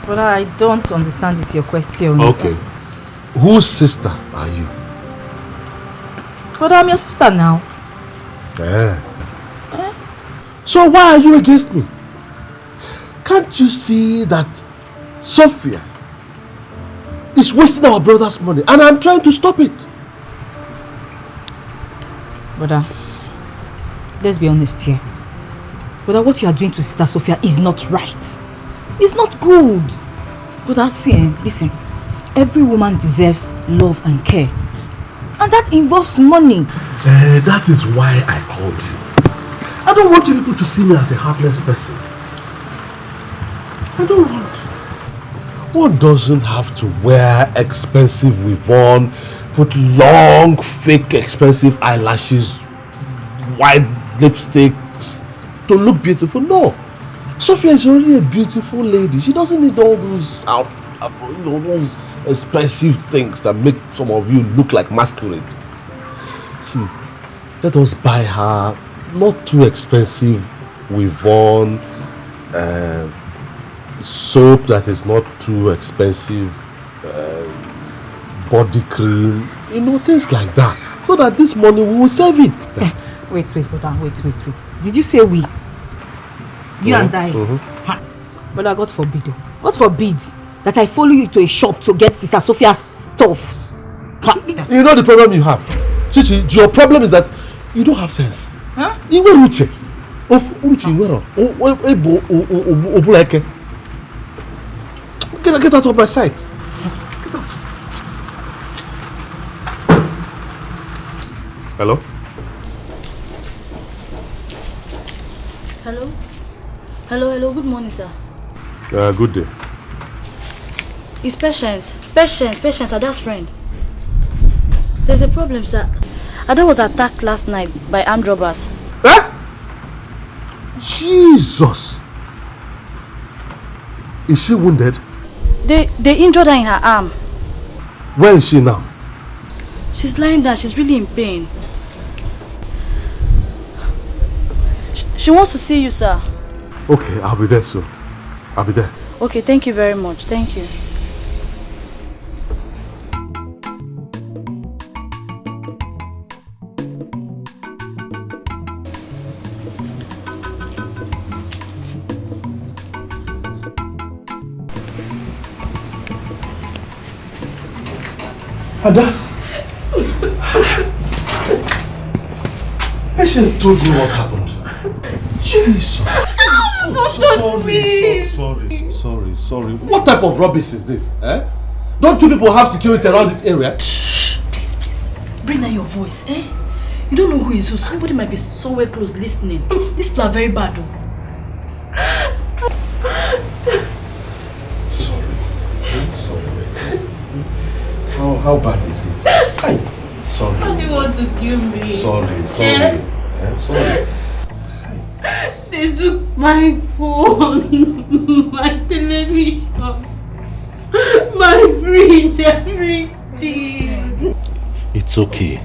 But I don't understand this your question.
Okay. Whose sister are you?
But I'm your sister now.
So why are you against me? Can't you see that Sophia is wasting our brother's money and I'm trying to stop it?
Brother, let's be honest here. Brother, what you are doing to Sister Sophia is not right. It's not good. Brother, listen. Every woman deserves love and care. And that involves money.
That is why I called you. I don't want you people to see me as a heartless person. I don't want. One doesn't have to wear expensive weave-on, put long, fake, expensive eyelashes, white lipstick to look beautiful. No. Sophia is already a beautiful lady. She doesn't need all those those expensive things that make some of you look like masquerade. See, let us buy her not too expensive weave-on, soap that is not too expensive, body cream, things like that, so that this money we will save it.
Wait, brother, wait. Did you say we? You and I? Brother, God forbid that I follow you to a shop to get Sister Sophia's stuff.
You know the problem you have, Chichi. Your problem is that you don't have sense. Huh? Get out of my sight. Get out. Hello?
Hello, good morning, sir.
Good day.
It's Patience, Ada's friend. There's a problem, sir. Ada was attacked last night by armed robbers.
Huh? Jesus! Is she wounded?
They injured her in her arm.
Where is she now?
She's lying down. She's really in pain. She wants to see you, sir.
Okay, I'll be there soon. I'll be there.
Okay, thank you very much. Thank you.
Ada, Patience told me what happened. Jesus. Sorry. What type of rubbish is this? Don't you people have security around this area?
Shh, please. Bring down your voice, You don't know who is who. Somebody might be somewhere close listening. These people are very bad, though.
How bad is it? Sorry.
How do you want to kill me?
Sorry. Sorry.
They took my phone, my television, my fridge, everything.
It's okay.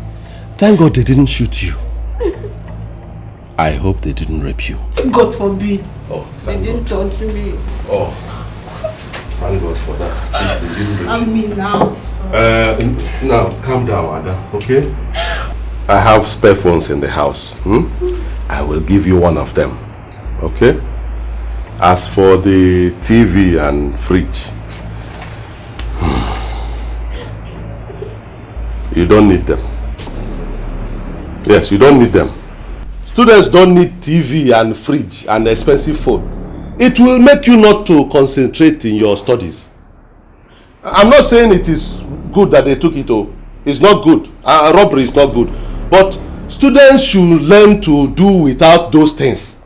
Thank God they didn't shoot you. I hope they didn't rape you.
God forbid.
Oh,
they didn't touch me.
Oh, thank God for that. At least they didn't rape you.
I mean now.
Now, calm down, Ada, okay? I have spare phones in the house. I will give you one of them, okay? As for the TV and fridge, you don't need them. Yes, you don't need them. Students don't need TV and fridge and expensive phone. It will make you not to concentrate in your studies. I'm not saying it is good that they took it. It's not good. Robbery is not good. But students should learn to do without those things.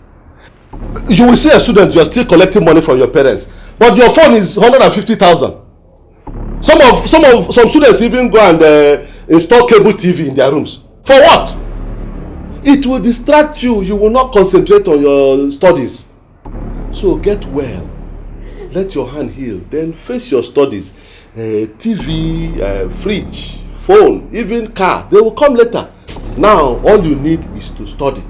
You will see a student, you are still collecting money from your parents, but your phone is 150,000. Some students even go and install cable TV in their rooms. For what? It will distract you. You will not concentrate on your studies. So get well. Let your hand heal. Then face your studies. TV, fridge, phone, even car. They will come later. Now, all you need is to study.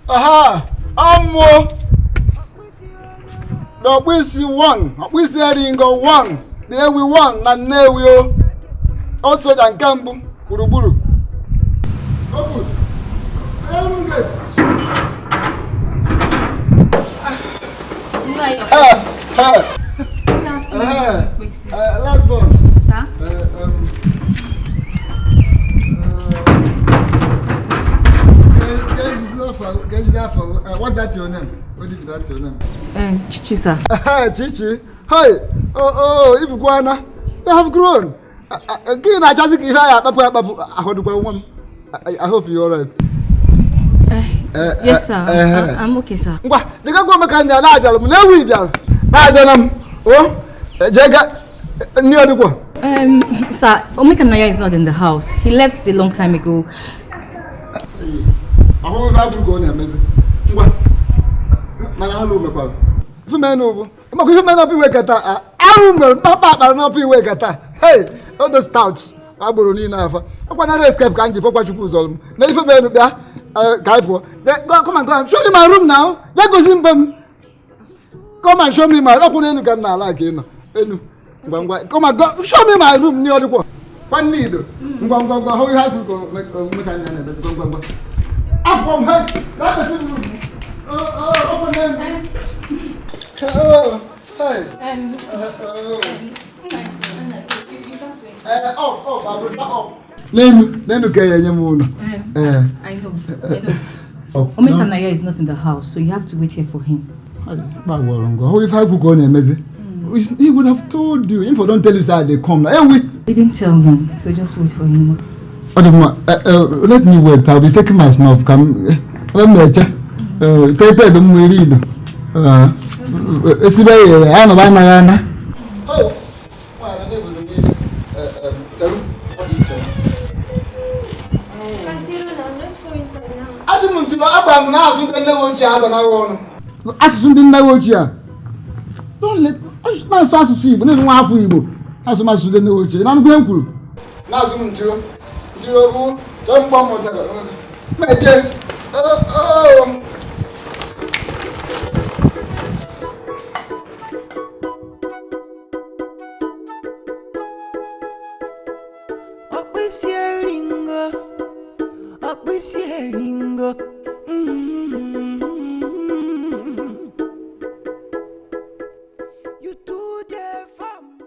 Aha! Ammo! The Wisi won. We said in go one. There we won. And there we are. Also, than Gambu, Kuruburu. Oh, last one.
Sir?
What's that your name? What is that your name?
Chichi, sir.
Chichi. Hi. Oh, Ibuguana. You have grown. I hope you're alright.
Yes, sir. I'm okay, sir. Sir, Omekanaya is not in the house. He left a long time ago.
Hey, all the stouts. I will need enough. I want to escape. Can't you put you on? Now, if you come and show me my room now. Let go simple. Come and show me my room. Come and go. Show me my room near the wall. One need. How you have to go? Up from her. That's the room. Open them. Oh, hey.
I know. Omekanaya is not in the house, so you have to wait here for him.
How if I could go there, he would have told you. If I don't tell you that they come,
He didn't tell me, so just wait for him.
Let me wait. I'll be taking my snuff. Come, let me check. Take them. We read. It's very. I know. Oh. Don't let us see, but then one for you. As much as the no chain, I'm going to. Nothing to don't bomb whatever.
You do the farm.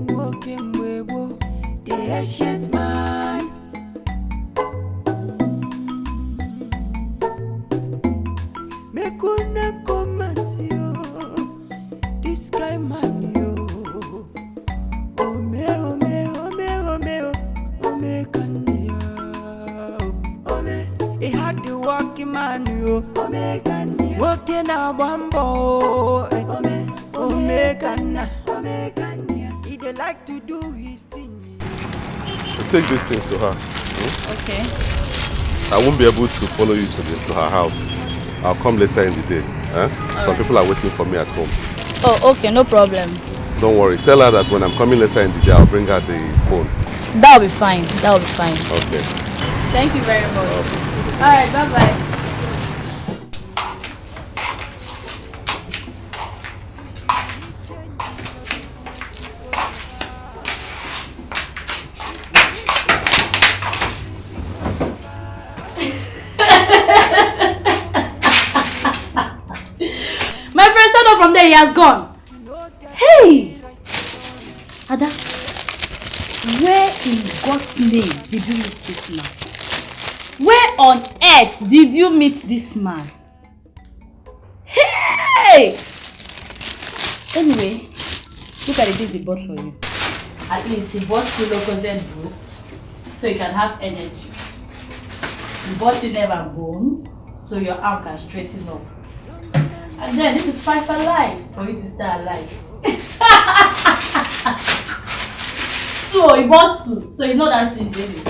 Walking webo, they shit man. Me kuna komasio, this guy man yo. Ome kanya. Ome, he had the walking man yo. Ome kanya. Walking a bambo. Ome kanya. He dey like to do his thing.
Take these things to her.
Okay.
I won't be able to follow you to her house. I'll come later in the day. Some people are waiting for me at home.
Oh, okay, no problem.
Don't worry. Tell her that when I'm coming later in the day, I'll bring her the phone.
That'll be fine. That'll be fine.
Okay.
Thank you very much. All right, bye-bye.
My friend, stand up from there. He has gone. Hey, Ada, where in God's name did you meet this man? Where on earth did you meet this man? Hey! Anyway, look at the things he bought for you. At least he bought you Lucozade Boost, so you can have energy. He bought you Never Bone, so your arm can straighten up. And then this is 5 alive for you to stay alive. So he bought 2, so he's not that stingy.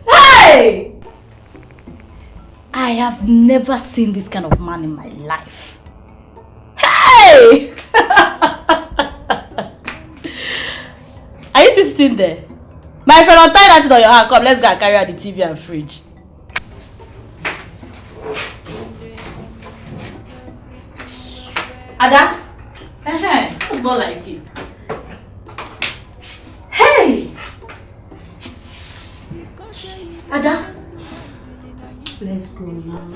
Hey! I have never seen this kind of man in my life. Hey! Are you still sitting there?
My friend, untie that thing on your hand. Come, let's go and carry out the TV and fridge. Ada? Let's go like it. Hey! Ada?
Let's go now.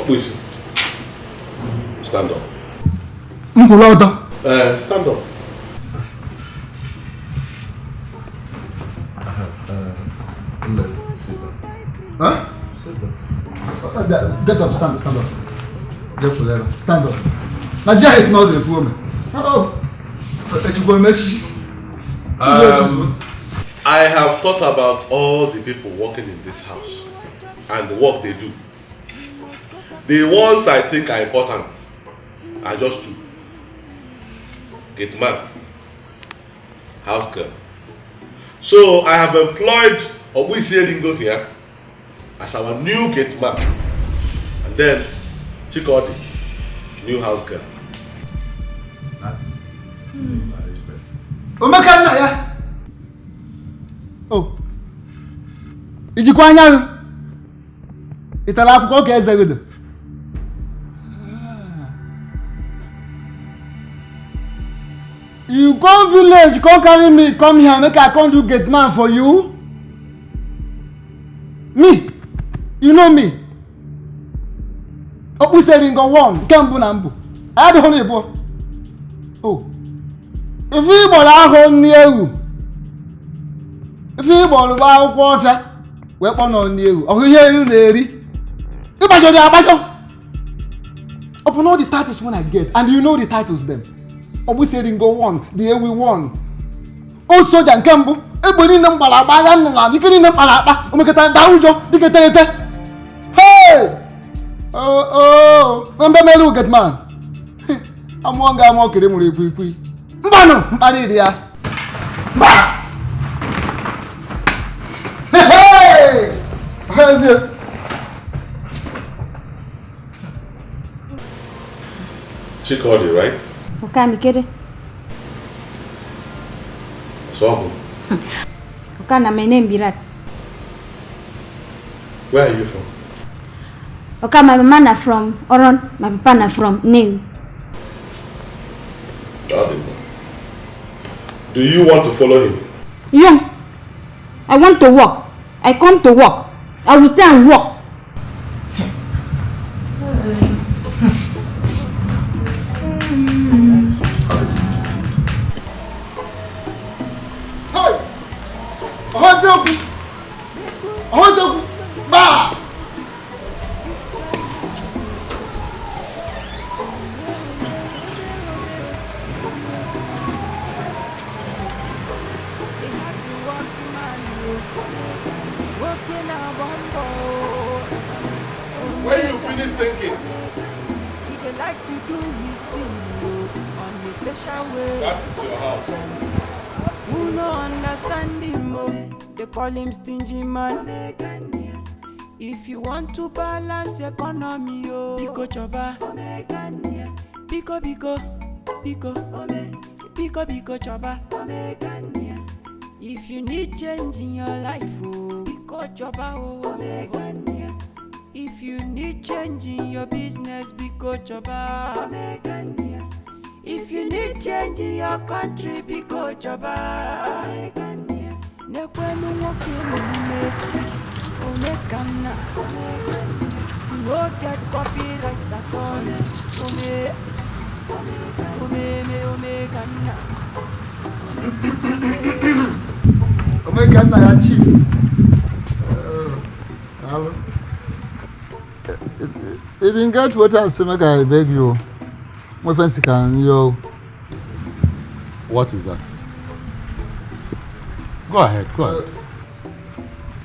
Please stand up. Stand up.
Huh?
Sit down.
Get up, stand up. Get forever. Stand up. Nigeria is not a woman.
I have thought about all the people working in this house and the work they do. The ones I think are important are just two. Gate man, house girl. So I have employed ONYII ALEX here as our new gate man, and then Chikodi, new house girl. That's it.
Oh, Ijikwanya, italapuko kezegudu. You come village, you come carry me, come here, make I come do gate man for you. Me, you know me. ONYII ALEX one, Kembu Nambu. I don't know. Oh, if you bought near if you bought a water, weapon on you, or hear you, lady. You buy your abajo. Upon all the titles when I get, and you know the titles them. ONYII ALEX one, the year we won. Oh, soldier and Kembu, everybody number like you can in the palapa, Omekata Daujo, Dictator. Hey! Oh, remember look at man. I'm one guy walking him with quick. Mbano, Maridia. Hey! How's it?
Chikodi, right?
Okay, me get it.
So,
Okay, na my name Birat.
where are you from?
Okay, my mama from Oron, my papa from New.
Do you want to follow him?
Young, I want to work. I come to work. I will stay and work.
When you finish thinking, that is your house.
Who no understand him, they call him stingy man. If you want to balance economy, Biko choba, Biko choba. If you need change in your life, Biko choba, if you need change in your business, Biko choba. If you need change in your country, Biko choba. Nekwenu woke mume, omekana. You no get copyright at all. Omekana.
Omekana ya chief. Hello. If you get what I say, I beg you. My friends can yo.
What is that? Go ahead.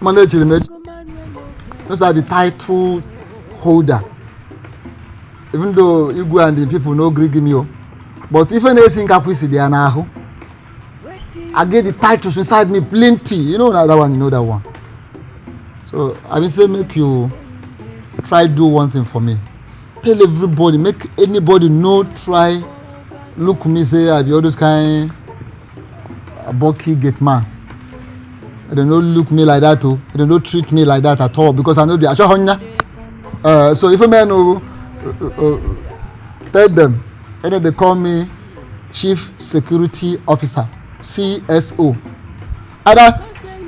Manage the match. Those are the title holder. Even though you go and the people no agree give me, but if anything happens, they are now.
I get the titles inside me plenty. You know that one, you know that one. So I will say make you try do one thing for me. Tell everybody, make anybody know, try look me say I be all those kind of bulky gate man. They don't look me like that too. They don't treat me like that at all because I know the so if a man tell them, and then they call me Chief Security Officer, CSO. Either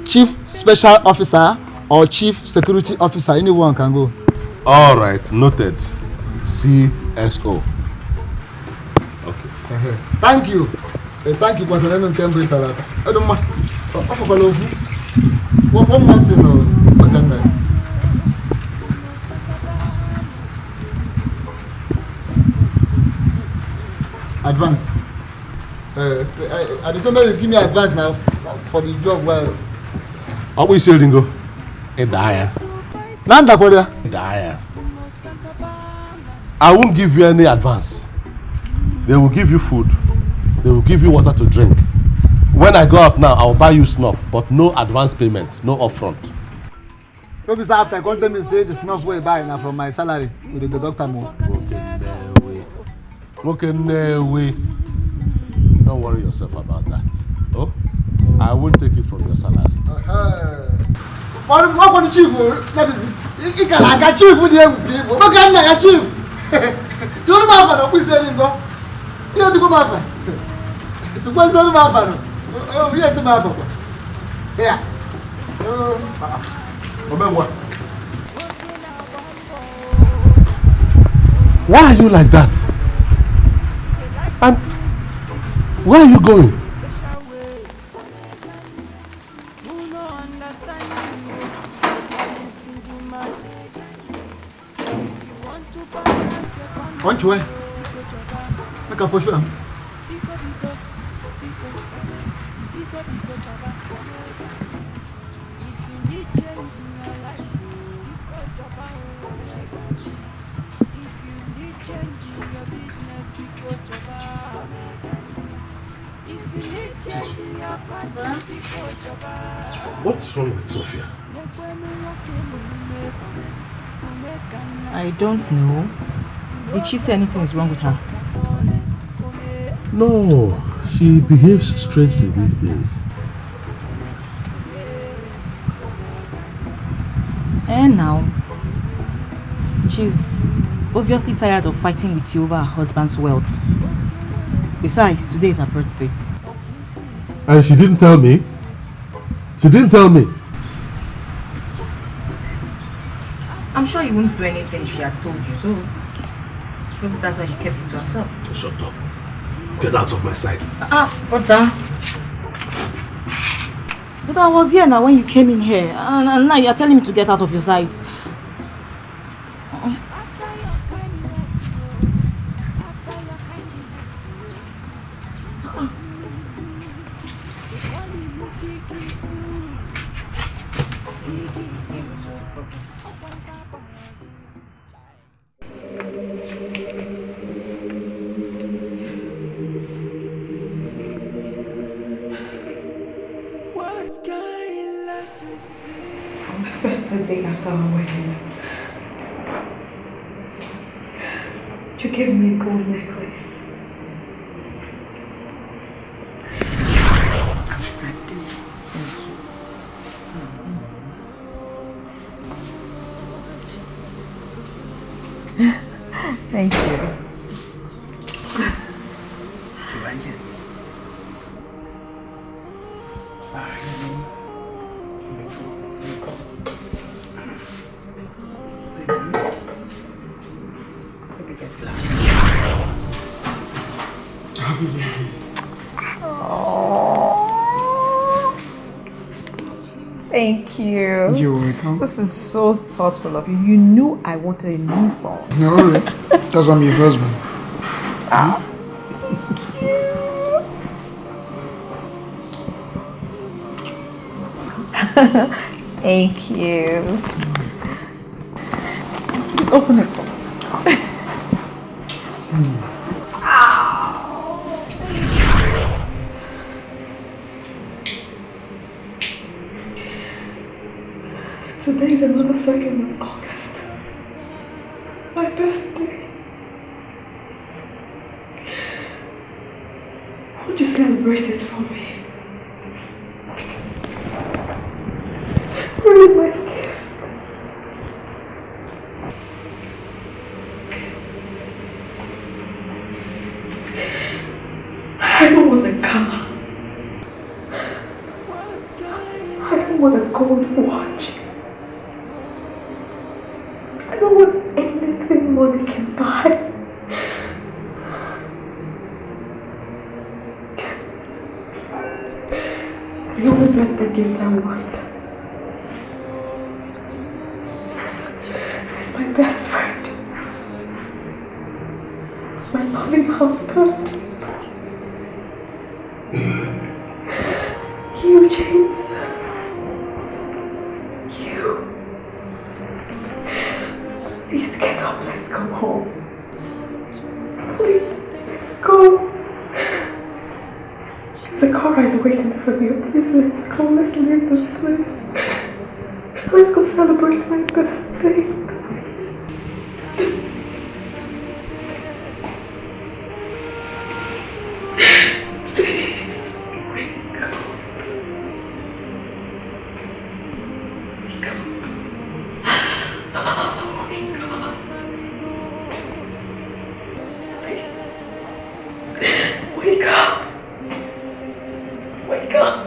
Chief Special Officer or Chief Security Officer, anyone can go.
All right, noted. CSO. Okay.
Thank you. Thank you for sending Cambridge. I don't mind. One more thing, advance. I just want you give me advance now for the job. Well,
how we selling go? Die.
Nanda Korea.
Die. I won't give you any advance. They will give you food. They will give you water to drink. When I go up now, I will buy you snuff, but no advance payment, no upfront.
Maybe after I call them and say the snuff way buy now from my salary with the doctor more.
Okay, no way. Don't worry yourself about that. Oh, I won't take it from your salary.
What the chief? That is it. I got chief with you. What can I achieve? Do the mafia, we say go. You have to go mafia. To go to the mafia. Oh, we have to mafia. Yeah.
What? Why are you like that? And where are you going?
On to it. Make a push him.
What's wrong with Sophia?
I don't know. Did she say anything is wrong with her?
No, she behaves strangely these days.
And now, she's obviously tired of fighting with you over her husband's wealth. Besides, today is her birthday.
And she didn't tell me? She didn't tell me?
I'm sure you wouldn't do anything if she had told you, so probably that's why she kept it to herself.
Just shut up. Get out of my sight.
Brother. But I was here now when you came in here, and now you're telling me to get out of your sight.
First birthday after our wedding, you gave me a gold necklace.
Thank you. Thank you.
You're welcome.
This is so thoughtful of you. You knew I wanted a new phone.
No, really. That's I'm your husband.
Thank you. Please open it.
Today is another 2nd of August. My birthday. Would you celebrate it for me? Where is my gift? I don't want a car. I don't want a gold watch. I don't want anything money can buy. You always get the gift I want. It's my best friend. My loving husband. You, James. You. Please get up, let's go home. Please, let's go. The car is waiting for me. Please, let's go. Let's leave this place. Let's go celebrate my birthday. Please. Wake up! Wake up!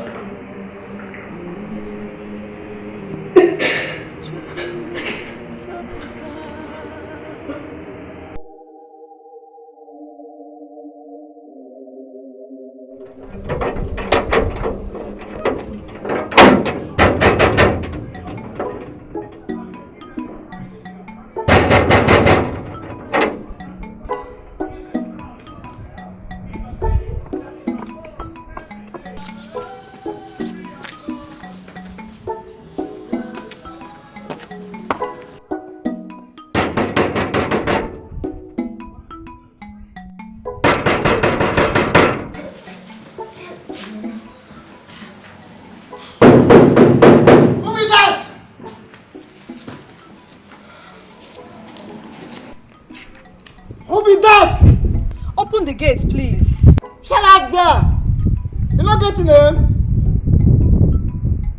Open the gate, please.
Shut up there! You're not getting him?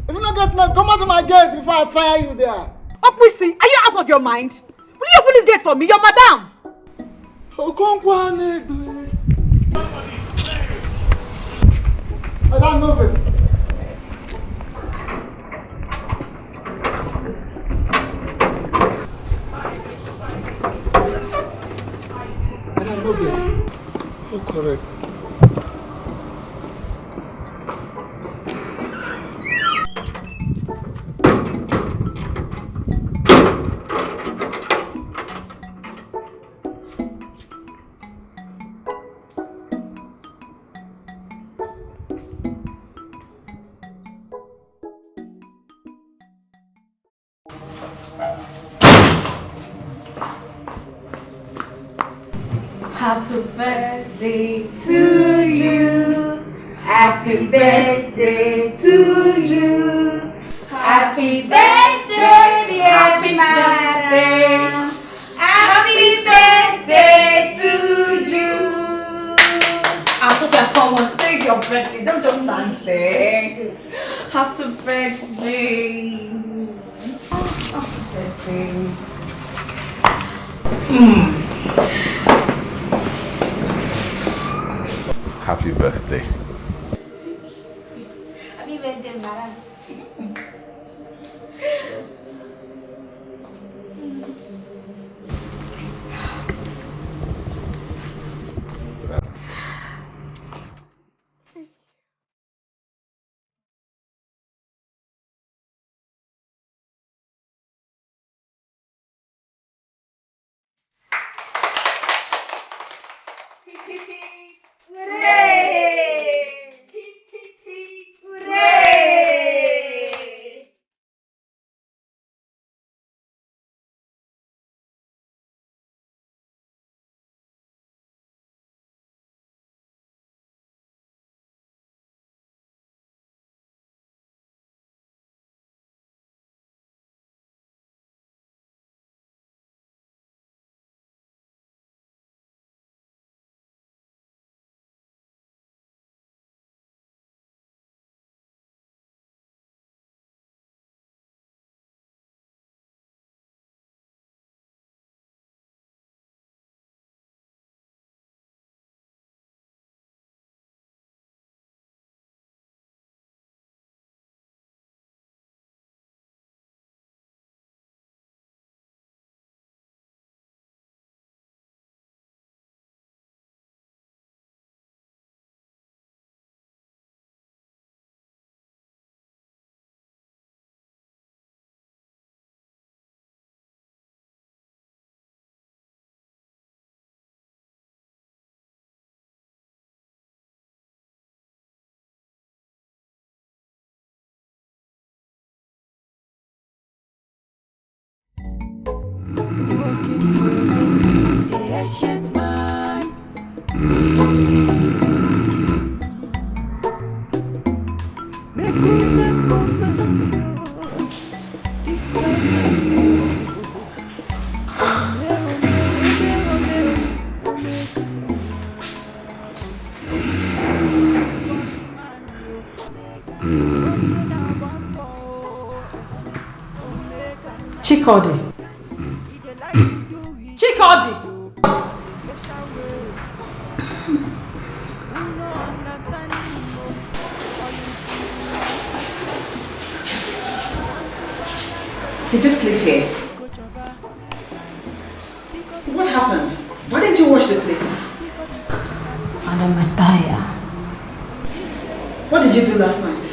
If you're not getting him, come out of my gate before I fire you there.
Opuisi, are you out of your mind? Will you open this gate for me? You're madam!
Madam, move this. Madam, move this. Correct.
Happy birthday to you. Happy birthday to you. Happy birthday, dear madam. Happy birthday to you. Sophia, come on, today's your birthday. Don't just stand there. Happy birthday. Happy birthday.
Happy birthday.
Happy birthday, madam. Hooray!
patient man. Make we make converse. This
Chikodi. Chikodi! Did you sleep here? What happened? Why didn't you wash the plates?
I'm tired.
What did you do last night?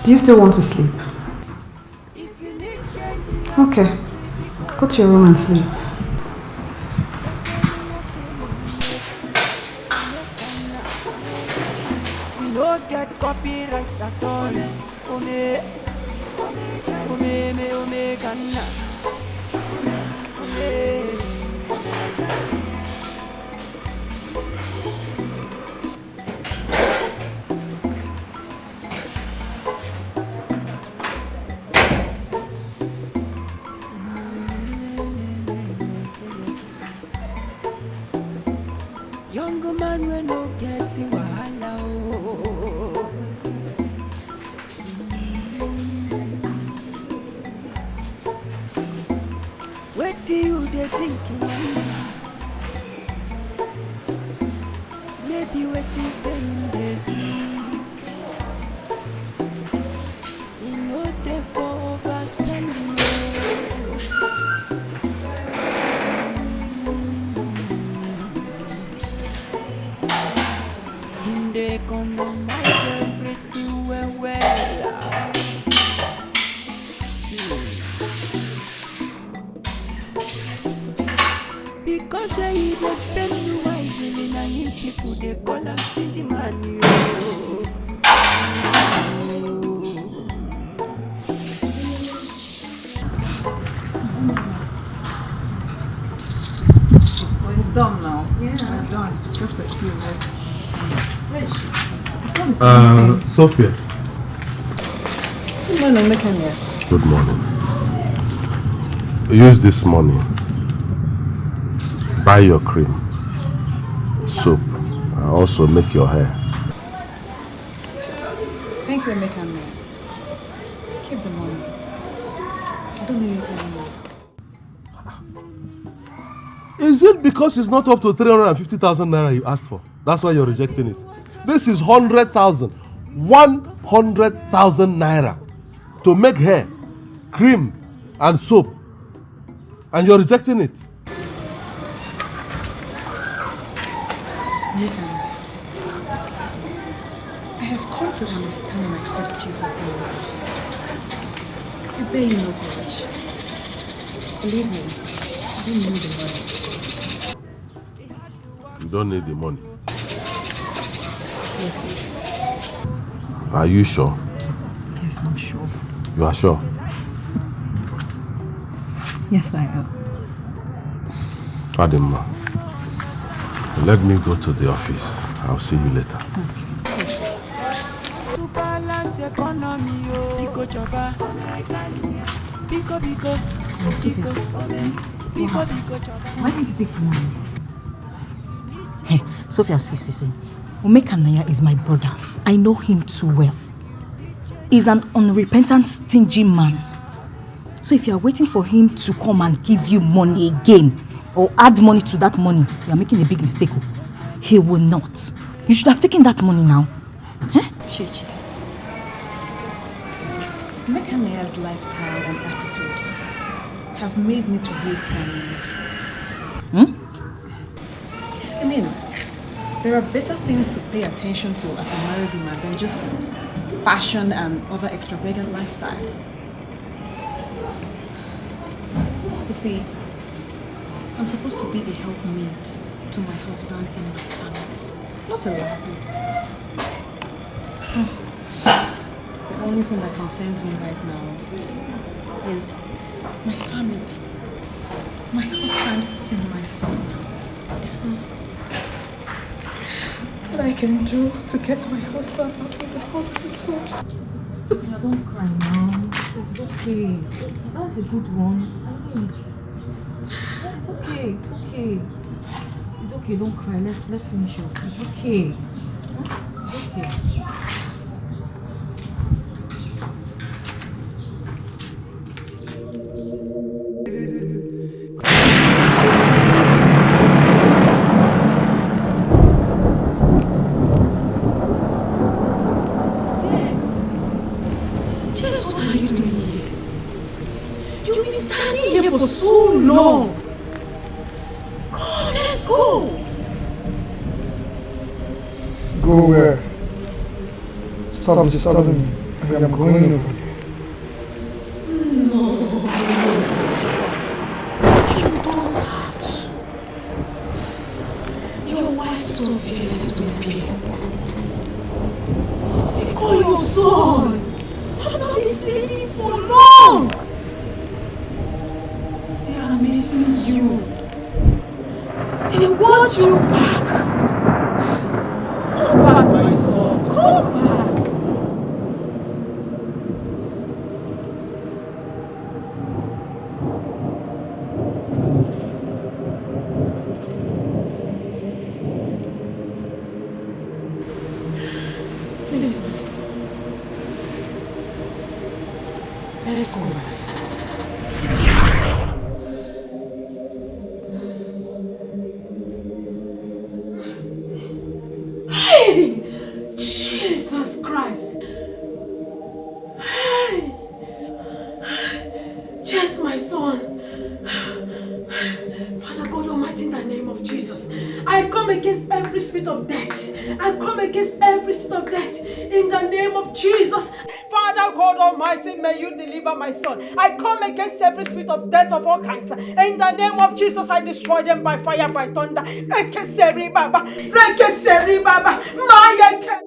Do you still want to sleep? Okay. Go to your room and sleep.
We don't get copyright at all. Ome, Ghana. Young man, we no getting wahala. Wait till you dey think, maybe wait till say you dey think. You know dey for overspending. They economize everything well. Because they dey spend wisely, na him people they call am stingy man.
Well, it's done now. Yeah, it's done. Just a few minutes.
Sophia.
Good
Good morning. Use this money. Buy your cream, soap, and also make your hair.
Thank you, Emeka. Keep the money. I don't need it anymore.
Is it because it's not up to 350,000 naira you asked for? That's why you're rejecting it. This is 100,000. 100,000 naira to make hair, cream, and soap. And you're rejecting it.
Nathan, I have come to understand and accept you for who you are. I bear you no grudge. Believe me, I don't need the money.
You don't need the money.
Yes.
Are you sure?
Yes, I'm sure.
You are sure?
Yes, I am.
Adima, let me go to the office. I'll see you later.
To balance economy, Biko Choba, Biko,
Why did you take the money? Hey, Sophia, see. Omekanaya is my brother. I know him too well. He's an unrepentant, stingy man. So if you are waiting for him to come and give you money again, or add money to that money, you are making a big mistake. He will not. You should have taken that money now.
Chichi. Omekanaya's lifestyle and attitude have made me to re-examine myself. I mean, there are better things to pay attention to as a married woman than just fashion and other extravagant lifestyle. You see, I'm supposed to be a helpmate to my husband and my family, not a liability. The only thing that concerns me right now is my family, my husband and my son. What I can do to get my husband out of the hospital.
Sophia, don't cry now. It's okay. That's a good one. I mean, it's okay. It's okay. It's okay. Don't cry. Let's finish up. It's okay. It's okay.
For so long. Go, let's go.
Go where? Stop disturbing me. I am going over there.
No, you don't have to. Your wife Sophia is weeping. Call your son. I've not been sleeping for long. I'm missing you. They want you back. Come back, my son. Come back. Please, let's go, Master. Jesus Christ! Hey! Yes, my son! Father God Almighty, in the name of Jesus, I come against every spirit of death. I come against every spirit of death in the name of Jesus. Father God Almighty, may you deliver my son. I come against every spirit of death of all kinds. In the name of Jesus, I destroy them by fire, by thunder. Rekeseri Baba, Rekeseri Baba, Maya.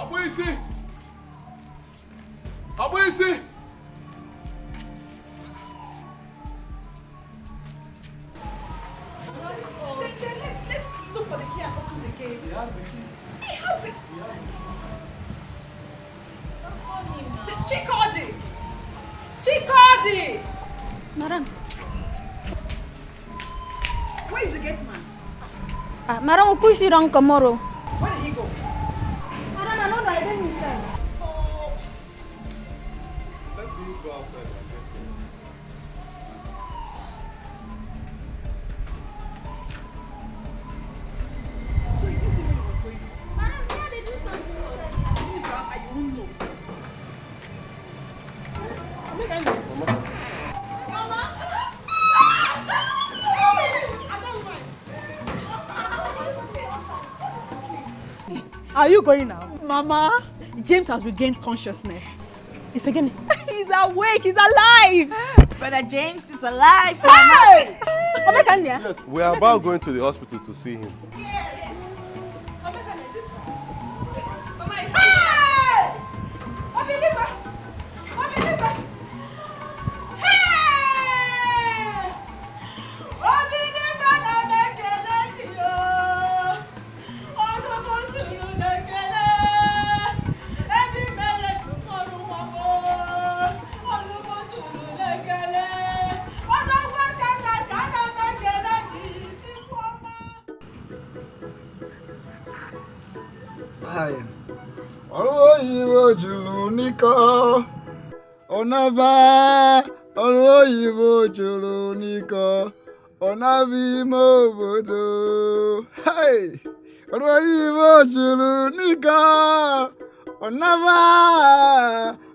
Abuisi! Abuisi!
Let's look for the key and open the gate. He has the key. He has the key. That's not him now. Chikodi! Chikodi!
Madam.
Where is the gate man?
Madam, we'll push it on tomorrow.
Where did he go?
Madam, I know that I didn't inside.
Let me go outside.
So you didn't see where he was going? Madam, yeah, they do something. You need to ask her, you won't know. Mama!
Are you going now? Mama, James has regained consciousness. He's again. He's awake. He's alive.
Brother James is alive.
Hey!
Yes, we are about going to the hospital to see him.
Olóyìnbó jùlọ nìkan, ọ̀nàbà. Olóyìnbó jùlọ nìkan, ọ̀nàbí mọ́bòdò. Olóyìnbó jùlọ nìkan, ọ̀nàbà.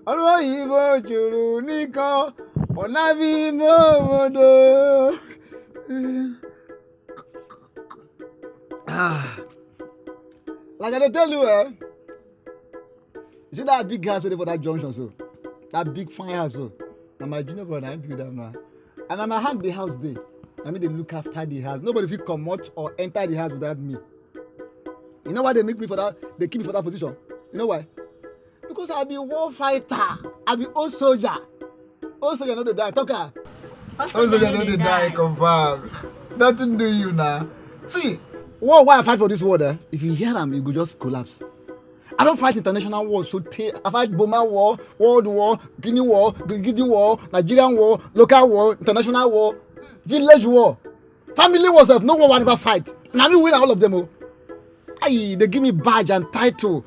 Olóyìnbó jùlọ nìkan, ọ̀nàbí mọ́bòdò. Like I tell you, you see that big house for that junction, so that big fine house, so. Now my junior brother, I'm build that now, and I'm hang the house there. I mean, they look after the house. Nobody will come out or enter the house without me. You know why they make me for that? They keep me for that position. You know why? Because I'll be war fighter. I'll be old soldier. Old soldier not to die. Talker. Old soldier not to die. Confirm. Nothing do you now. See. Why I fight for this war, if you hear them, you could just collapse. I don't fight international wars, so I fight Burma war, World War, Guinea war, Gigi war, Nigerian war, local war, international war, village war, family wars. No one will ever fight. And I will win all of them. They give me badge and title,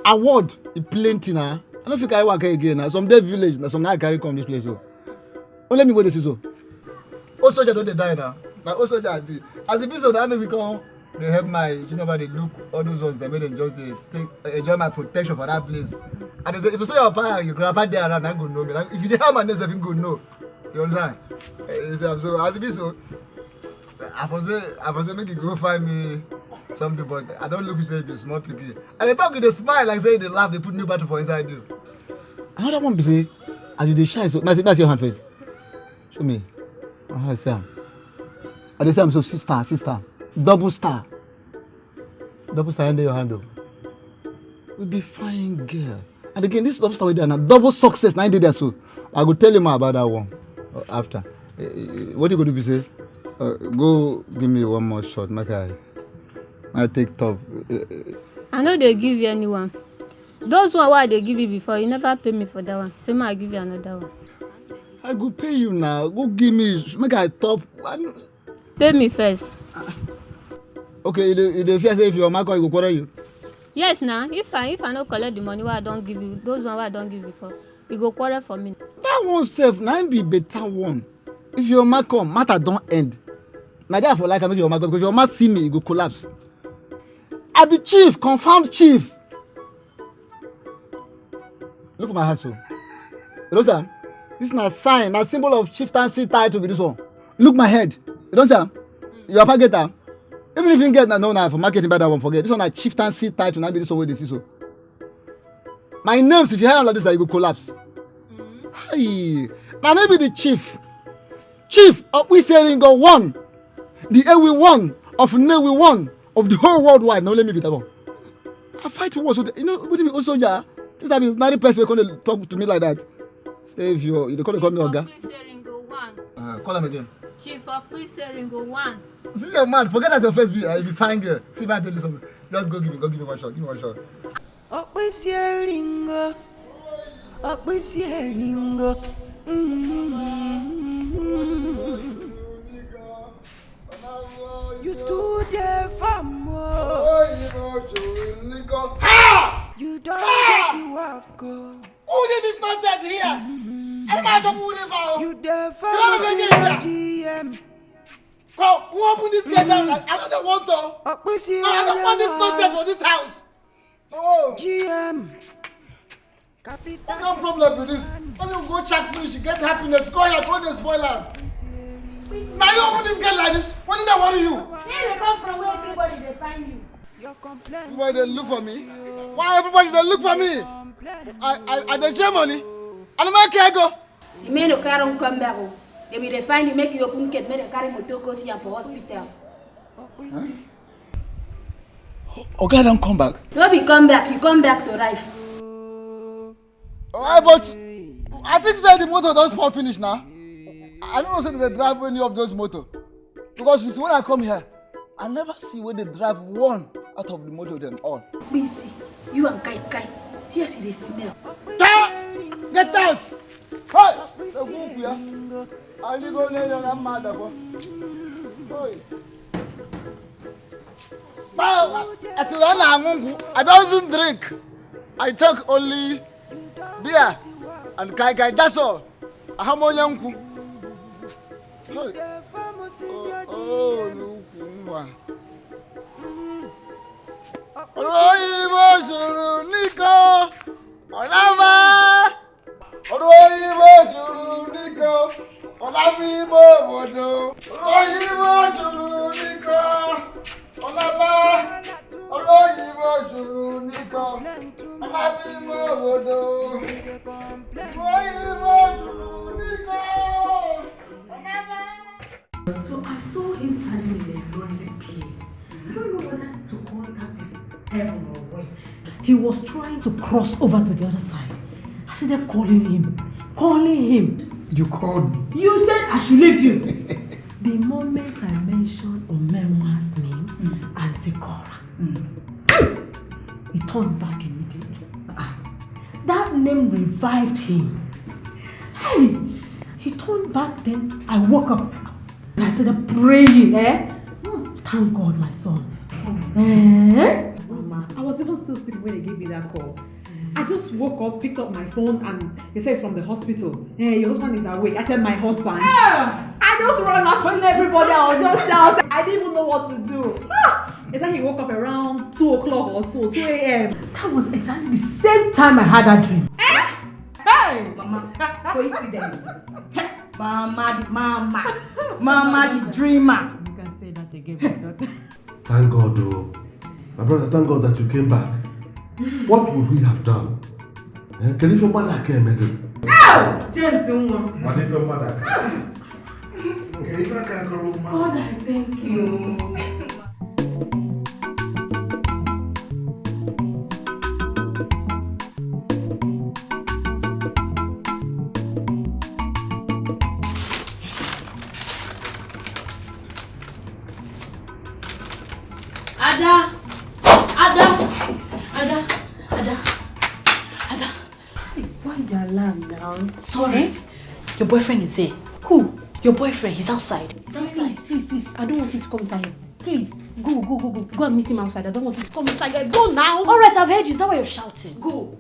award, plenty now. I don't think I work again now. Some day village, some now I carry come this place. So. Don't let me go this so. Oh, soldier don't they die now. Now, also that as a piece of that, make come, they help my, you know, they look all those ones. They made them just they enjoy my protection for that place. And if you say your pa, your grandpa there around, I go know me. Like, if you have my name, you go know. You understand? So as a piece of, I was say make you go find me something, but I don't look at you small piggy. And they talk with a smile, like say they laugh, they put new battle for inside you. Another one be say, as you dey shine, so let's see your hand first. Show me. I say. And they say I'm so sister, double star under your handle. We'll be fine, girl. And again, this double star we there now, double success. Now I there, so I go tell you more about that one after. What you gonna do? Say, go give me one more shot, make I take top.
I know they give you anyone. Those one why they give you before, you never pay me for that one. So I give you another one.
I go pay you now. Go give me, make I top.
Pay me first.
Okay, the fear say if your mark, you go quarter you.
Yes, now if I don't collect the money, why I don't give you those one why I don't give before, you go quarter for me.
That one self now be better one. If your mark come, matter don't end. Now therefore like I make your mark because your mark see me, you go collapse. I be chief, confirmed chief. Look at my hand, so. You know, sir? This is a sign, a symbol of chieftaincy title with this one. Look my head. You know, sir? You are a getter. Even if you get no for marketing by that one, forget. This one a chieftaincy title, now be this one where they see so. My names, if you hear all of this, you go collapse. Hey. Now maybe the chief. Chief of we say go one. The A we one of Ne we one of the whole worldwide. Now let me be that one. I fight for what? So you know, what do you mean, oh soldier? This time is married person going to talk to me like that. If you call me Oga. Call him again.
Chief of Police Ringo 1.
See your man, forget that your face be if you find girl. See if I tell you something. Just go give me one shot. Give me one shot.
Ringo. You do the famo. You don't get to work. Who did this nonsense here? You the famo GM.
Come, who opened this gate down? I don't want to. I don't want this nonsense for this house. Oh.
GM.
What no problem with this? When you go check fish, you get happiness. Go here, go to spoiler. Now you open this gate like this. What did I worry you?
Where they come from? Where everybody they find you?
Everybody they look for me. Why everybody they look for me? I they share money. And my care go.
The men who can't come back. They will find you, make you open gate, make them carry motor go see for hospital.
Huh? Okay, don't come back.
No, be come back. You come back to life.
Alright, but I think say the motor don't spot finish now. I don't know say they drive any of those motor. Because since when I come here, I never see where they drive one out of the motor them all.
Busy. You and Kai. See as they smell.
Get out! Hey! The wolf here. I live on there, I'm mad about. I don't drink. I take only beer and kai. That's all. I have more young. Oh, look.
So I saw him standing in a lonely place. I don't know whether to call that place heaven or where. He was trying to cross over to the other side. I see them calling him.
You called me?
You said I should leave you. The moment I mentioned Omenwa's name and Sikora, he turned back immediately. That name revived him. Hey, he turned back, then I woke up. I started praying, Thank God, my son.
Mama, I was even still sleeping when they gave me that call. I just woke up, picked up my phone, and they said it's from the hospital. Hey, your husband is awake. I said, my husband. I just ran out calling everybody. I was just shouting. I didn't even know what to do. It's like he woke up around 2 o'clock or so, 2 a.m.
That was exactly the same time I had that dream.
Hey!
Mama, coincidence. Mama the dreamer. You can say that again, brother.
Thank God, though. My brother, thank God that you came back. What would we have done? Can you feel mother came, madam?
Ow! James,
What if your mother
God, I thank you.
Ada.
Why the alarm now?
Sorry. Your boyfriend is here.
Who?
Your boyfriend. He's outside.
Please. I don't want you to come inside here. Please, go. Go and meet him outside. I don't want you to come inside here. Go now.
All right, I've heard you. Is that why you're shouting?
Go.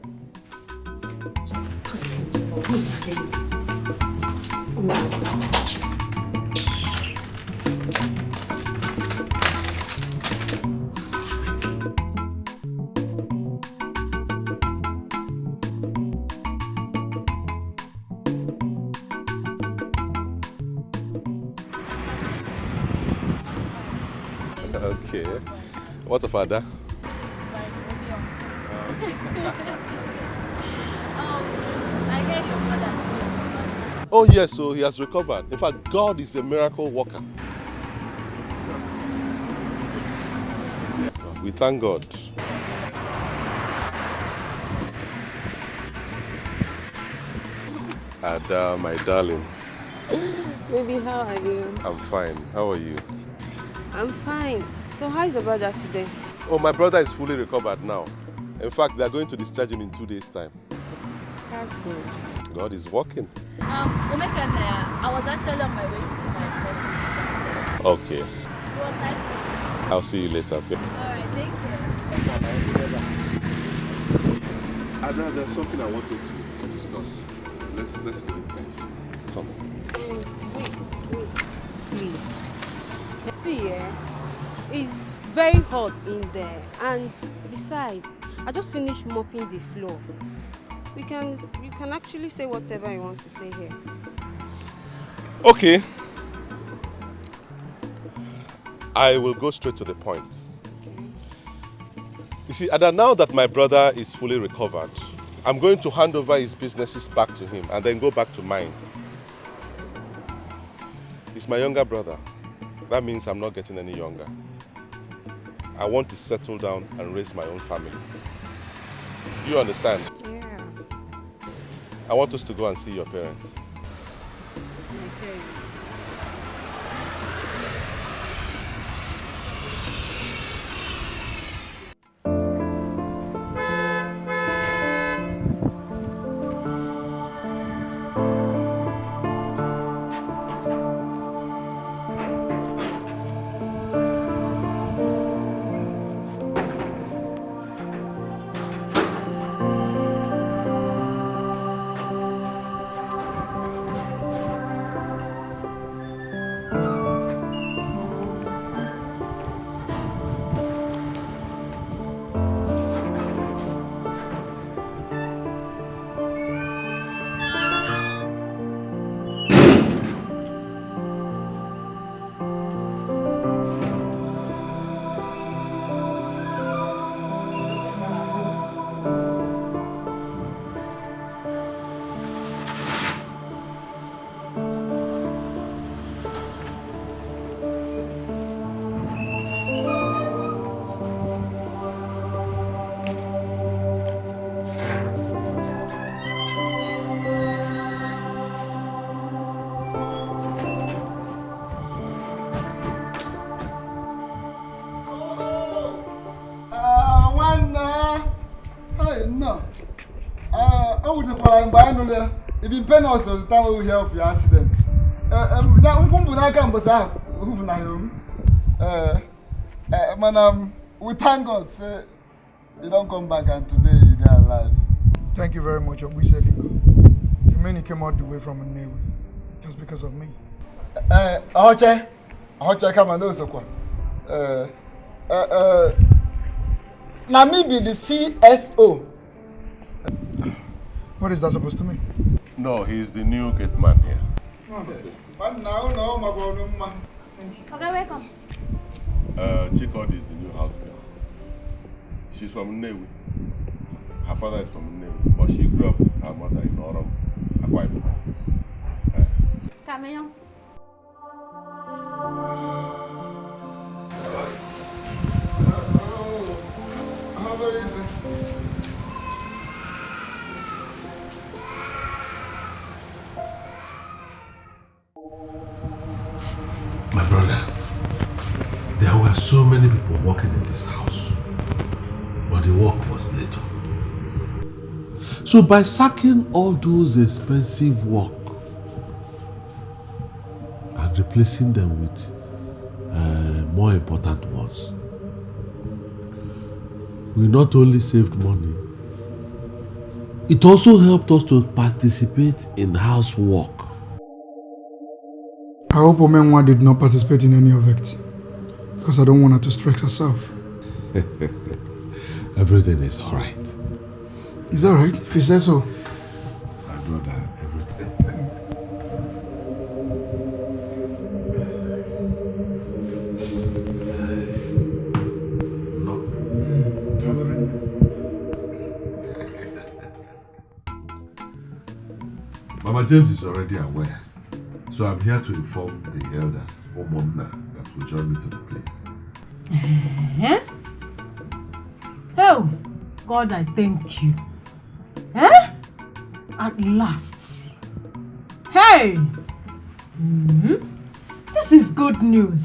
Okay. What of Ada?
I heard your brother's been.
Oh yes, so he has recovered. In fact, God is a miracle worker. We thank God. Ada, my darling.
Baby, how are you?
I'm fine. How are you?
I'm fine. So how is your brother today?
Oh, my brother is fully recovered now. In fact, they are going to discharge him in 2 days' time.
That's good.
God is working.
I was actually on my way to see my cousin.
Okay.
It was nice.
I'll see you later, okay?
Alright, thank you.
Ada, there's something I wanted to discuss. Let's go inside. Come.
Wait, please. See, it's very hot in there, and besides, I just finished mopping the floor. You can actually say whatever you want to say here.
Okay. I will go straight to the point. You see, Ada, now that my brother is fully recovered, I'm going to hand over his businesses back to him and then go back to mine. He's my younger brother. That means I'm not getting any younger. I want to settle down and raise my own family. Do you understand?
Yeah.
I want us to go and see your parents.
My parents.
If you pay us the time we hear of your accident. We thank God, say you don't come back and today you're alive.
Thank you very much, Obuselingo. You mean you came all the way from ONYII just because of me?
Ahoche come and also now me be the CSO.
What is that supposed to mean?
No, he's the new gate man here.
But now, no, my boy.
Okay, welcome.
Chikod is the new house girl. She's from ONYII. Her father is from ONYII, but she grew up with her mother in Orom, Akwa Ibom.
Come here.
My brother, there were so many people working in this house, but the work was little. So by sacking all those expensive work and replacing them with more important ones, we not only saved money, it also helped us to participate in housework.
I hope ONYII did not participate in any of it, because I don't want her to stress herself.
Everything is alright.
It's alright, if you say so.
My brother, everything. Mama James is already aware, so I'm here to inform the elders or Momna that will join me to the place.
Oh, God, I thank you. At last. Hey! This is good news.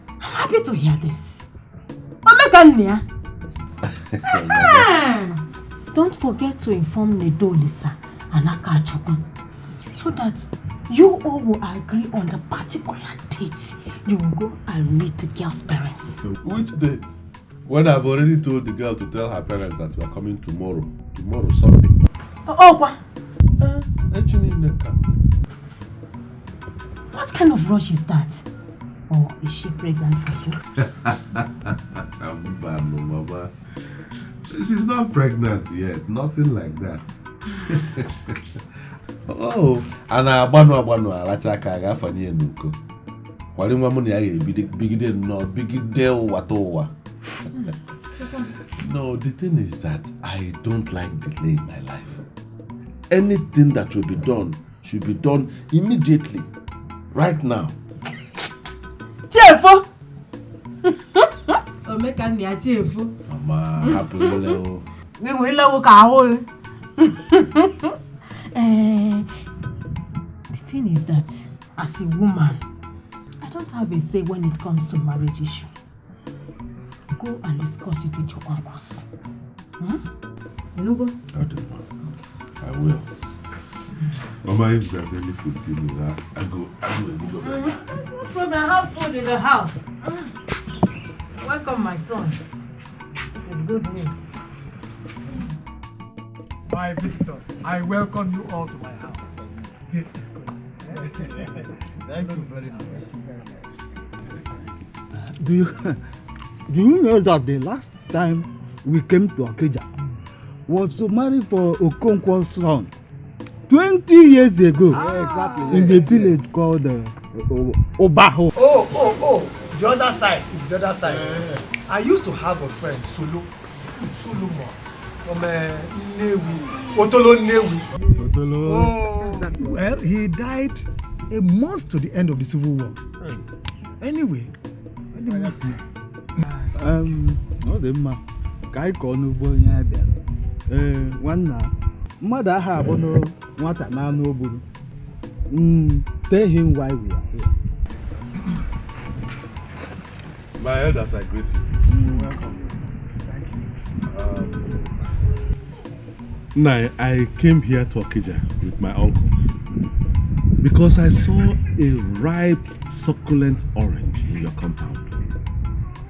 I'm happy to hear this. Omekania. Don't forget to inform Nedo, Lisa, and Akachukwu so that you all will agree on the particular date you will go and meet the girl's parents.
Which date? When I've already told the girl to tell her parents that we are coming tomorrow. Tomorrow, Sunday.
What kind of rush is that? Or is she pregnant for you?
Mama. She's not pregnant yet. Nothing like that. Oh, and abanu alachaka agafanye nuko. Kwali nwa mu na ya bigide no bigide watowa. No, the thing is that I don't like delay in my life. Anything that will be done should be done immediately, right now.
Chefo! Omekania chefo.
Mama, happy level.
We will level kaho. The thing is that as a woman, I don't have a say when it comes to marriage issue. Go and discuss it with your uncles. You go?
I will. Mama, if there's any food, give me that. I go.
No problem. I have food in the house. Welcome, my son. This is good news.
My visitors, I welcome you all to my house. This is good. Thank you very much.
Do you know that the last time we came to Okija was to marry for Okonkwo's son 20 years ago?
Exactly.
In the village called Obaho.
Oh, the other side. It's the other side. I used to have a friend, Sulu Mo, from Newi, Otolo Newi.
Exactly.
Well, he died a month to the end of the Civil War. Anyway,
no, the man. Kai kono boy ya bia. Nwanna, mmadụ aha abono nwata na n'oburu. Tell him why we are here.
My elders, I greet you.
Welcome. Thank you.
Now, I came here to Okija with my uncles because I saw a ripe, succulent orange in your compound.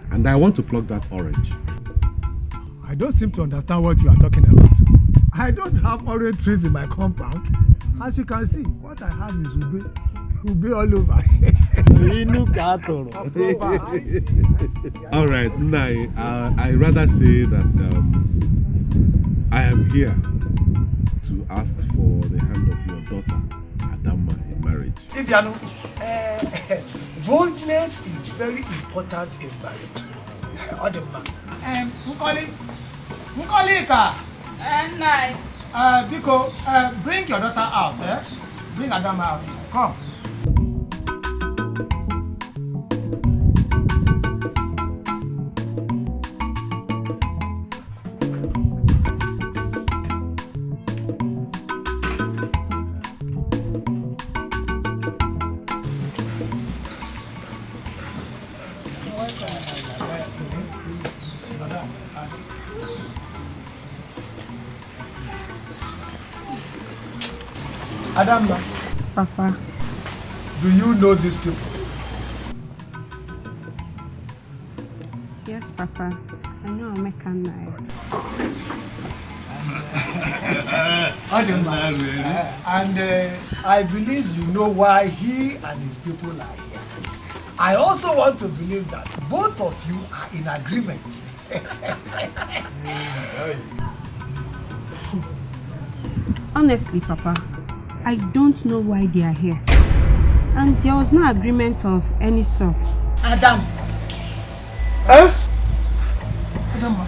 And I want to pluck that orange.
I don't seem to understand what you are talking about. I don't have orange trees in my compound. As you can see, what I have is ube all over.
All right, now I rather say that I am here to ask for the hand of your daughter, Adama, in marriage.
Ibiano, boldness is very important in marriage. Adama. Nkolika. Biko, bring your daughter out. Bring Adama out here. Come. Adama.
Papa.
Do you know these people?
Yes, Papa. I know I'm a
And I believe you know why he and his people are here. I also want to believe that both of you are in agreement.
Honestly, Papa, I don't know why they are here. And there was no agreement of any sort.
Adam. Adama.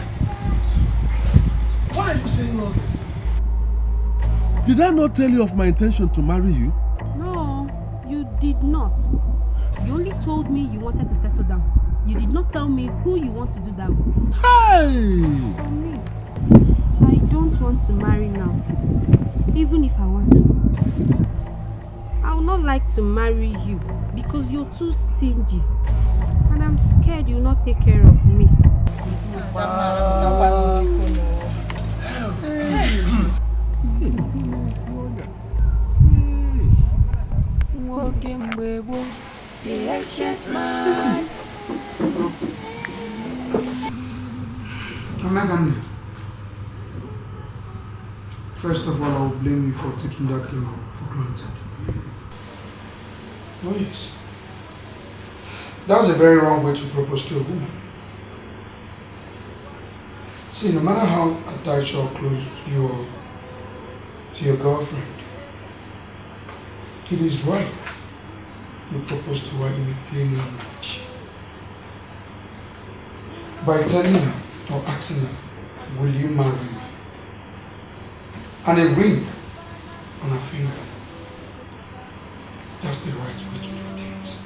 Why are you saying all this?
Did I not tell you of my intention to marry you?
No, you did not. You only told me you wanted to settle down. You did not tell me who you want to do that with.
Hey!
For me, I don't want to marry now. Even if I want to. would not like to marry you because you're too stingy. And I'm scared you'll not take care of me.
Walking with the ancient man.
Megan, first of all, I will blame you for taking that girl for granted. Oh yes. That's a very wrong way to propose to a woman. See, no matter how attached or close you are to your girlfriend, it is right you propose to her in a plain language. By telling her or asking her, will you marry me? And a ring on her finger. That's the right way to do things.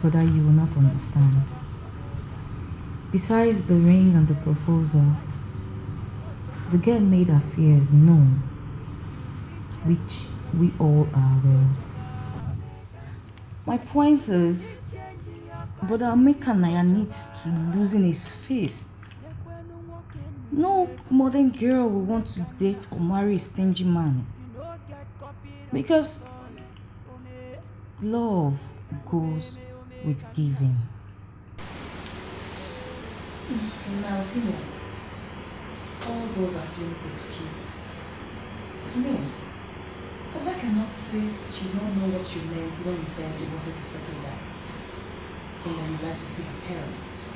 Brother, you will not understand. Besides the ring and the proposal, the girl made her fears known, which we all are aware. My point is, Brother Mekanaya needs to loosen his fist. No modern girl will want to date or marry a stingy man. Because love goes with giving.
In my opinion, all those are flimsy excuses. I mean, Papa cannot say she did not know what you meant when you said you wanted to settle down. And then you'd like to see her parents.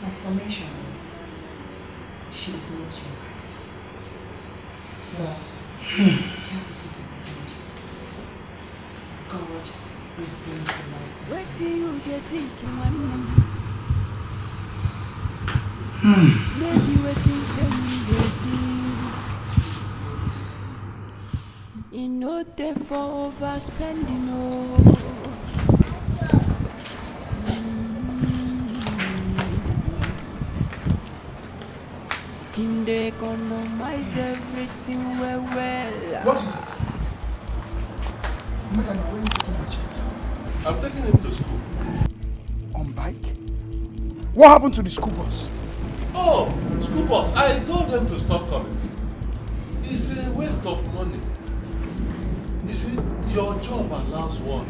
My summation is, she is not your wife. So, you have to put it behind you. God will bring the right person.
What do you get thinking, man? Maybe waiting, saying waiting. You know, therefore, overspending, oh. Him they economize everything well.
What is it? Megan, where are you taking my child?
I'm taking him to school.
On bike? What happened to the school bus?
Oh, school bus. I told them to stop coming. It's a waste of money. You see, your job allows one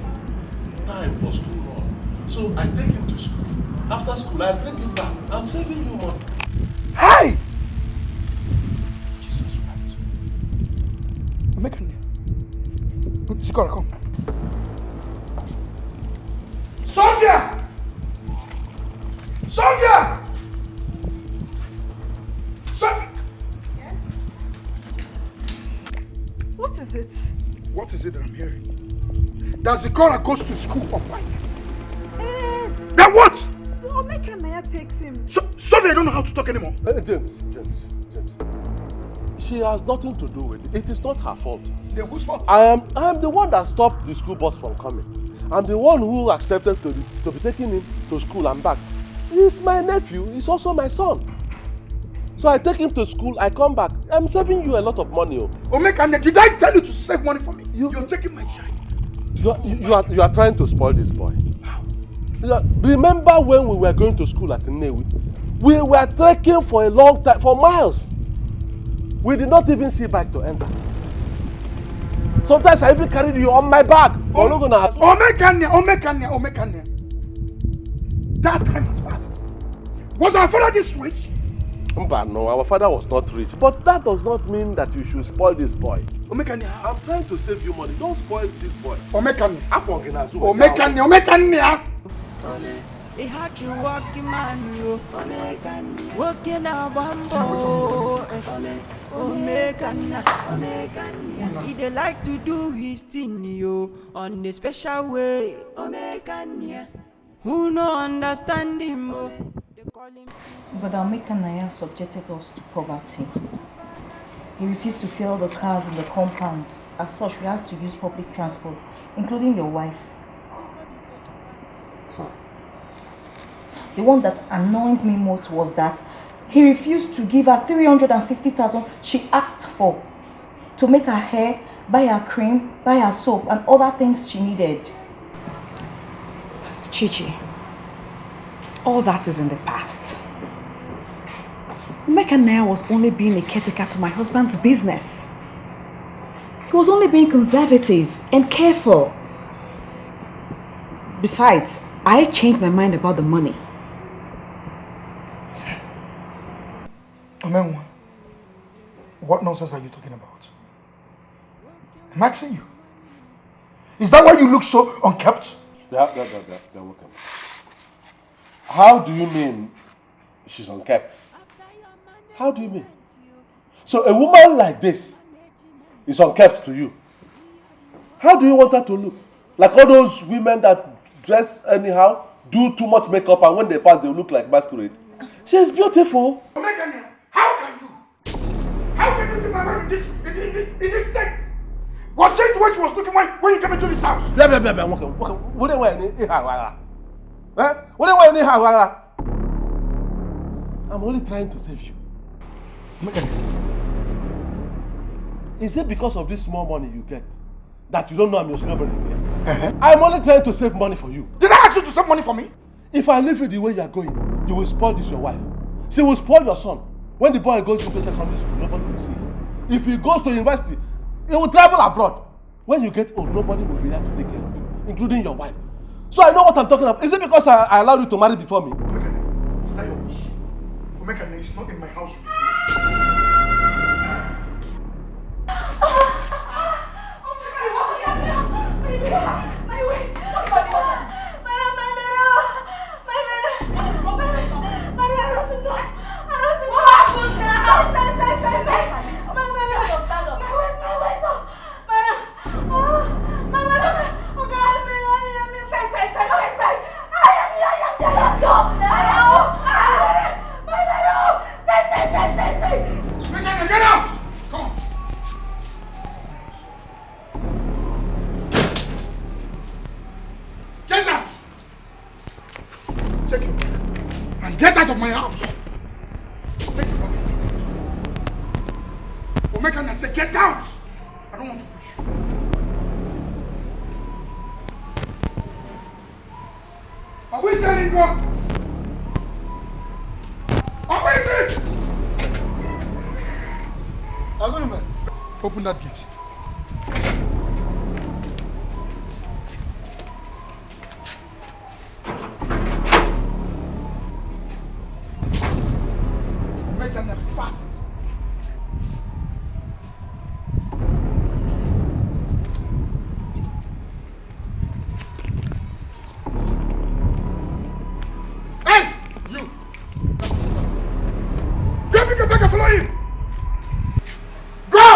time for school run. So I take him to school. After school, I bring him back. I'm saving you money.
Hey! Jesus Christ. Megan, Sikora, come. Sophia! Sophia!
Yes? What is it?
What is it that I'm hearing? That Sikora goes to school on bike. Then what?
Mekanaya takes him.
Sophia, I don't know how to talk anymore.
James. She has nothing to do with it. It is not her fault.
Then whose fault?
I am the one that stopped the school bus from coming. I'm the one who accepted to be taking him to school and back. He's my nephew. He's also my son. So I take him to school, I come back. I'm saving you a lot of money.
Omekane, did I tell you to save money for me? You're taking my child.
You are trying to spoil this boy. How? Remember when we were going to school at Nnewi? We were trekking for a long time, for miles. We did not even see bike to enter. Sometimes I even carried you on my back.
Omekane. That time has passed. Was our father this rich?
No, our father was not rich. But that does not mean that you should spoil this boy.
Omekane,
I'm trying to save you money. Don't spoil this boy.
Omekane.
They had to walk in man, walking a bambo. He they like to do his thing, on the special way. Who no understand him?
But Mekanaya subjected us to poverty. He refused to fill the cars in the compound. As such, we had to use public transport, including your wife. The one that annoyed me most was that he refused to give her 350,000 she asked for to make her hair, buy her cream, buy her soap, and other things she needed.
Chichi, all that is in the past. Mekanaya was only being a caretaker to my husband's business. He was only being conservative and careful. Besides, I changed my mind about the money.
Omenwa, what nonsense are you talking about? I'm asking you. Is that why you look so unkept?
Yeah, welcome. How do you mean she's unkept? How do you mean? So a woman like this is unkept to you. How do you want her to look? Like all those women that dress anyhow, do too much makeup, and when they pass, they look like masquerade. She is beautiful.
How can you keep my wife in this state? Was that the way she was looking when you came into this house?
I'm only trying to save you. Is it because of this small money you get that you don't know I'm your senior brother again? I'm only trying to save money for you.
Did I ask you to save money for me?
If I leave you the way you are going, you will spoil this your wife. She will spoil your son. When the boy goes into secondary school, nobody will see him. If he goes to university, he will travel abroad. When you get old, nobody will be there to take care of you, including your wife. So I know what I'm talking about. Is it because I allowed you to marry before me?
Is that your wish? Omekane is not in my house.
My waist!
Get out! Come on! Get out! Take your bag and get out of my house! Take your bag. Omekane said, get out! I don't want to push you. Are we selling one? Are we selling? Agreement. Open that gate. Make them fast. Hey! You! Get me back and follow him! Go!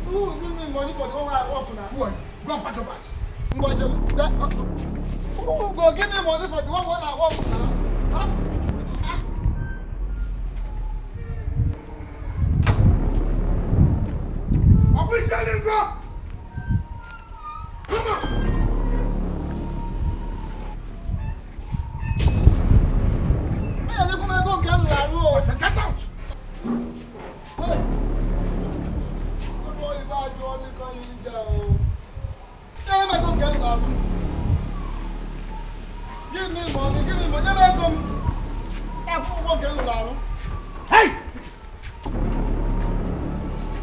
Who will give me money for the one I walk now? Who are you? Go and pack your bags. Who will go give me money for the one I walk now? Huh? Are we selling go? Come on! Hey, look at me go get la road. Get out! Hey! What if I do only call you down? Hey, I go get la road. Give me money. Let me go. I'm for get la road. Hey!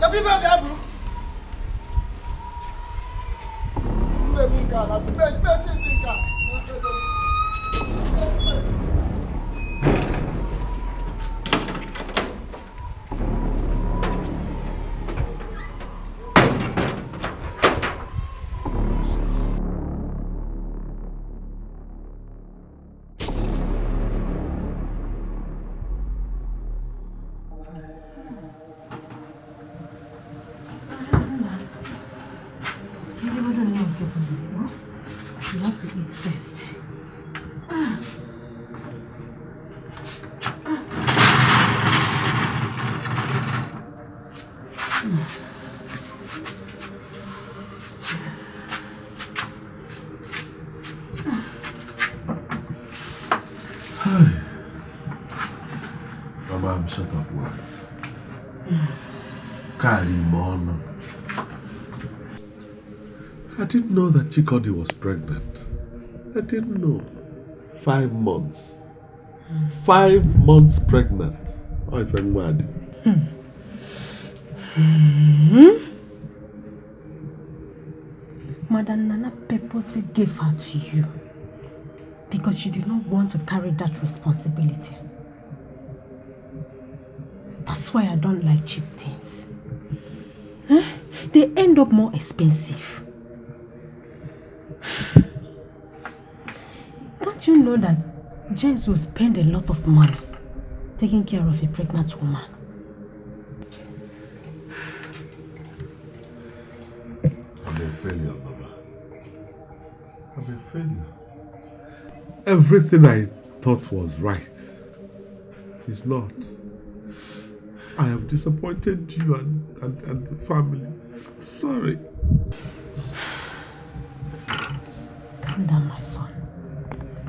The people there, bro. That's the best thing.
You have to eat first.
Mama, I'm short of words. I didn't know that Chikodi was pregnant. I didn't know. 5 months. 5 months pregnant. Oh, if I'm mad.
Madam Nana purposely gave her to you because she did not want to carry that responsibility. That's why I don't like cheap things. They end up more expensive. Don't you know that James will spend a lot of money taking care of a pregnant woman?
I'm a failure, Baba. I'm a failure. Everything I thought was right is not. I have disappointed you and the family. Sorry.
Calm down, my son.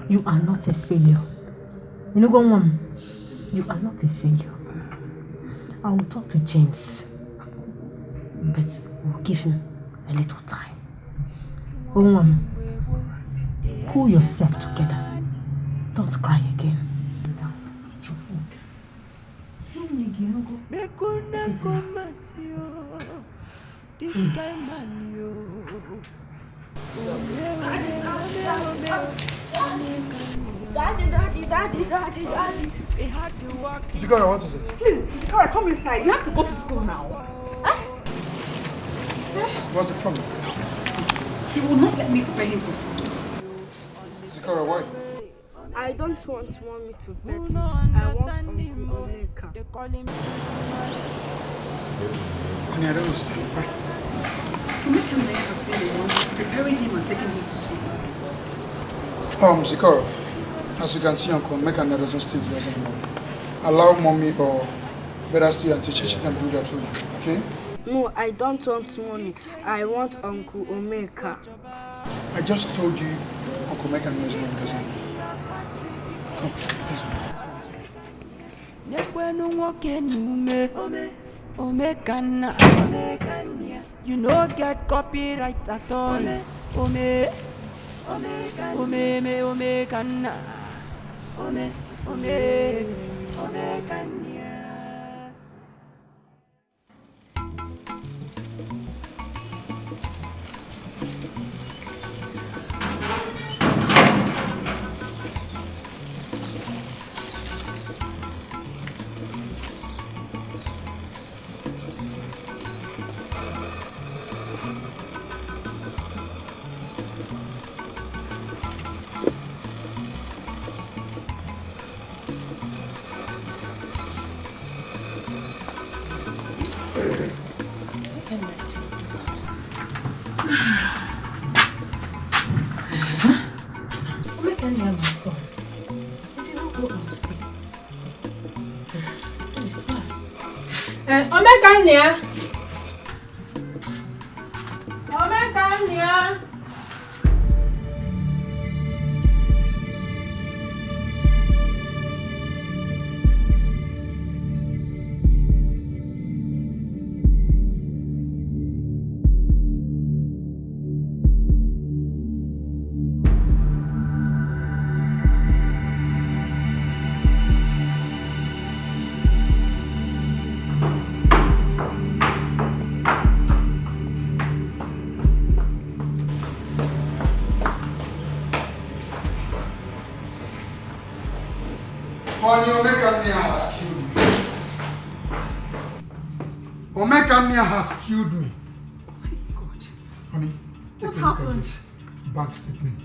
You are not a failure. You know, go on. You are not a failure. I will talk to James, but we'll give him a little time. Go on. Pull yourself together. Don't cry again.
This guy man yo. Daddy. They had to walk.
Sikora, what is it?
Please, Sikora, come inside. You have to go to school now.
What's the problem?
He will not let me prepare him for school.
Sikora, why?
I don't want mommy to bet me. I want Uncle Omeka.
Honey, I don't understand. Why?
Omeka has been the one preparing him and taking him to school.
Sikora, as you can see, Uncle Omeka doesn't stay with us anymore. Allow mommy or better still and teacher can do that for you, okay?
No, I don't want mommy. I want Uncle Omeka.
I just told you Uncle Omeka is not with us anymore.
You no get copyright at all.
Omeka has killed me.
God.
Honey,
What happened?
Bank statement.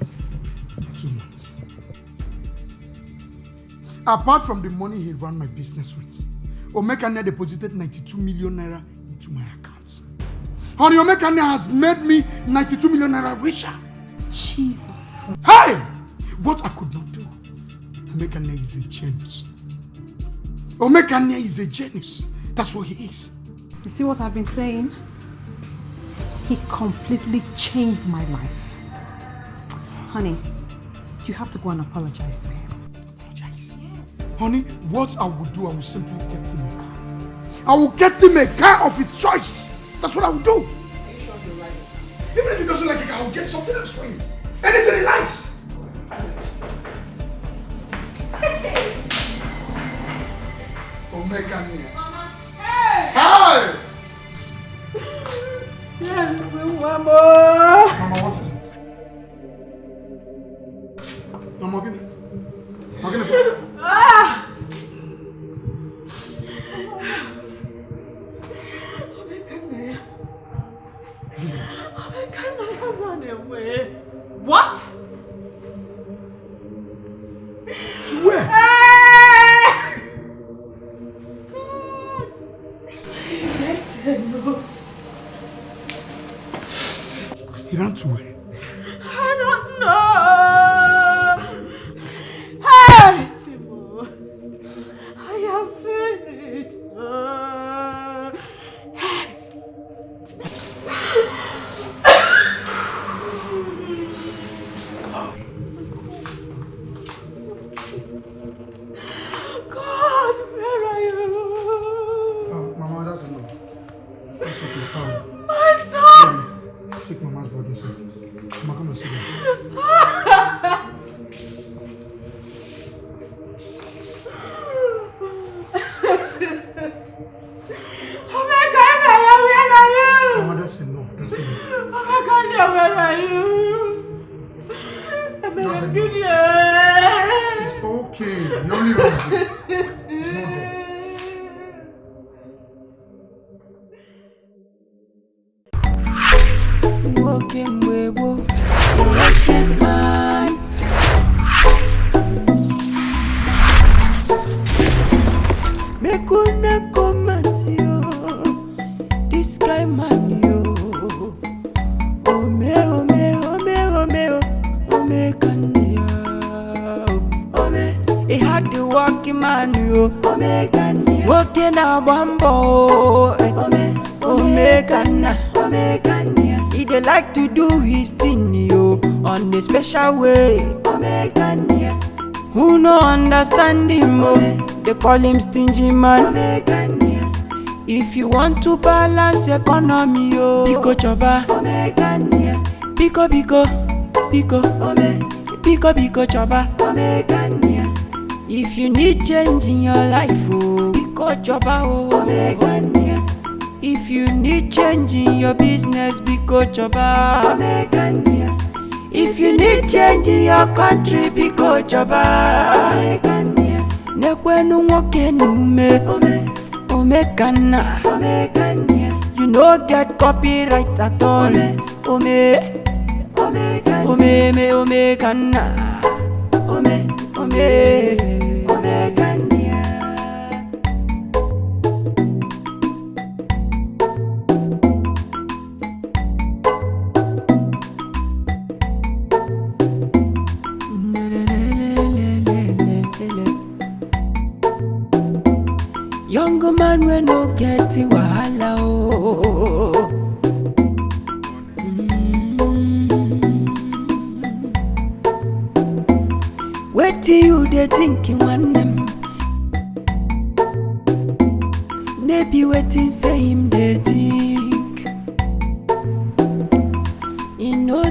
2 months. Apart from the money he ran my business with, Omeka deposited 92 million naira into my account. Honey, Omeka has made me 92 million naira richer.
Jesus.
Hey! What I could not do. Omeka is a genius. Omeka is a genius. That's what he is.
You see what I've been saying? He completely changed my life. Honey, you have to go and apologize to him.
Apologize? Yes. Honey, what I will do, I will simply get him a car. I will get him a car of his choice. That's what I will do. Even if he doesn't like a car, I will get something else for him. Anything he likes. Omega Nia. Hi! Mama, what is it? Mama, give me.
Run away. What?
Where?
He left a note.
He ran to where?
I don't know. Hey, Chimo. I am finished. God, where are you?
Oh, Mama, that's enough. That's okay.
My son!
Take Mama's body inside. Mama, come and sit down.
Omega, where are you?
Mama, that's enough. That's enough.
Omega, where are you?
That's enough. It's okay. You only run away. It's not there.
Walking webo, ancient man. Mekuna komasio, this guy man yo. Ome kanya. Ome, he had the walking man yo. Ome kanya. Walking a bambo. Ome kanya. He dey like to do his thing yo on a special way. Who no understand him they call him stingy man. If you want to balance economy yo, Biko choba. Biko choba. If you need change in your life oh, Biko choba oh. If you need change in your business, Biko choba. If you need change in your country, Biko choba. Nekwenu woke nume, omekana. You no get copyright at all. Omekana. Young man we no get wahala oh. Wait till you dey thinking one them. Maybe waiting say him dey think. He no